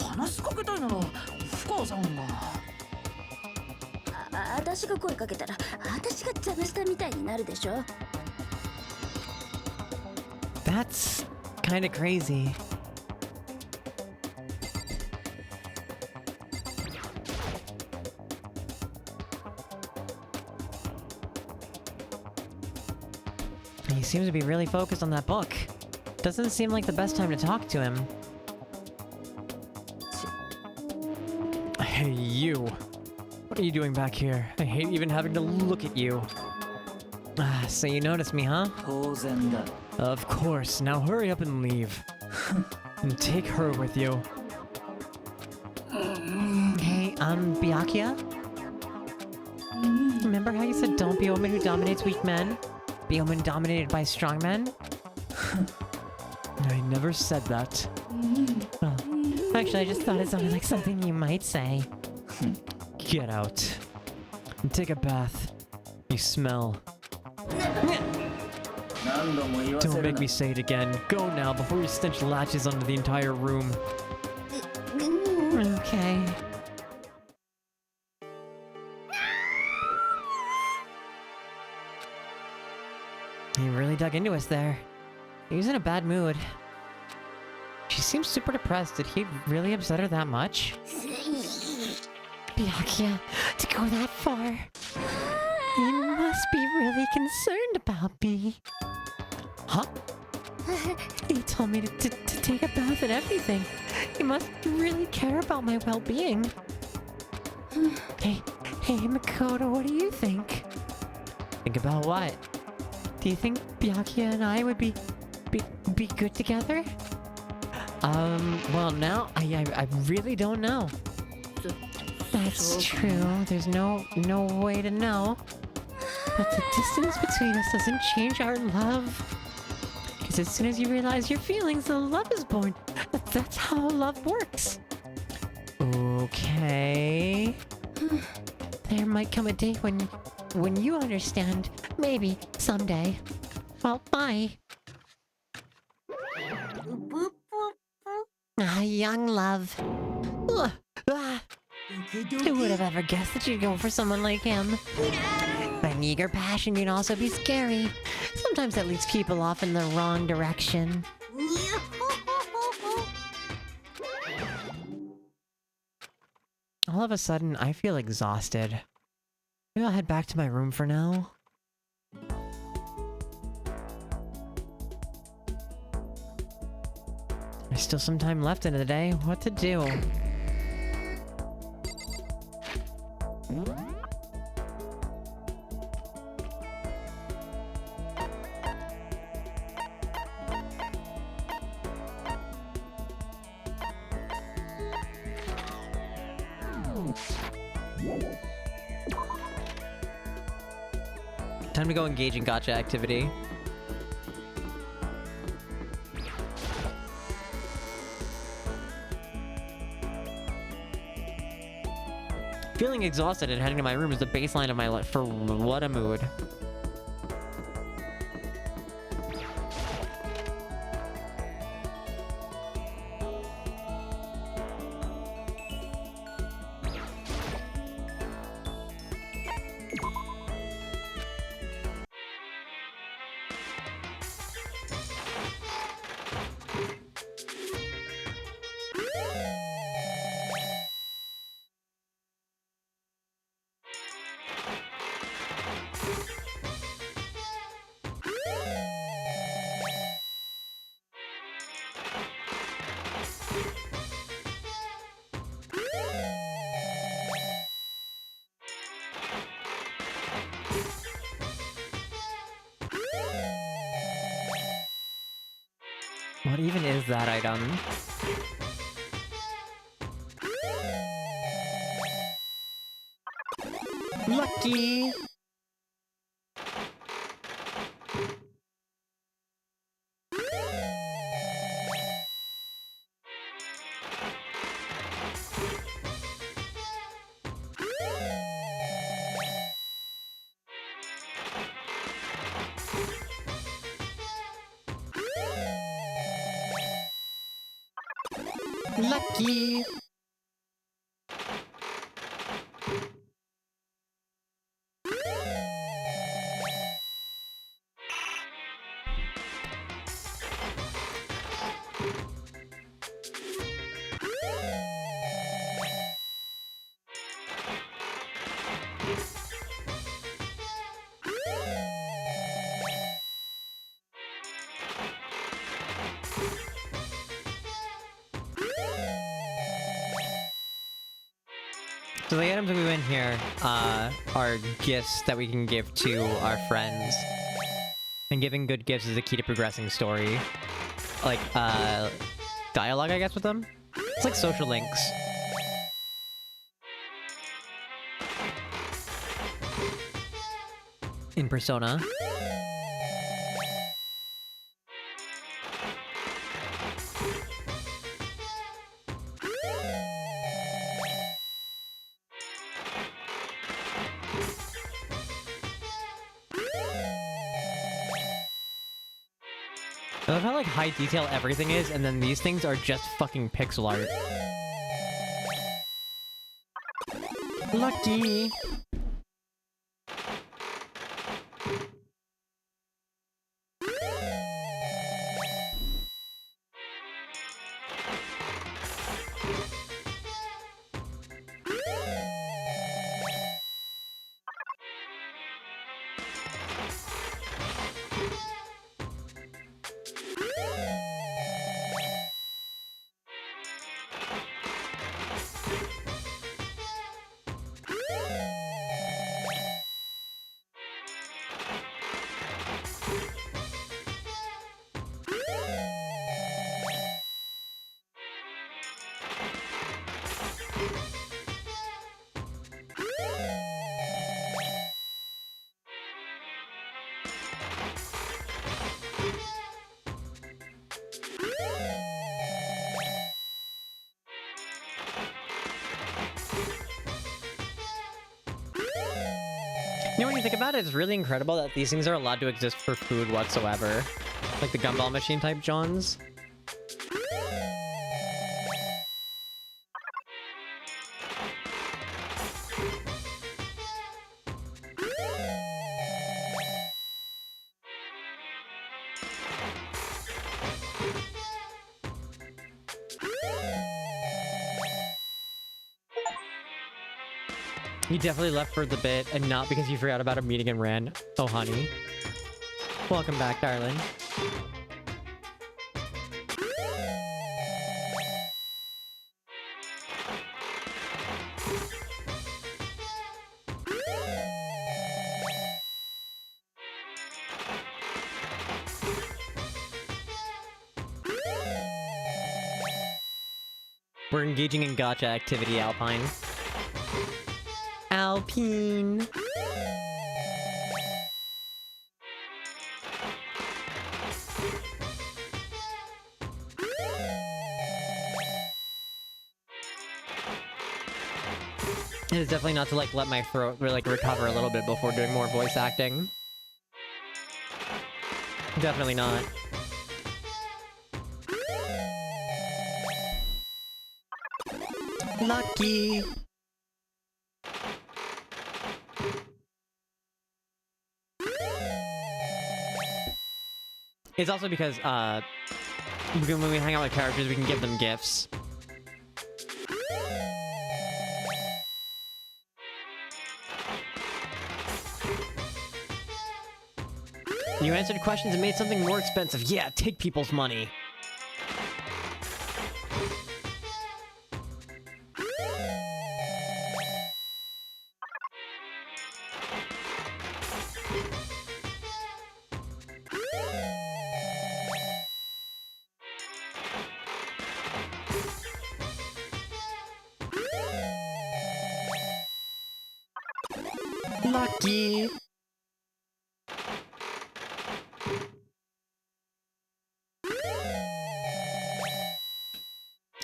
[SPEAKER 8] 話しかけたいなら深川さんが。
[SPEAKER 2] 私が声かけたら私が邪魔したみたいになるでしょ。
[SPEAKER 4] That's kinda crazy. He seems to be really focused on that book. Doesn't seem like the best time to talk to him.
[SPEAKER 3] Hey, you. What are you doing back here? I hate even having to look at you.
[SPEAKER 4] So you noticed me, huh?
[SPEAKER 3] Of course. Now hurry up and leave. And take her with you.
[SPEAKER 4] Hey, Byakuya? Remember how you said don't be a woman who dominates weak men? Be a woman dominated by strong men?
[SPEAKER 3] I never said that.
[SPEAKER 4] Well, actually, I just thought it sounded like something you might say.
[SPEAKER 3] Get out. And take a bath. You smell. Don't make me say it again. Go now before your stench latches onto the entire room.
[SPEAKER 4] Okay. He really dug into us there. He was in a bad mood. She seems super depressed. Did he really upset her that much? Byakuya, to go that far. You must be really concerned about me. Huh? He told me to take a bath and everything. He must really care about my well-being. Hey, Makoto, what do you think? Think about what? Do you think Byakuya and I would be good together? Well, now I really don't know. That's true. There's no way to know. But the distance between us doesn't change our love. Because as soon as you realize your feelings, the love is born. That's how love works. Okay. There might come a day when you understand. Maybe someday. Well, bye. Young love. Ugh. Ah. Who would have ever guessed that you'd go for someone like him? But an eager passion can also be scary. Sometimes that leads people off in the wrong direction. All of a sudden, I feel exhausted. Maybe I'll head back to my room for now. There's still some time left in the day. What to do? Time to go engage in gacha activity. Feeling exhausted and heading to my room is the baseline of my life. For what a mood. What even is that item? Lucky! Lucky! So the items that we win here are gifts that we can give to our friends. And giving good gifts is the key to progressing story. Like, dialogue, I guess, with them? It's like social links. In Persona. I love how like high detail everything is, and then these things are just fucking pixel art. Lucky!
[SPEAKER 1] You know, when you think about it, it's really incredible that these things are allowed to exist for food whatsoever. Like the gumball machine type Johns. You definitely left for the bit, and not because you forgot about a meeting and ran. Oh, honey. Welcome back, darling. We're engaging in gacha activity, Alpine. Alpine. It is definitely not to like let my throat like recover a little bit before doing more voice acting. Definitely not. Lucky. It's also because when we hang out with characters, we can give them gifts. You answered questions and made something more expensive. Yeah, take people's money. Lucky.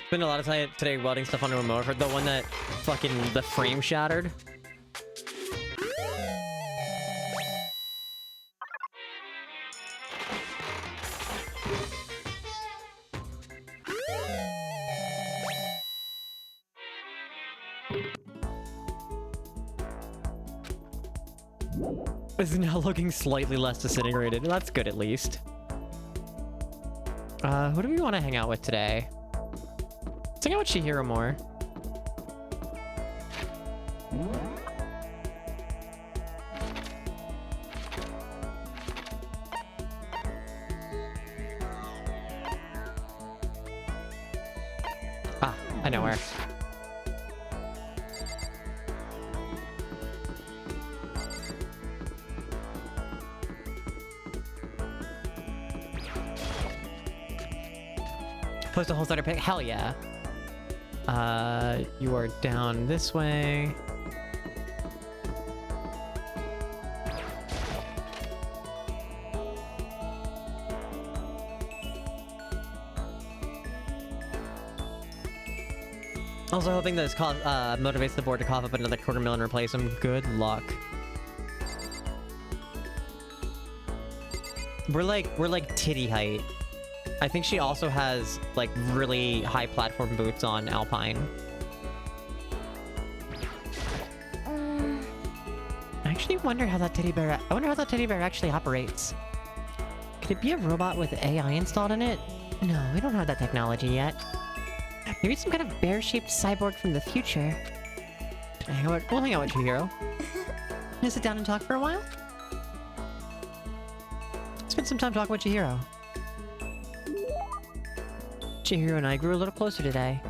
[SPEAKER 1] Spent a lot of time today welding stuff onto a motor. The one that fucking the frame shattered. Is now looking slightly less disintegrated. That's good at least. Who do we want to hang out with today? Let's hang out with Chihiro more. Ah, I know where. Post a whole starter pick? Hell yeah. You are down this way. Also hoping that this motivates the board to cough up another $250,000 and replace him. Good luck. We're like titty height. I think she also has, like, really high platform boots on Alpine. I actually wonder how that teddy bear... I wonder how that teddy bear actually operates. Could it be a robot with AI installed in it? No, we don't have that technology yet. Maybe some kind of bear-shaped cyborg from the future. We'll hang out with Chihiro. Wanna sit down and talk for a while? Spend some time talking with Chihiro. Chihiro and I grew a little closer today.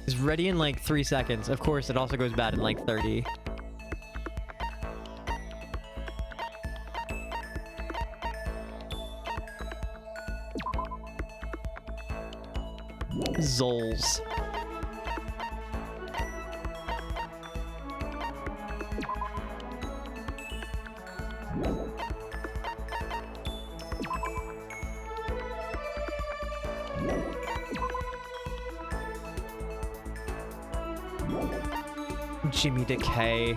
[SPEAKER 1] It's ready in like 3 seconds. Of course, it also goes bad in like 30. Zols. Jimmy Decay.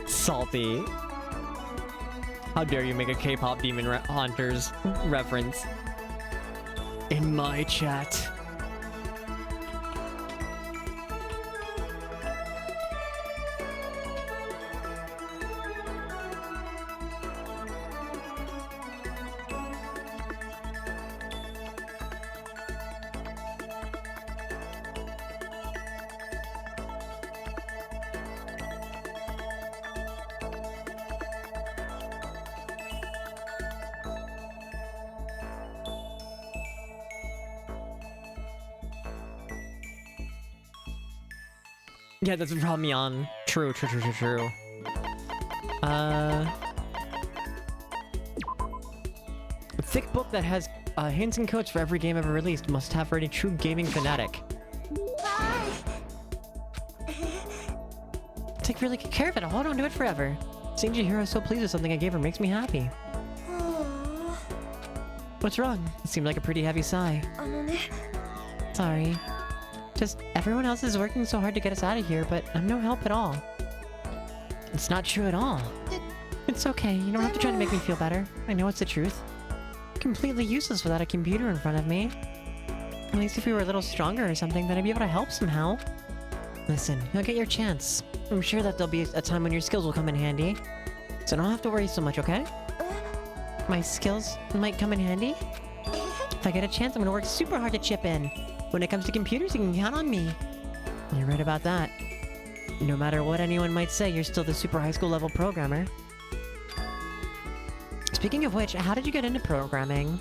[SPEAKER 1] Salty. How dare you make a K-pop Demon Hunters reference in my chat. Yeah, that's probably on. True. A thick book that has hints and codes for every game ever released must have for any true gaming fanatic. Take really good care of it. I'll hold on to it forever. Seeing Chihiro so pleased with something I gave her makes me happy. What's wrong? It seemed like a pretty heavy sigh. Sorry. Just everyone else is working so hard to get us out of here, but I'm no help at all. It's not true at all. It's okay. You don't have to try to make me feel better. I know it's the truth. Completely useless without a computer in front of me. At least if we were a little stronger or something, then I'd be able to help somehow. Listen, you'll get your chance. I'm sure that there'll be a time when your skills will come in handy. So don't have to worry so much, okay? My skills might come in handy? If I get a chance, I'm gonna work super hard to chip in. When it comes to computers, you can count on me. You're right about that. No matter what anyone might say, you're still the super high school level programmer. Speaking of which, how did you get into programming?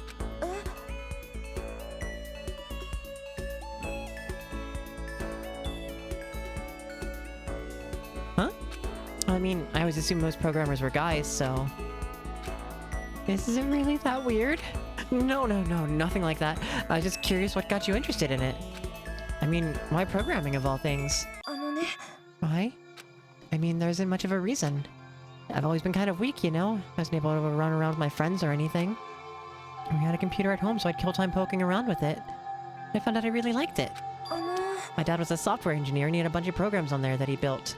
[SPEAKER 1] Huh? I mean, I always assumed most programmers were guys, so... Is it really that weird? No, nothing like that. I was just curious what got you interested in it. I mean, why programming of all things? Why? I mean, there isn't much of a reason. I've always been kind of weak, you know? I wasn't able to run around with my friends or anything. We had a computer at home, so I'd kill time poking around with it. I found out I really liked it. My dad was a software engineer and he had a bunch of programs on there that he built.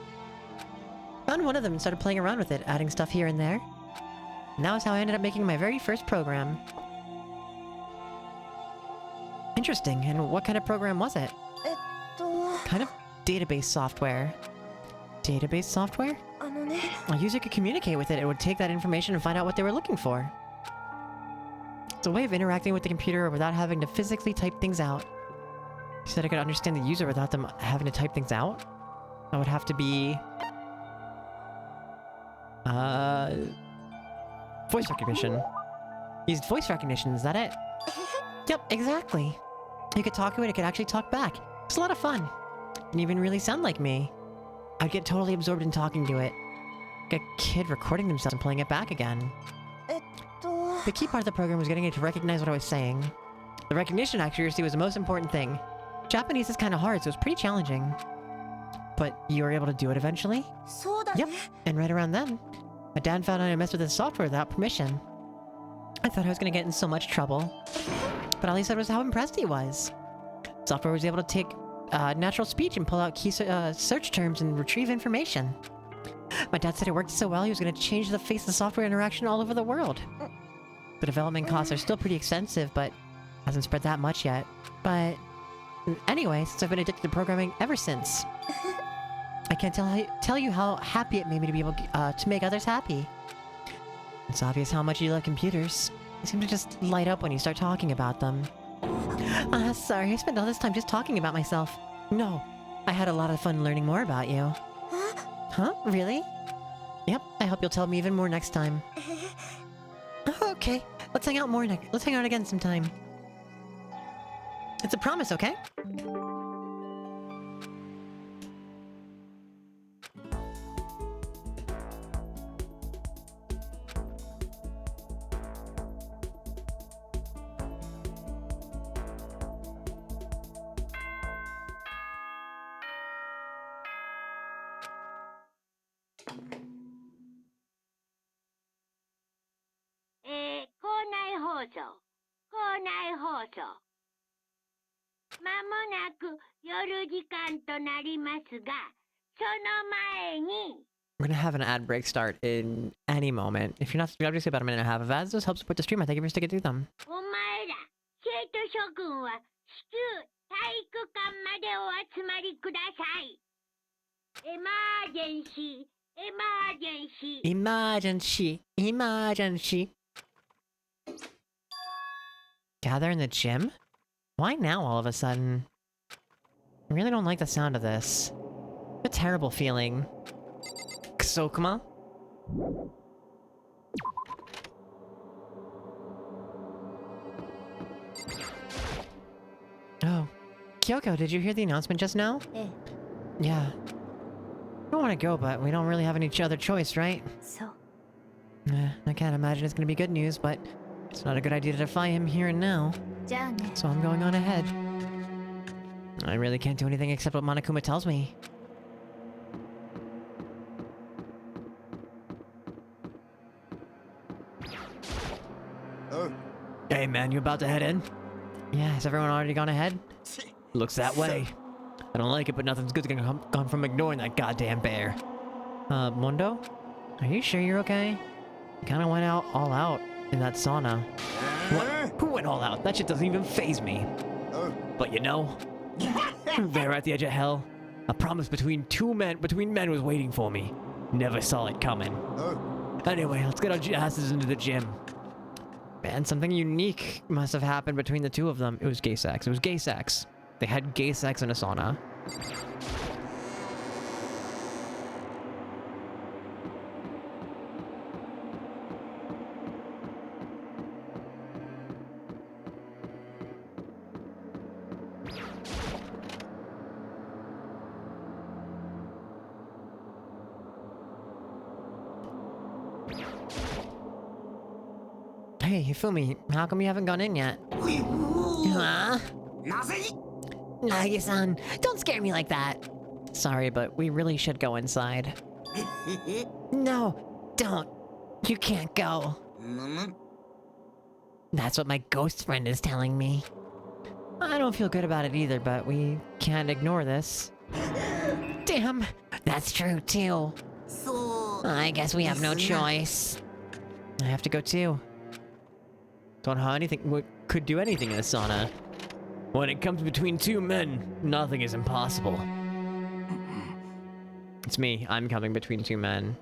[SPEAKER 1] Found one of them and started playing around with it, adding stuff here and there. And that was how I ended up making my very first program. Interesting, and what kind of program was it? Kind of database software. Database software? A user could communicate with it. It would take that information and find out what they were looking for. It's a way of interacting with the computer without having to physically type things out. You said I could understand the user without them having to type things out? That would have to be... voice recognition. Used voice recognition, is that it? Yep, exactly. You could talk to it, it could actually talk back. It's a lot of fun. Didn't even really sound like me. I'd get totally absorbed in talking to it. Like a kid recording themselves and playing it back again. The key part of the program was getting it to recognize what I was saying. The recognition accuracy was the most important thing. Japanese is kind of hard, so it's pretty challenging. But you were able to do it eventually? Yep, and right around then, my dad found out I messed with his software without permission. I thought I was gonna get in so much trouble. But all he said was how impressed he was. Software was able to take natural speech and pull out key search terms and retrieve information. My dad said it worked so well he was going to change the face of software interaction all over the world. The development costs are still pretty expensive, but hasn't spread that much yet. But anyway, since I've been addicted to programming ever since. I can't tell you how happy it made me to be able to make others happy. It's obvious how much you love computers. You seem to just light up when you start talking about them. Sorry, I spent all this time just talking about myself. No, I had a lot of fun learning more about you. Huh? Really? Yep, I hope you'll tell me even more next time.
[SPEAKER 4] Okay, let's hang out more next. Let's hang out again sometime. It's a promise, okay?
[SPEAKER 2] Eh, 校内放送。校内放送。まもなく夜時間となりますが、その前に。
[SPEAKER 1] We're gonna have an ad break start in any moment. If you're not subscribed, just about a minute and a half of ads. Those help support the stream. I thank you for sticking through them.
[SPEAKER 2] お前ら、生徒諸君は至急体育館までお集まりください。エマージェンシー、エマージェンシー。
[SPEAKER 1] Emergency! Emergency! Gather in the gym? Why now all of a sudden? I really don't like the sound of this. A terrible feeling. Ksokuma? Oh. Kyoko, did you hear the announcement just now? Yeah. I don't want to go, but we don't really have any other choice, right? I can't imagine it's gonna be good news, but it's not a good idea to defy him here and now. So I'm going on ahead. I really can't do anything except what Monokuma tells me. Hey man, you about to head in? Yeah, has everyone already gone ahead? Looks that way. I don't like it, but nothing's good's gonna come from ignoring that goddamn bear. Mundo? Are you sure you're okay? You kinda went all out in that sauna. What? Who went all out? That shit doesn't even faze me. But you know, there at the edge of hell, a promise between men was waiting for me. Never saw it coming. Anyway, let's get our asses into the gym. Man, something unique must have happened between the two of them. It was gay sex. It was gay sex. They had gay sex in a sauna. Hey, Hifumi, how come you haven't gone in yet? Huh? Nagi-san, don't scare me like that. Sorry, but we really should go inside. No, don't. You can't go. That's what my ghost friend is telling me. I don't feel good about it either, but we can't ignore this. Damn, that's true too. I guess we have no choice. I have to go too. Don't know how anything could do anything in a sauna. When it comes between two men, nothing is impossible. It's me. I'm coming between two men.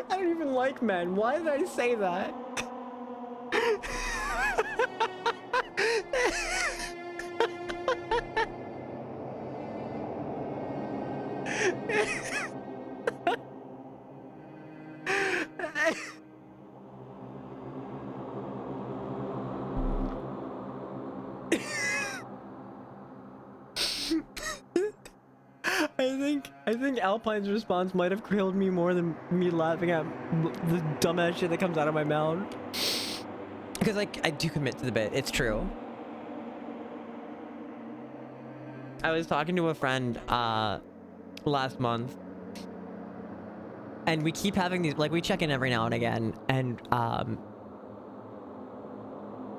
[SPEAKER 1] I don't even like men. Why did I say that? I think Alpine's response might have killed me more than me laughing at the dumbass shit that comes out of my mouth. Because like I do commit to the bit. It's true. I was talking to a friend last month, and we keep having these, like, we check in every now and again, and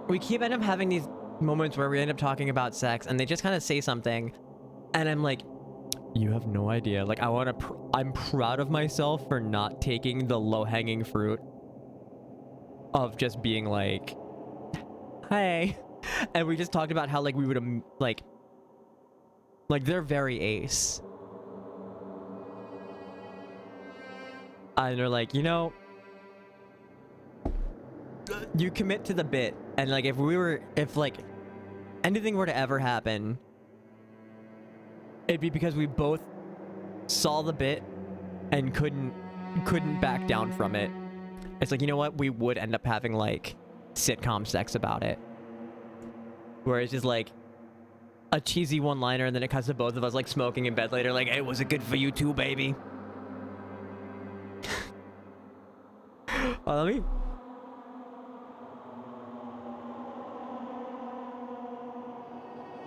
[SPEAKER 1] we keep end up having these moments where we end up talking about sex, and they just kind of say something, and I'm like, you have no idea. Like, I'm proud of myself for not taking the low-hanging fruit of just being like, hey. And we just talked about how, like, we would, like, they're very ace. And they're like, you know, you commit to the bit, and like if like anything were to ever happen, it'd be because we both saw the bit and couldn't back down from it. It's like, you know what, we would end up having like sitcom sex about it, where it's just like a cheesy one-liner and then it cuts to both of us like smoking in bed later, like, hey, was it good for you too, baby? Let me...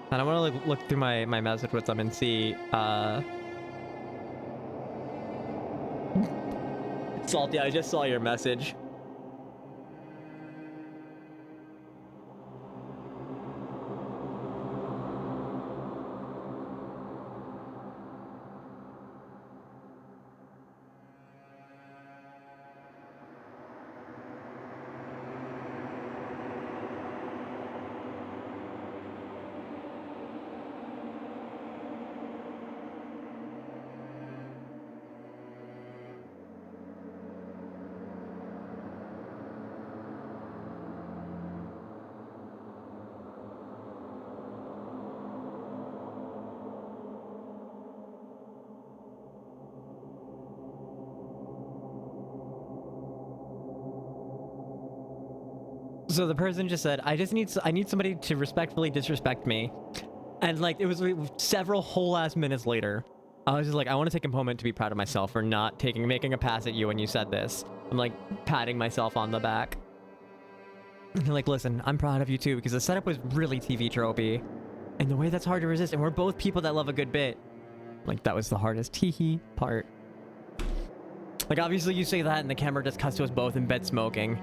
[SPEAKER 1] And I want to look through my message with them and see, Salty, I just saw your message. So the person just said, I need somebody to respectfully disrespect me. And like, it was several whole ass minutes later. I was just like, I want to take a moment to be proud of myself for not making a pass at you when you said this. I'm like patting myself on the back. And like, listen, I'm proud of you too, because the setup was really TV tropey. And the way that's hard to resist, and we're both people that love a good bit. Like, that was the hardest hee part. Like, obviously you say that and the camera just cuts to us both in bed smoking.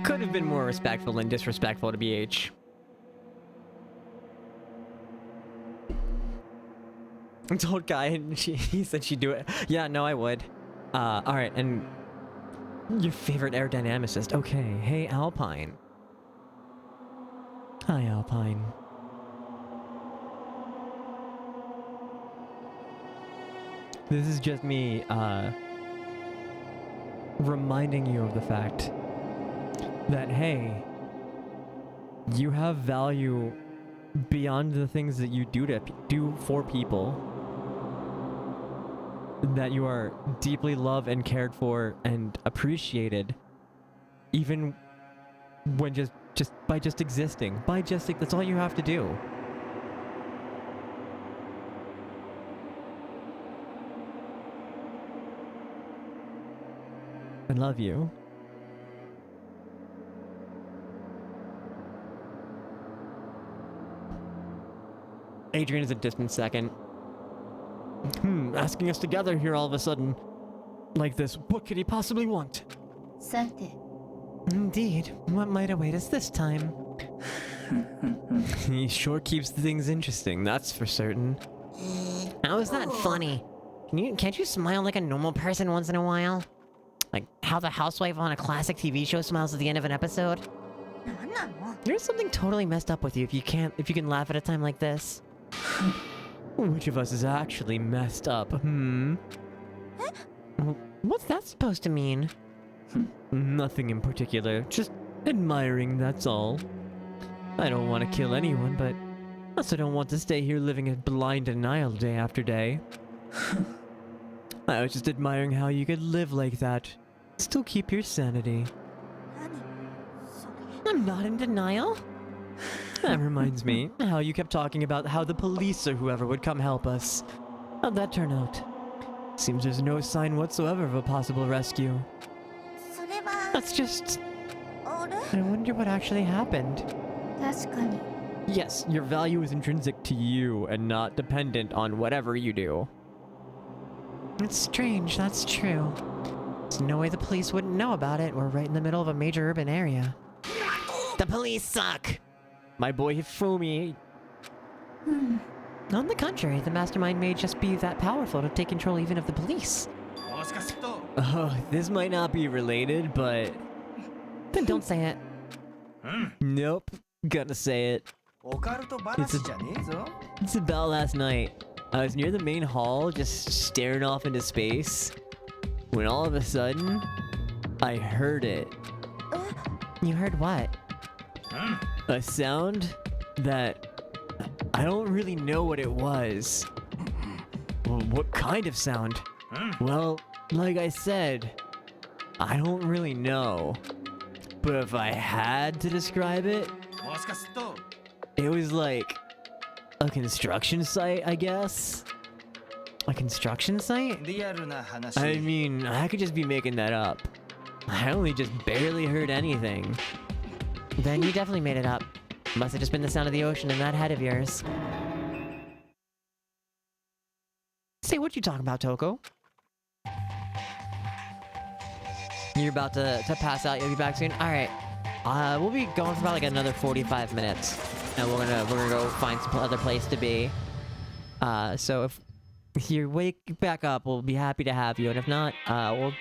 [SPEAKER 1] Could have been more respectful than disrespectful to BH. I told Guy and he said she'd do it. Yeah, no, I would. Alright, and your favorite aerodynamicist. Okay, hey Alpine. Hi Alpine. This is just me, reminding you of the fact that, hey, you have value beyond the things that you do for people, that you are deeply loved and cared for and appreciated, even when just by existing. That's all you have to do. I love you. Adrian is a distant second. Asking us together here all of a sudden. Like this, what could he possibly want?
[SPEAKER 4] Indeed, what might await us this time?
[SPEAKER 1] He sure keeps things interesting, that's for certain.
[SPEAKER 5] How is that funny? Can't you smile like a normal person once in a while? Like how the housewife on a classic TV show smiles at the end of an episode?
[SPEAKER 4] There's something totally messed up with you if you can laugh at a time like this.
[SPEAKER 1] Which of us is actually messed up,
[SPEAKER 4] What's that supposed to mean?
[SPEAKER 1] Nothing in particular, just admiring, that's all. I don't want to kill anyone, but I also don't want to stay here living in blind denial day after day. I was just admiring how you could live like that, still keep your sanity.
[SPEAKER 4] I'm not in denial.
[SPEAKER 1] That reminds me, how you kept talking about how the police or whoever would come help us. How'd that turn out? Seems there's no sign whatsoever of a possible rescue.
[SPEAKER 4] That's just... I wonder what actually happened.
[SPEAKER 1] Yes, your value is intrinsic to you and not dependent on whatever you do.
[SPEAKER 4] It's strange, that's true. There's no way the police wouldn't know about it. We're right in the middle of a major urban area.
[SPEAKER 5] The police suck!
[SPEAKER 1] My boy Hifumi.
[SPEAKER 4] On the contrary, the mastermind may just be that powerful to take control even of the police.
[SPEAKER 1] Oh, this might not be related, but...
[SPEAKER 4] Then don't say it.
[SPEAKER 1] Nope, gonna say it. It's about last night. I was near the main hall, just staring off into space, when all of a sudden, I heard it.
[SPEAKER 4] You heard what?
[SPEAKER 3] A sound that I don't really know what it was. Well, what kind of sound? Well, like I said, I don't really know. But if I had to describe it, it was like a construction site, I guess.
[SPEAKER 4] A construction site?
[SPEAKER 3] I mean, I could just be making that up. I only just barely heard anything.
[SPEAKER 4] Then you definitely made it up. Must have just been the sound of the ocean in that head of yours. Say, what you talking about, Toko? You're about to pass out. You'll be back soon. All right. We'll be going for about like another 45 minutes, and we're gonna go find some other place to be. So if you wake back up, we'll be happy to have you, and if not, we'll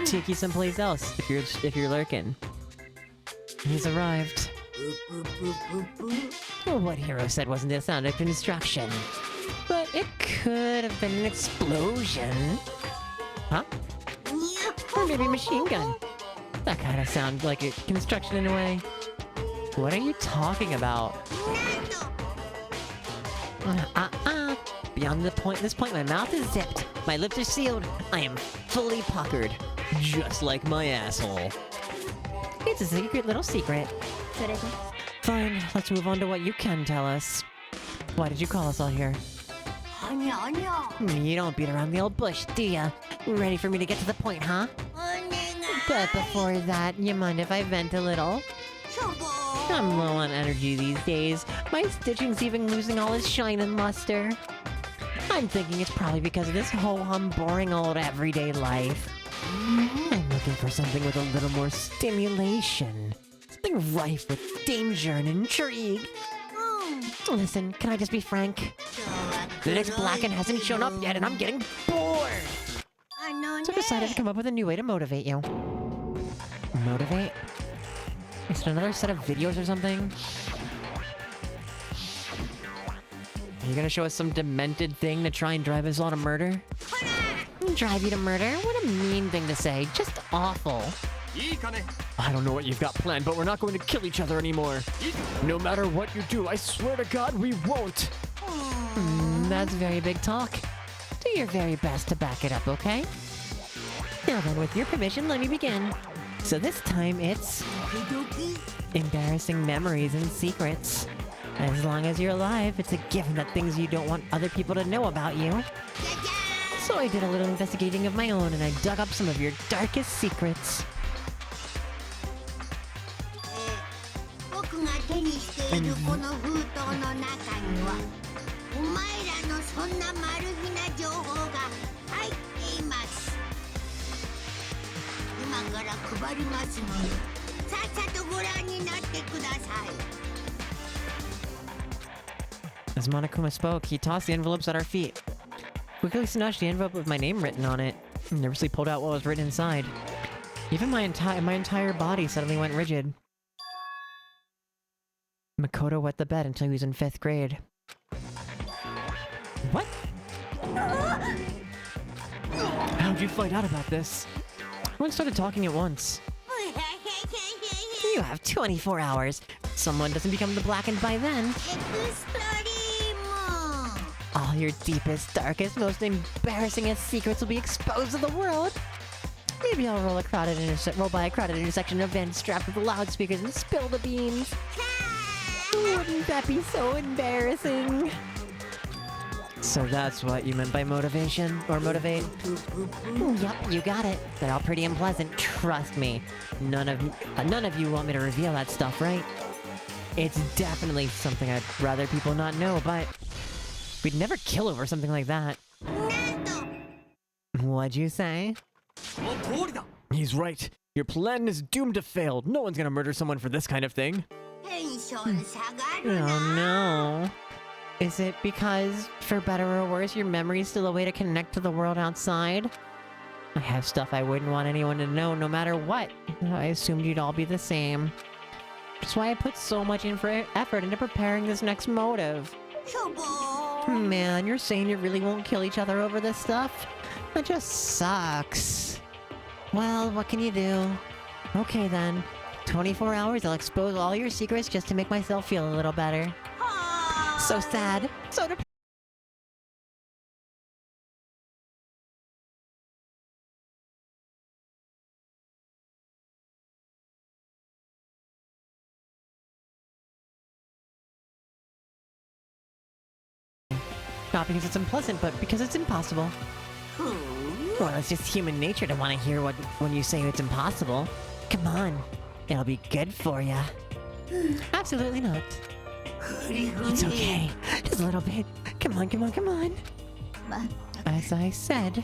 [SPEAKER 4] take you someplace else if you're lurking. He's arrived. Well, what Hero said wasn't the sound of construction, but it could have been an explosion. Huh? Or maybe a machine gun. That kind of sounds like a construction in a way. What are you talking about? Beyond this point, my mouth is zipped. My lips are sealed. I am fully puckered.
[SPEAKER 3] Just like my asshole.
[SPEAKER 4] It's a secret little secret. Fine, let's move on to what you can tell us. Why did you call us all here? You don't beat around the old bush, do ya? Ready for me to get to the point, huh? But before that, you mind if I vent a little? I'm low on energy these days. My stitching's even losing all its shine and luster. I'm thinking it's probably because of this ho-hum boring old everyday life. I'm looking for something with a little more stimulation. Something rife with danger and intrigue. Listen, can I just be frank? The next Blacken hasn't shown up yet and I'm getting bored! So I decided to come up with a new way to motivate you. Motivate? Is it another set of videos or something? Are you gonna show us some demented thing to try and drive us all to murder? Drive you to murder? What a mean thing to say. Just awful.
[SPEAKER 3] I don't know what you've got planned, but we're not going to kill each other anymore. No matter what you do, I swear to God, we won't.
[SPEAKER 4] That's very big talk. Do your very best to back it up, okay? Now then, with your permission, let me begin. So this time it's... embarrassing memories and secrets. As long as you're alive, it's a given that things you don't want other people to know about you. So I did a little investigating of my own and I dug up some of your darkest secrets. As Monokuma spoke, he tossed the envelopes at our feet. Quickly snatched the envelope with my name written on it, and nervously pulled out what was written inside. Even my entire body suddenly went rigid. Makoto wet the bed until he was in 5th grade. What?
[SPEAKER 3] How'd you find out about this?
[SPEAKER 4] Everyone started talking at once. You have 24 hours. Someone doesn't become the Blackened by then. All your deepest, darkest, most embarrassingest secrets will be exposed to the world. Maybe I'll roll by a crowded intersection event strapped with loudspeakers and spill the beans. Wouldn't that be so embarrassing? So that's what you meant by motivation, or motivate? Yep, you got it. They're all pretty unpleasant, trust me. None of you want me to reveal that stuff, right? It's definitely something I'd rather people not know, but we'd never kill over something like that. What'd you say?
[SPEAKER 3] He's right. Your plan is doomed to fail. No one's gonna murder someone for this kind of thing.
[SPEAKER 4] Oh no. Is it because, for better or worse, your memory's still a way to connect to the world outside? I have stuff I wouldn't want anyone to know, no matter what. I assumed you'd all be the same. That's why I put so much effort into preparing this next motive. Man, you're saying you really won't kill each other over this stuff? That just sucks. Well, what can you do? Okay then. 24 hours, I'll expose all your secrets just to make myself feel a little better. So sad. So depressed. Not because it's unpleasant, but because it's impossible. Well, it's just human nature to want to hear when you say it's impossible. Come on. It'll be good for ya. Absolutely not. It's okay. Just a little bit. Come on, come on, come on. As I said.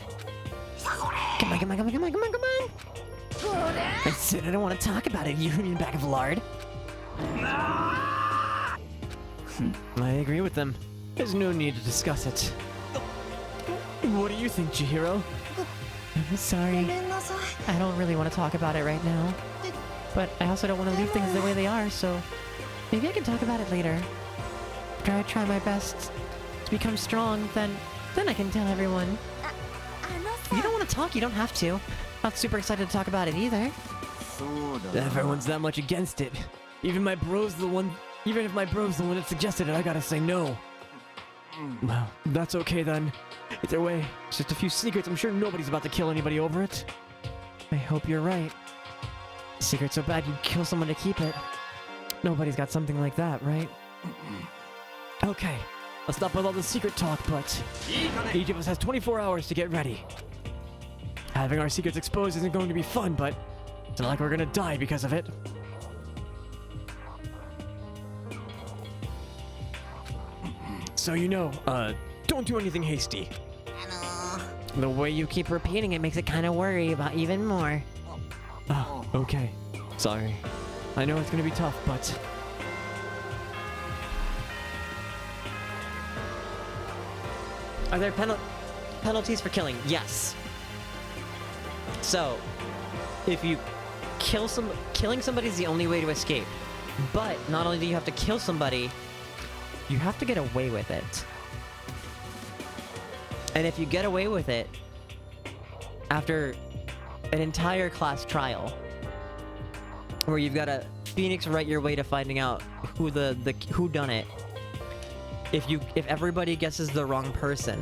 [SPEAKER 4] Come on, come on, come on, come on, come on, come on. I said I don't want to talk about it, you bag of lard.
[SPEAKER 3] I agree with them. There's no need to discuss it. What do you think, Chihiro?
[SPEAKER 4] I'm sorry. I don't really want to talk about it right now. But I also don't want to leave things the way they are, so maybe I can talk about it later. After I try my best to become strong, then I can tell everyone. If you don't want to talk, you don't have to. Not super excited to talk about it either.
[SPEAKER 3] Everyone's that much against it. Even if my bro's the one that suggested it, I gotta say no. Well, that's okay then. Either way, it's just a few secrets. I'm sure nobody's about to kill anybody over it.
[SPEAKER 4] I hope you're right.
[SPEAKER 3] Secret so bad you'd kill someone to keep it. Nobody's got something like that, right? Okay, let's stop with all the secret talk, but each of us has 24 hours to get ready. Having our secrets exposed isn't going to be fun, but it's not like we're gonna die because of it. So don't do anything hasty.
[SPEAKER 4] The way you keep repeating it makes it kind of worry about even more.
[SPEAKER 3] Oh, okay. Sorry. I know it's gonna be tough, but...
[SPEAKER 1] Are there penalties for killing? Yes. So, if you killing somebody is the only way to escape. But not only do you have to kill somebody, you have to get away with it. And if you get away with it, after an entire class trial, where you've got to Phoenix write your way to finding out who who done it. If everybody guesses the wrong person,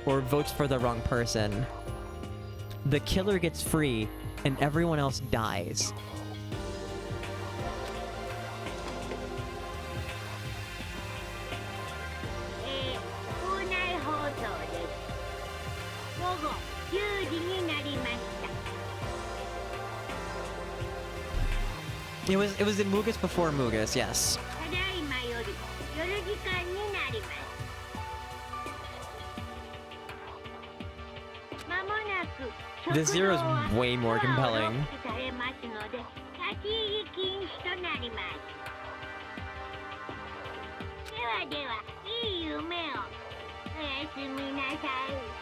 [SPEAKER 1] or votes for the wrong person, the killer gets free and everyone else dies. It was in Mugus before Mugus, yes. The Zero is way more compelling.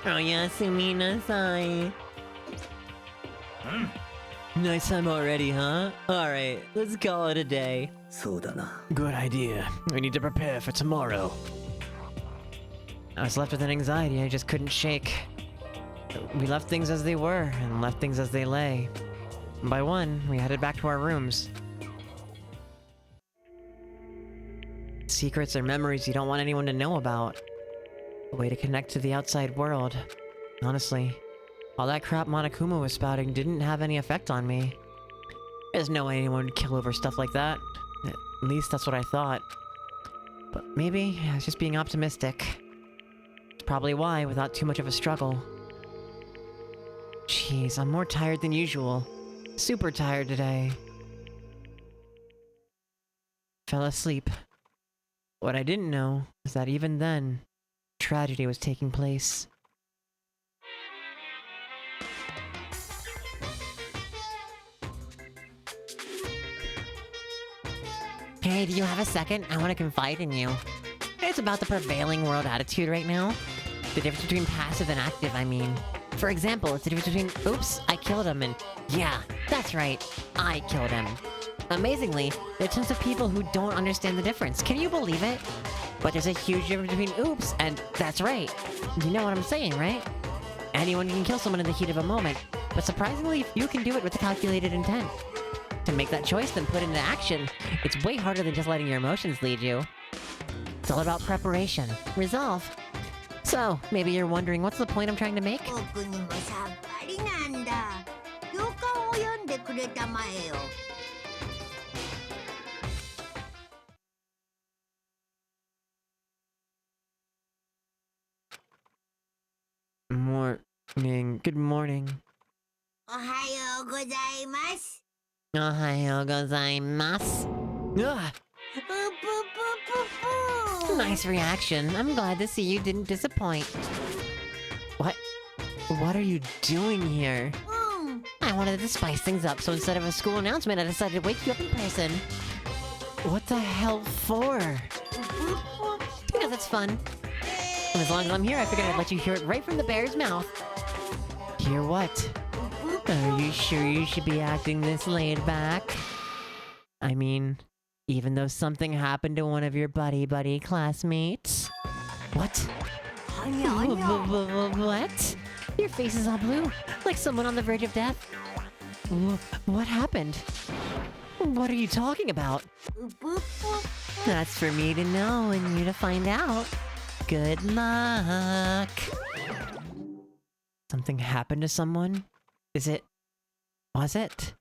[SPEAKER 1] Oh yeah, suminasai. Nice time already, huh? Alright, let's call it a day.
[SPEAKER 3] Good idea. We need to prepare for tomorrow.
[SPEAKER 1] I was left with an anxiety I just couldn't shake. We left things as they were, and left things as they lay. One by one, we headed back to our rooms. Secrets are memories you don't want anyone to know about. A way to connect to the outside world. Honestly, all that crap Monokuma was spouting didn't have any effect on me. There's no way anyone would kill over stuff like that. At least that's what I thought. But maybe I was just being optimistic. It's probably why, without too much of a struggle. Jeez, I'm more tired than usual. Super tired today. Fell asleep. What I didn't know is that even then, tragedy was taking place. Hey, do you have a second? I want to confide in you. It's about the prevailing world attitude right now. The difference between passive and active, I mean. For example, it's the difference between, oops, I killed him, and yeah, that's right, I killed him. Amazingly, there are tons of people who don't understand the difference. Can you believe it? But there's a huge difference between oops and that's right. You know what I'm saying, right? Anyone can kill someone in the heat of a moment, but surprisingly few can do it with a calculated intent.
[SPEAKER 5] to make that choice, then put it into action. It's way harder than just letting your emotions lead you. It's all about preparation. Resolve. So, maybe you're wondering, what's the point I'm trying to make?
[SPEAKER 2] 僕にもさっぱりなんだ。行間を読んでくれたまえよ。
[SPEAKER 1] Morning. Good morning.
[SPEAKER 2] おはようございます。
[SPEAKER 5] Ohayou gozaimasu.
[SPEAKER 1] Ah,
[SPEAKER 2] ぷぷぷぷぷ。
[SPEAKER 5] Nice reaction. I'm glad to see you didn't disappoint.
[SPEAKER 1] what are you doing here?
[SPEAKER 2] うん。
[SPEAKER 5] I wanted to spice things up, so instead of a school announcement, I decided to wake you up in person.
[SPEAKER 1] What the hell for?
[SPEAKER 5] Because it's fun. And as long as I'm here, I figured I'd let you hear it right from the bear's mouth.
[SPEAKER 1] Hear what?
[SPEAKER 5] Are you sure you should be acting this laid back?
[SPEAKER 1] I mean, even though something happened to one of your buddy classmates. What?
[SPEAKER 2] はにゃはにゃ。
[SPEAKER 5] What? Your face is all blue, like someone on the verge of death.
[SPEAKER 1] What happened? What are you talking about?
[SPEAKER 2] ぷぷぷ。
[SPEAKER 5] That's for me to know and you to find out. Good luck.
[SPEAKER 1] Something happened to someone? Was it?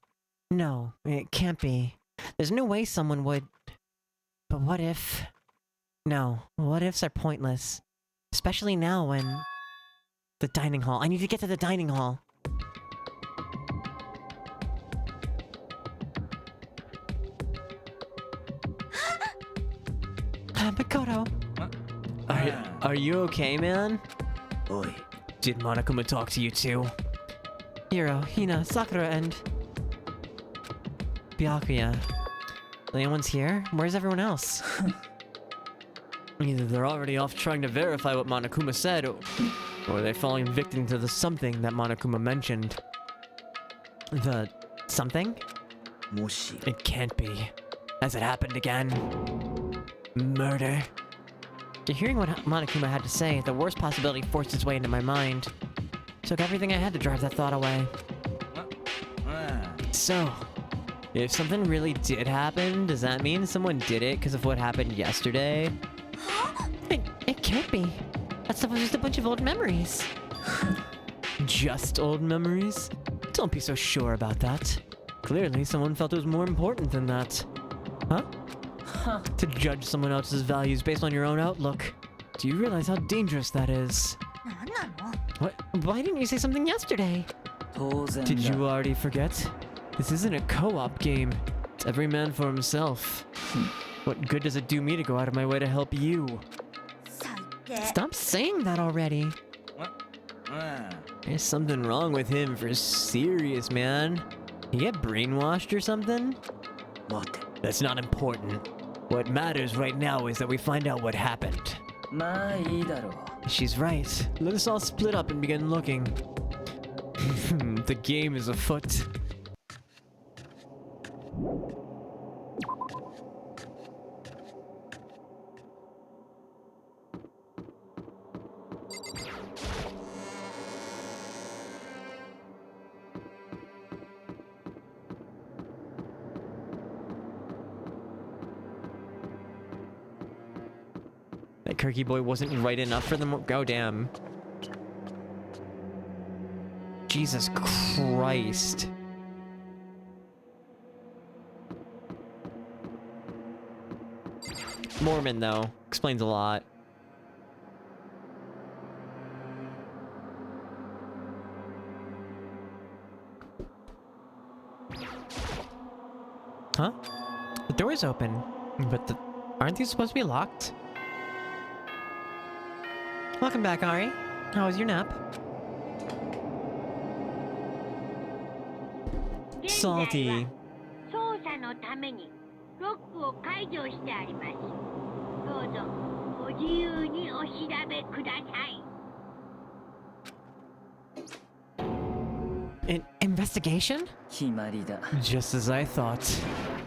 [SPEAKER 1] No, it can't be. There's no way someone would. But what if? No, what ifs are pointless. Especially now when... The dining hall. I need to get to the dining hall. Makoto. Are you okay, man?
[SPEAKER 9] Oi.
[SPEAKER 1] Did Monokuma talk to you too? Hiro, Hina, Sakura, and... Byakuya. Anyone's here? Where's everyone else? Either they're already off trying to verify what Monokuma said, or they're falling victim to the something that Monokuma mentioned. The... something?
[SPEAKER 9] もし
[SPEAKER 1] It can't be. Has it happened again? Murder? After hearing what Monokuma had to say, the worst possibility forced its way into my mind. Took everything I had to drive that thought away. So, if something really did happen, does that mean someone did it because of what happened yesterday?
[SPEAKER 5] It can't be. That stuff was just a bunch of old memories.
[SPEAKER 1] Just old memories? Don't be so sure about that. Clearly, someone felt it was more important than that. Huh? To judge someone else's values based on your own outlook. Do you realize how dangerous that is?
[SPEAKER 2] なんなの？
[SPEAKER 1] What? Why didn't you say something yesterday?
[SPEAKER 9] 当然
[SPEAKER 1] Did
[SPEAKER 9] だ
[SPEAKER 1] you already forget? This isn't a co-op game. It's every man for himself. What good does it do me to go out of my way to help you?
[SPEAKER 2] 最低。
[SPEAKER 1] Stop saying that already.
[SPEAKER 9] うん
[SPEAKER 1] There's something wrong with him for serious, man. He get brainwashed or something?
[SPEAKER 9] 待て
[SPEAKER 1] That's not important. What matters right now is that we find out what happened.
[SPEAKER 9] まあいいだろう
[SPEAKER 1] She's right. Let us all split up and begin looking. The game is afoot. That Kirky boy wasn't right enough for them. Oh, damn. Jesus Christ. Mormon, though. Explains a lot. Huh? The door is open, but aren't these supposed to be locked? Welcome back, Ari. How was your nap?
[SPEAKER 2] 現在は
[SPEAKER 1] Salty.
[SPEAKER 2] 操作のためにロックを解除してあります。どうぞご自由にお調べください。
[SPEAKER 1] An investigation?
[SPEAKER 9] 決まりだ
[SPEAKER 1] Just as I thought.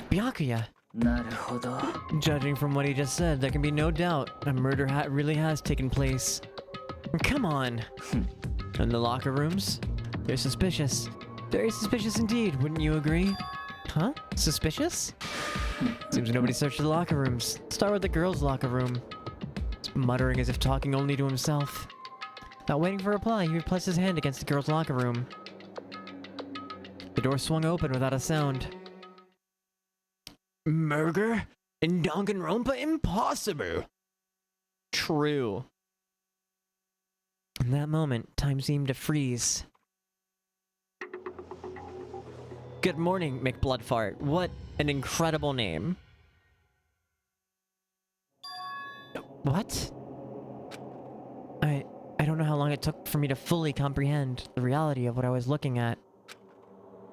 [SPEAKER 1] Byakuya.
[SPEAKER 9] なるほど
[SPEAKER 1] Judging from what he just said, there can be no doubt a murder really has taken place. Come on. And the locker rooms? They're suspicious. Very suspicious indeed, wouldn't you agree? Huh? Suspicious? Seems nobody searched the locker rooms. Start with the girls' locker room. He's muttering as if talking only to himself. Not waiting for a reply, he pressed his hand against the girls' locker room. The door swung open without a sound.
[SPEAKER 3] Murder? In Danganronpa? Impossible!
[SPEAKER 1] True. In that moment, time seemed to freeze. Good morning, McBloodfart. What an incredible name. What? I don't know how long it took for me to fully comprehend the reality of what I was looking at.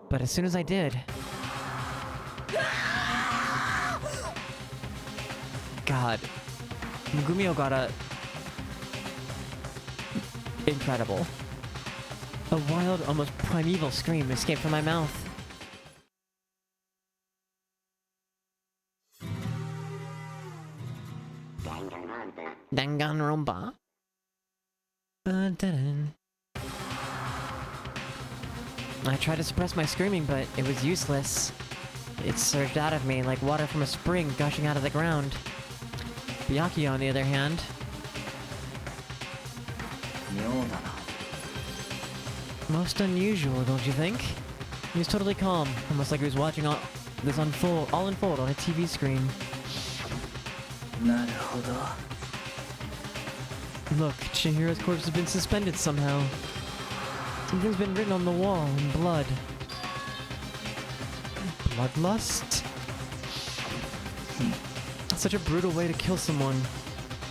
[SPEAKER 1] But as soon as I did... God. Megumi Ogata... Incredible. A wild, almost primeval scream escaped from my mouth. Danganronpa. I tried to suppress my screaming, but it was useless. It surged out of me like water from a spring gushing out of the ground. Byakuya, on the other hand... Most unusual, don't you think? He was totally calm, almost like he was watching all unfold on a TV screen. Look, Chihiro's corpse has been suspended somehow. Something's been written on the wall in blood. Bloodlust? Such a brutal way to kill someone.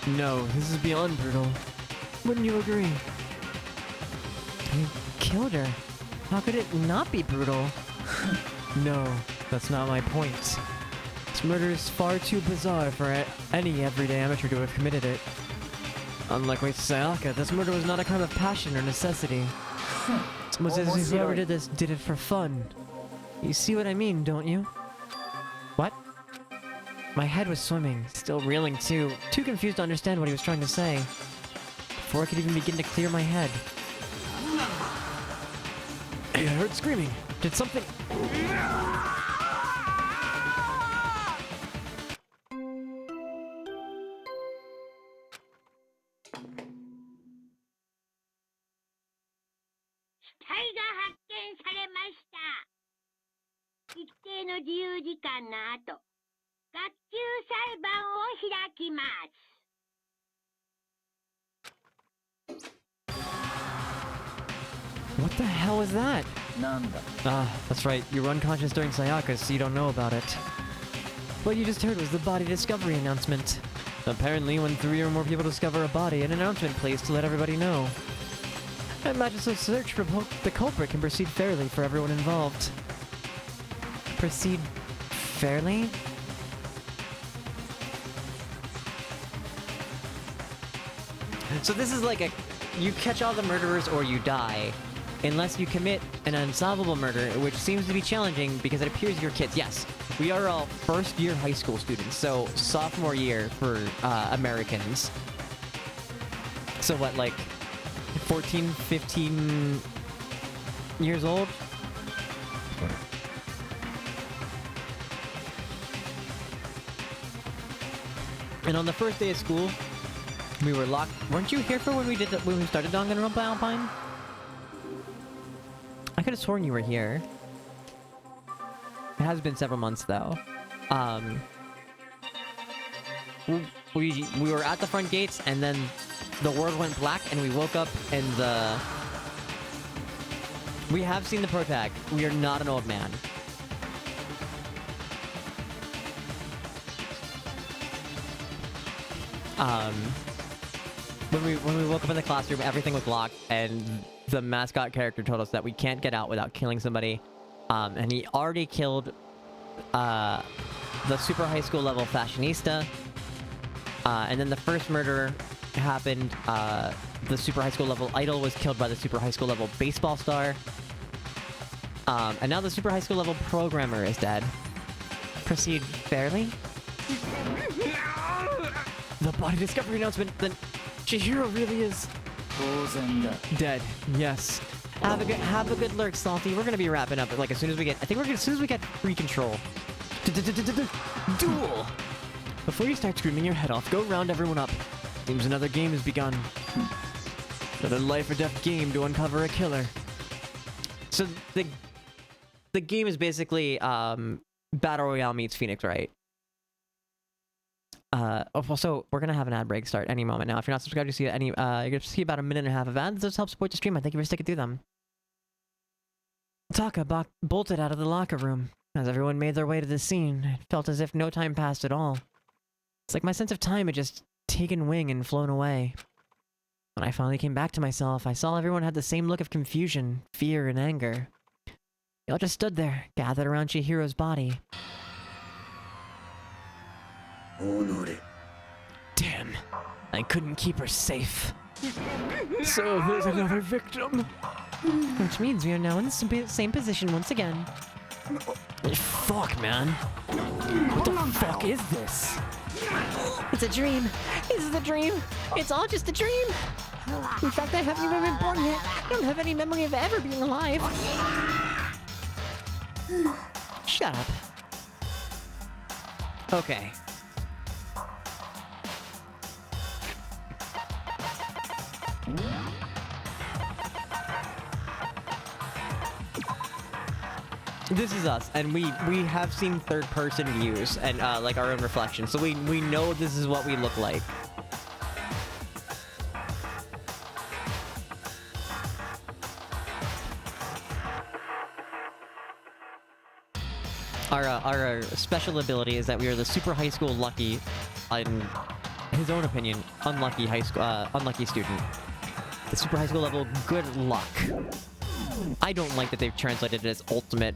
[SPEAKER 1] No, this is beyond brutal. Wouldn't you agree? You killed her. How could it not be brutal? No, that's not my point. This murder is far too bizarre for any everyday amateur to have committed it. Unlike with Sayaka, this murder was not a crime of passion or necessity. It was as if whoever did this did it for fun. You see what I mean, don't you? What? My head was swimming, still reeling too confused to understand what he was trying to say. Before I could even begin to clear my head.
[SPEAKER 3] Hey, I heard screaming.
[SPEAKER 1] Did something... What the hell is that? Ah, that's right. You were unconscious during Sayaka's, so you don't know about it. What you just heard was the body discovery announcement. Apparently, when 3 or more people discover a body, an announcement plays to let everybody know. I imagine so search for the culprit can proceed fairly for everyone involved. Proceed fairly? So this is like you catch all the murderers or you die. Unless you commit an unsolvable murder, which seems to be challenging because it appears you're kids. Yes, we are all first-year high school students, so sophomore year for Americans. So what, like 14, 15 years old? And on the first day of school, we were locked. Weren't you here for when we started Danganronpa Alpine? I could have sworn you were here. It has been several months though. We were at the front gates and then the world went black and we woke up and we have seen the pro tag. We are not an old man. When we woke up in the classroom, everything was locked, and the mascot character told us that we can't get out without killing somebody. And he already killed the super high school level fashionista. And then the first murder happened. The super high school level idol was killed by the super high school level baseball star. And now the super high school level programmer is dead. Proceed fairly? The body discovery announcement, then Chihiro really is... dead, yes. Have a good lurk, Salty. We're gonna be wrapping up like as soon as we get. I think as soon as we get free control. Duel. Before you start screaming your head off, go round everyone up. Seems another game has begun. Another life or death game to uncover a killer. So the game is basically Battle Royale meets Phoenix Wright. Also, we're gonna have an ad break start any moment now. If you're not subscribed, you see you're gonna see about a minute and a half of ads. Those help support the stream. I thank you for sticking through them. Taka bolted out of the locker room. As everyone made their way to the scene, it felt as if no time passed at all. It's like my sense of time had just taken wing and flown away. When I finally came back to myself, I saw everyone had the same look of confusion, fear, and anger. They all just stood there, gathered around Chihiro's body. Damn, I couldn't keep her safe.
[SPEAKER 3] So there's another victim.
[SPEAKER 4] Which means we are now in the same position once again.
[SPEAKER 3] Fuck, man. What the fuck is this?
[SPEAKER 4] It's a dream. This is a dream. It's all just a dream. In fact, I haven't even been born yet. I don't have any memory of ever being alive. Shut up.
[SPEAKER 1] Okay. This is us, and we have seen third-person views and like our own reflection, so we know this is what we look like. Our special ability is that we are the super high school lucky, in his own opinion, unlucky student. The super high school level good luck. I don't like that they've translated it as ultimate.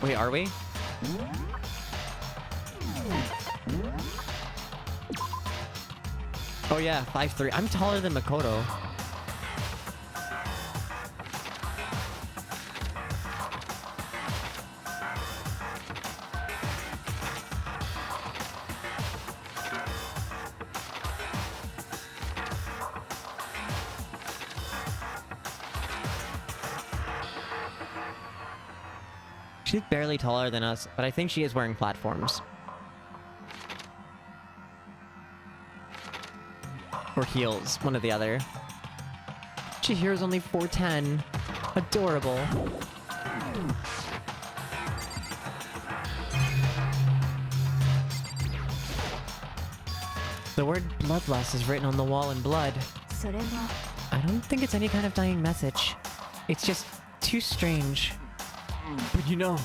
[SPEAKER 1] Wait, are we? Oh yeah, 5'3". I'm taller than Makoto. She's barely taller than us, but I think she is wearing platforms. Or heels, one or the other. Chihiro's only 4'10". Adorable. The word bloodlust is written on the wall in blood. I don't think it's any kind of dying message. It's just too strange.
[SPEAKER 3] But you know,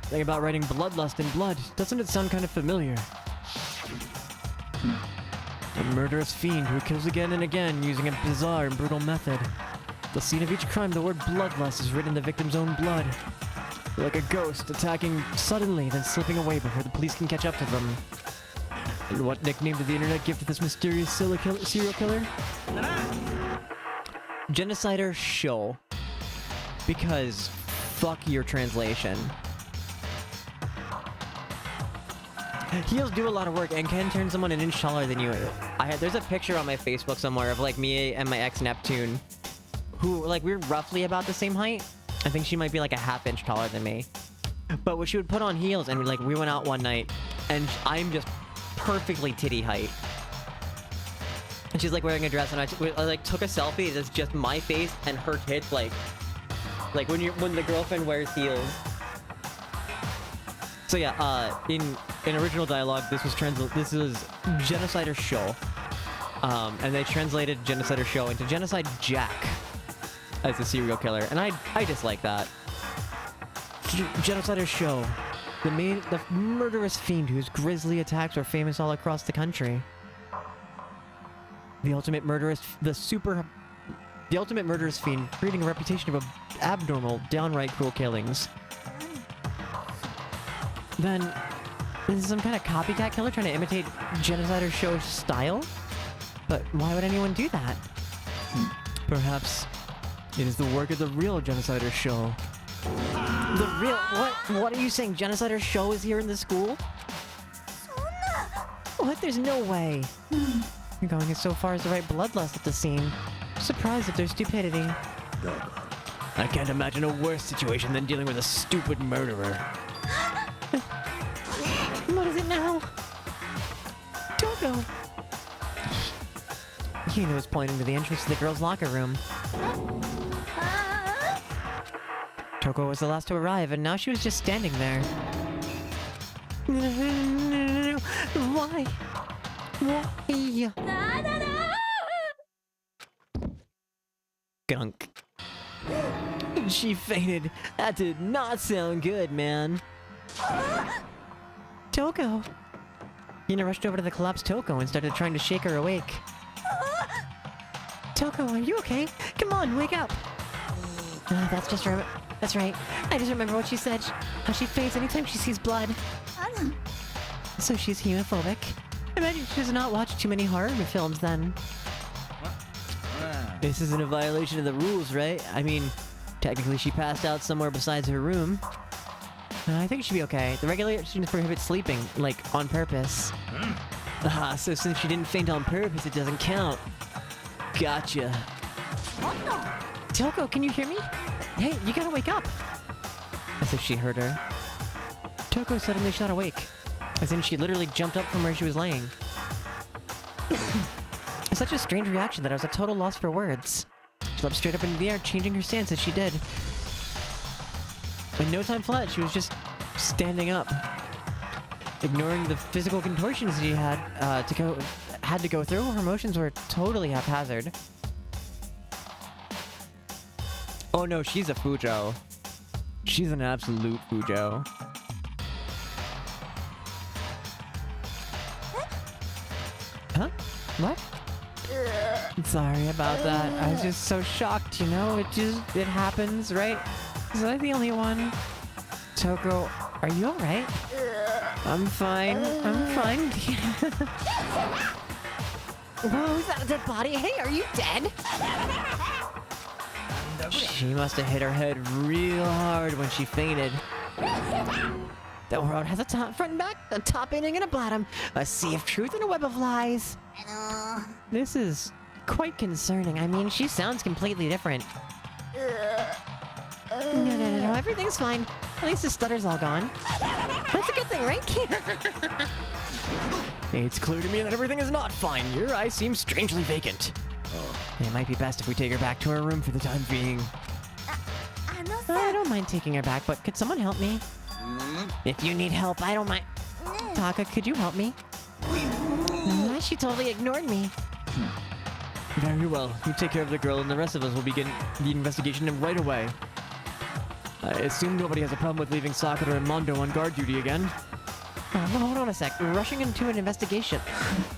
[SPEAKER 3] thing about writing bloodlust in blood, doesn't it sound kind of familiar? A murderous fiend who kills again and again using a bizarre and brutal method. At the scene of each crime, the word bloodlust is written in the victim's own blood. Like a ghost attacking suddenly, then slipping away before the police can catch up to them. And what nickname did the internet give to this mysterious serial killer?
[SPEAKER 1] Genocider Show. Because fuck your translation. Heels do a lot of work and can turn someone an inch taller than you. There's a picture on my Facebook somewhere of like me and my ex Neptune, who like we're roughly about the same height. I think she might be like a ½ inch taller than me. But when she would put on heels and like we went out one night and I'm just perfectly titty height. And she's like wearing a dress and I like took a selfie that's just my face and her tits like when the girlfriend wears heels. So yeah, in original dialogue, this was Genocider Show, and they translated Genocider Show into Genocide Jack as a serial killer, and I dislike that. Genocider Show, the murderous fiend whose grisly attacks are famous all across the country. The ultimate murderous fiend, creating a reputation of abnormal, downright cruel killings. Then, this is some kind of copycat killer trying to imitate Genocider Show's style? But why would anyone do that?
[SPEAKER 3] Perhaps it is the work of the real Genocider Show.
[SPEAKER 1] The real? What are you saying? Genocider Show is here in the school?
[SPEAKER 4] What? There's no way. You're going so far as to write bloodlust at the scene. Surprised at their stupidity.
[SPEAKER 3] I can't imagine a worse situation than dealing with a stupid murderer.
[SPEAKER 4] What is it now? Toko! Hina was pointing to the entrance to the girls' locker room. Toko was the last to arrive, and now she was just standing there. Why? Why?
[SPEAKER 1] Gunk. She fainted. That did not sound good, man.
[SPEAKER 4] Toko! Hina rushed over to the collapsed Toko and started trying to shake her awake. Toko, are you okay? Come on, wake up! That's just her. That's right. I just remember what she said. How she faints anytime she sees blood. So she's hemophobic. Imagine she does not watch too many horror films then.
[SPEAKER 1] This isn't a violation of the rules, right? I mean, technically she passed out somewhere besides her room.
[SPEAKER 4] I think it should be okay. The regulations prohibit sleeping, like, on purpose.
[SPEAKER 1] Ah, so since she didn't faint on purpose, it doesn't count. Gotcha.
[SPEAKER 4] Toko, can you hear me? Hey, you gotta wake up! As if she heard her. Toko suddenly shot awake. As in, she literally jumped up from where she was laying. Such a strange reaction that I was a total loss for words. She leapt straight up into the air, changing her stance as she did. In no time flat, she was just standing up. Ignoring the physical contortions she had to go through, her motions were totally haphazard.
[SPEAKER 1] Oh no, she's a Fujo. She's an absolute Fujo.
[SPEAKER 4] Huh? What? Sorry about that. I was just so shocked, you know? It happens, right? Was I the only one? Toko, are you alright? I'm fine. I'm fine. Whoa, is that a dead body? Hey, are you dead?
[SPEAKER 1] She must have hit her head real hard when she fainted.
[SPEAKER 4] The world has a top, front and back, a top ending and a bottom, a sea of truth and a web of lies. This is quite concerning. I mean, she sounds completely different. No, everything's fine. At least the stutter's all gone. That's a good thing, right?
[SPEAKER 3] It's clear to me that everything is not fine. Your eyes seem strangely vacant.
[SPEAKER 1] It might be best if we take her back to her room for the time being.
[SPEAKER 4] I don't mind taking her back, but could someone help me? If you need help, I don't mind. Taka, could you help me? She totally ignored me.
[SPEAKER 1] Very well. You take care of the girl and the rest of us will begin the investigation right away. I assume nobody has a problem with leaving Sakura and Mondo on guard duty again.
[SPEAKER 4] Hold on a sec. We're rushing into an investigation.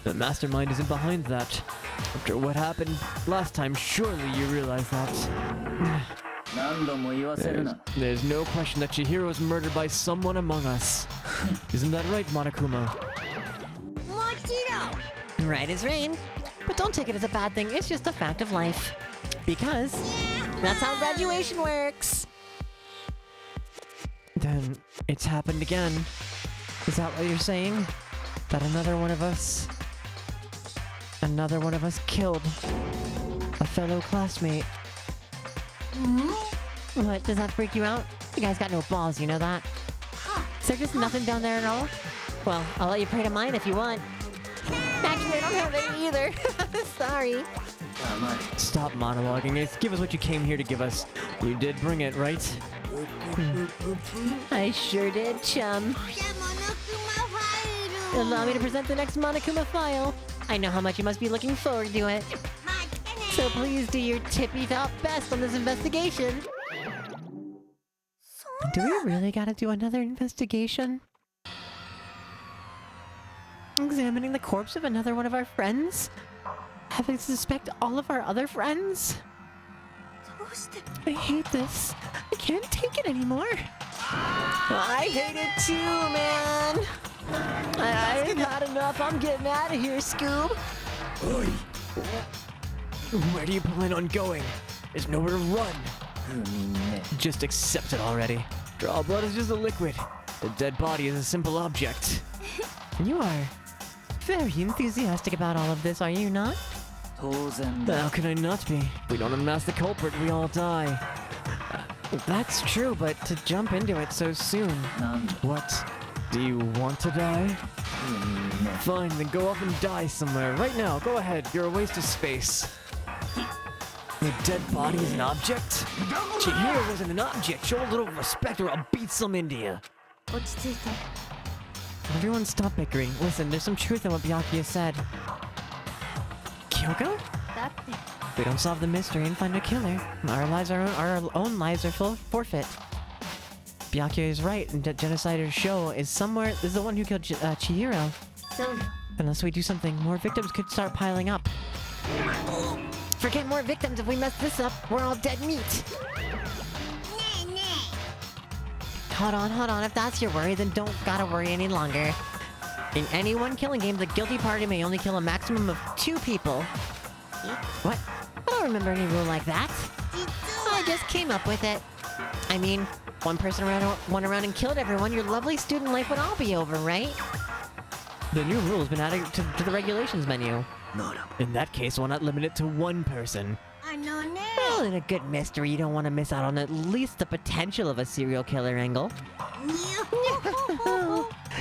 [SPEAKER 1] The mastermind isn't behind that. After what happened last time, surely you realize that. There's no question that Chihiro was murdered by someone among us. Isn't that right, Monokuma?
[SPEAKER 4] Right as rain. But don't take it as a bad thing. It's just a fact of life. Because that's how graduation works.
[SPEAKER 1] Then it's happened again. Is that what you're saying? That another one of us killed a fellow classmate.
[SPEAKER 4] What, does that freak you out? You guys got no balls, you know that? Is there just nothing down there at all? Well, I'll let you pray to mine if you want. Actually, I don't have any either. Sorry.
[SPEAKER 1] Stop monologuing. Give us what you came here to give us. You did bring it, right?
[SPEAKER 4] I sure did, chum. Allow me to present the next Monokuma file. I know how much you must be looking forward to it. So please do your tippy-top best on this investigation. Do we really gotta do another investigation? Examining the corpse of another one of our friends? Having to suspect all of our other friends? I hate this. I can't take it anymore. I hate it too, man. I've had enough. I'm getting out of here, Scoob.
[SPEAKER 3] Where do you plan on going? There's nowhere to run.
[SPEAKER 1] Just accept it already. Draw blood is just a liquid. The dead body is a simple object.
[SPEAKER 4] You are Very enthusiastic about all of this, are you not?
[SPEAKER 3] How can I not be? If we don't unmask the culprit, we all die.
[SPEAKER 4] That's true, but to jump into it so soon...
[SPEAKER 3] What? Do you want to die? Fine, then go off and die somewhere. Right now, go ahead. You're a waste of space. A dead body is an object? Chihiro wasn't an object. Show a little respect or I'll beat some India.
[SPEAKER 4] Everyone stop bickering. Listen, there's some truth in what Byakuya said. Kyoko? If we don't solve the mystery and find a killer, our own lives are forfeit. Byakuya is right, and Genocider's show is the one who killed Chihiro. Unless we do something, more victims could start piling up.
[SPEAKER 5] Forget more victims. If we mess this up, we're all dead meat. Hold on. If that's your worry, then don't gotta worry any longer. In any one killing game, the guilty party may only kill a maximum of 2 people. What? I don't remember any rule like that. I just came up with it. I mean, one person went around and killed everyone, your lovely student life would all be over, right?
[SPEAKER 3] The new rule has been added to the regulations menu. In that case, why not limit it to 1 person?
[SPEAKER 5] Well, in a good mystery, you don't want to miss out on at least the potential of a serial killer angle.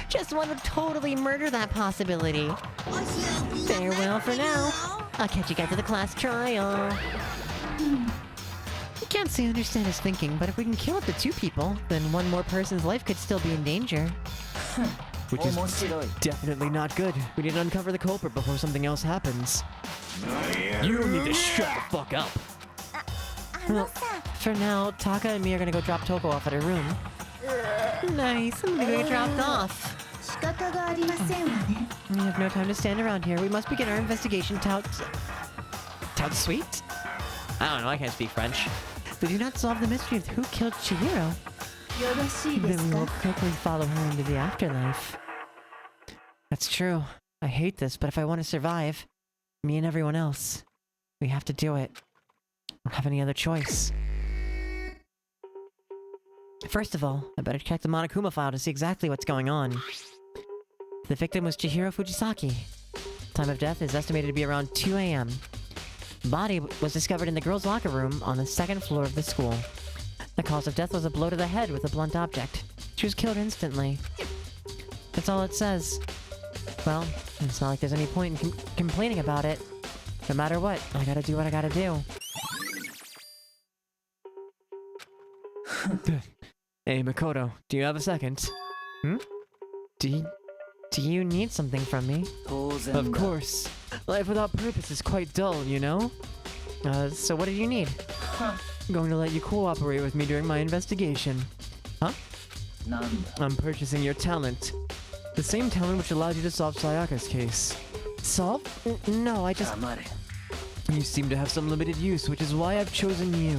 [SPEAKER 5] Just want to totally murder that possibility. Farewell for now. I'll catch you guys at the class trial.
[SPEAKER 4] I can't say I understand his thinking, but if we can kill up to 2 people, then one more person's life could still be in danger.
[SPEAKER 3] Which is definitely not good. We need to uncover the culprit before something else happens. You need to shut the fuck up.
[SPEAKER 4] Well, for now, Taka and me are gonna go drop Toko off at her room. Nice, I'm gonna go get dropped off. We have no time to stand around here. We must begin our investigation, Tout Sweet?
[SPEAKER 3] I don't know, I can't speak French.
[SPEAKER 4] We do not solve the mystery of who killed Chihiro, then we will quickly follow her into the afterlife. That's true. I hate this, but if I want to survive, me and everyone else, we have to do it. I don't have any other choice. First of all, I better check the Monokuma file to see exactly what's going on. The victim was Chihiro Fujisaki. Time of death is estimated to be around 2 a.m. Body was discovered in the girls' locker room on the 2nd floor of the school. The cause of death was a blow to the head with a blunt object. She was killed instantly. That's all it says. Well, it's not like there's any point in complaining about it. No matter what, I gotta do what I gotta do.
[SPEAKER 3] Hey, Makoto, do you have a second?
[SPEAKER 4] Do you need something from me?
[SPEAKER 3] Of course. Life without purpose is quite dull, you know?
[SPEAKER 4] So what do you need?
[SPEAKER 3] I'm going to let you cooperate with me during my investigation. Huh? I'm purchasing your talent. The same talent which allowed you to solve Sayaka's case.
[SPEAKER 4] Solve? No, I just...
[SPEAKER 3] You seem to have some limited use, which is why I've chosen you.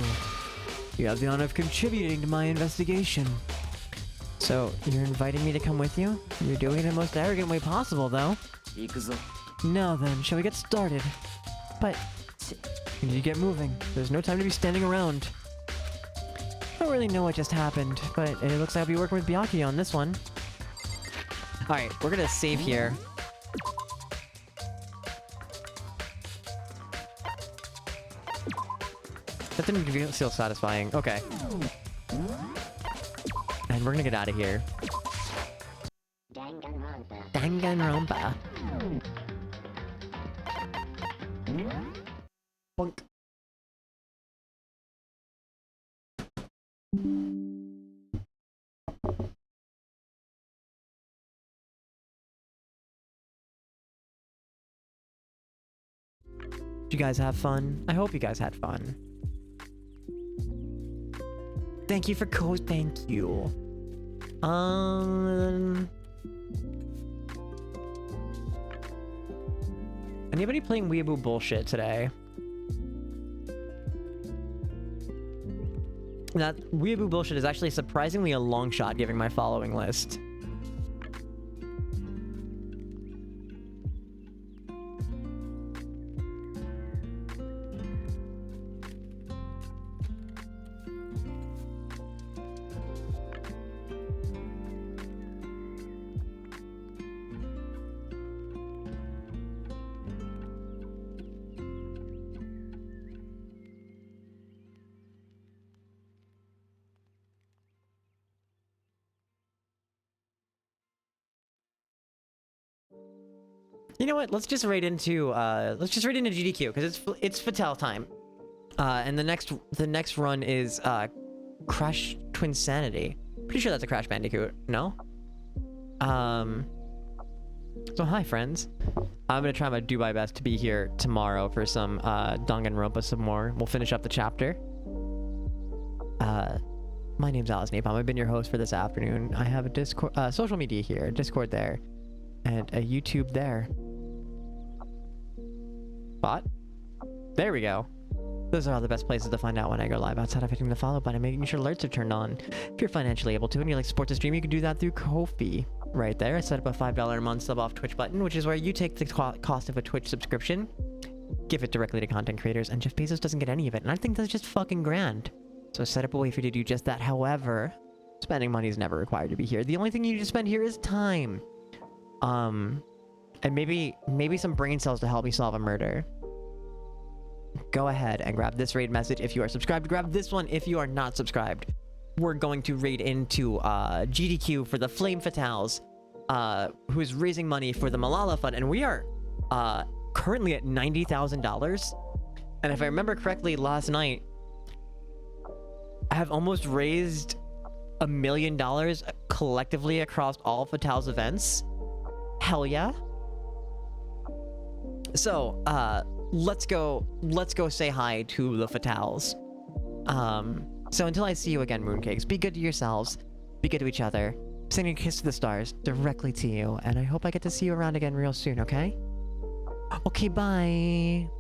[SPEAKER 3] You have the honor of contributing to my investigation.
[SPEAKER 4] So, you're inviting me to come with you? You're doing it in the most arrogant way possible, though.
[SPEAKER 3] Now then, shall we get started?
[SPEAKER 4] But...
[SPEAKER 3] We need to get moving. There's no time to be standing around.
[SPEAKER 4] I don't really know what just happened, but it looks like I'll be working with Byakuya on this one.
[SPEAKER 1] Alright, we're gonna save here. That didn't feel satisfying. Okay. And we're gonna get out of here.
[SPEAKER 4] Danganronpa.
[SPEAKER 1] Boink. Did you guys have fun? I hope you guys had fun. Thank you for thank you. Anybody playing Weeaboo bullshit today? That Weeaboo bullshit is actually surprisingly a long shot given my following list. You know what? Let's just raid into GDQ because it's Fatale time. And the next run is Crash Twinsanity. Pretty sure that's a Crash Bandicoot. No? So hi friends. I'm gonna try to do my best to be here tomorrow for some Danganronpa some more. We'll finish up the chapter. My name's Alice Napalm. I've been your host for this afternoon. I have a Discord, social media here, a Discord there, and a YouTube there. Bot? There we go. Those are all the best places to find out when I go live outside of hitting the follow button and making sure alerts are turned on. If you're financially able to and you like to support the stream, you can do that through Ko-fi. Right there, I set up a $5 a month sub off Twitch button, which is where you take the cost of a Twitch subscription, give it directly to content creators, and Jeff Bezos doesn't get any of it. And I think that's just fucking grand. So set up a way for you to do just that. However, spending money is never required to be here. The only thing you need to spend here is time. And maybe some brain cells to help me solve a murder. Go ahead and grab this raid message if you are subscribed. Grab this one if you are not subscribed. We're going to raid into GDQ for the Flame Fatales, who is raising money for the Malala Fund, and we are currently at $90,000. And if I remember correctly, last night I have almost raised $1 million collectively across all Fatales events. Hell yeah! So let's go say hi to the Fatales. So until I see you again, Mooncakes, be good to yourselves, be good to each other, sending a kiss to the stars directly to you, and I hope I get to see you around again real soon, okay? Okay, bye!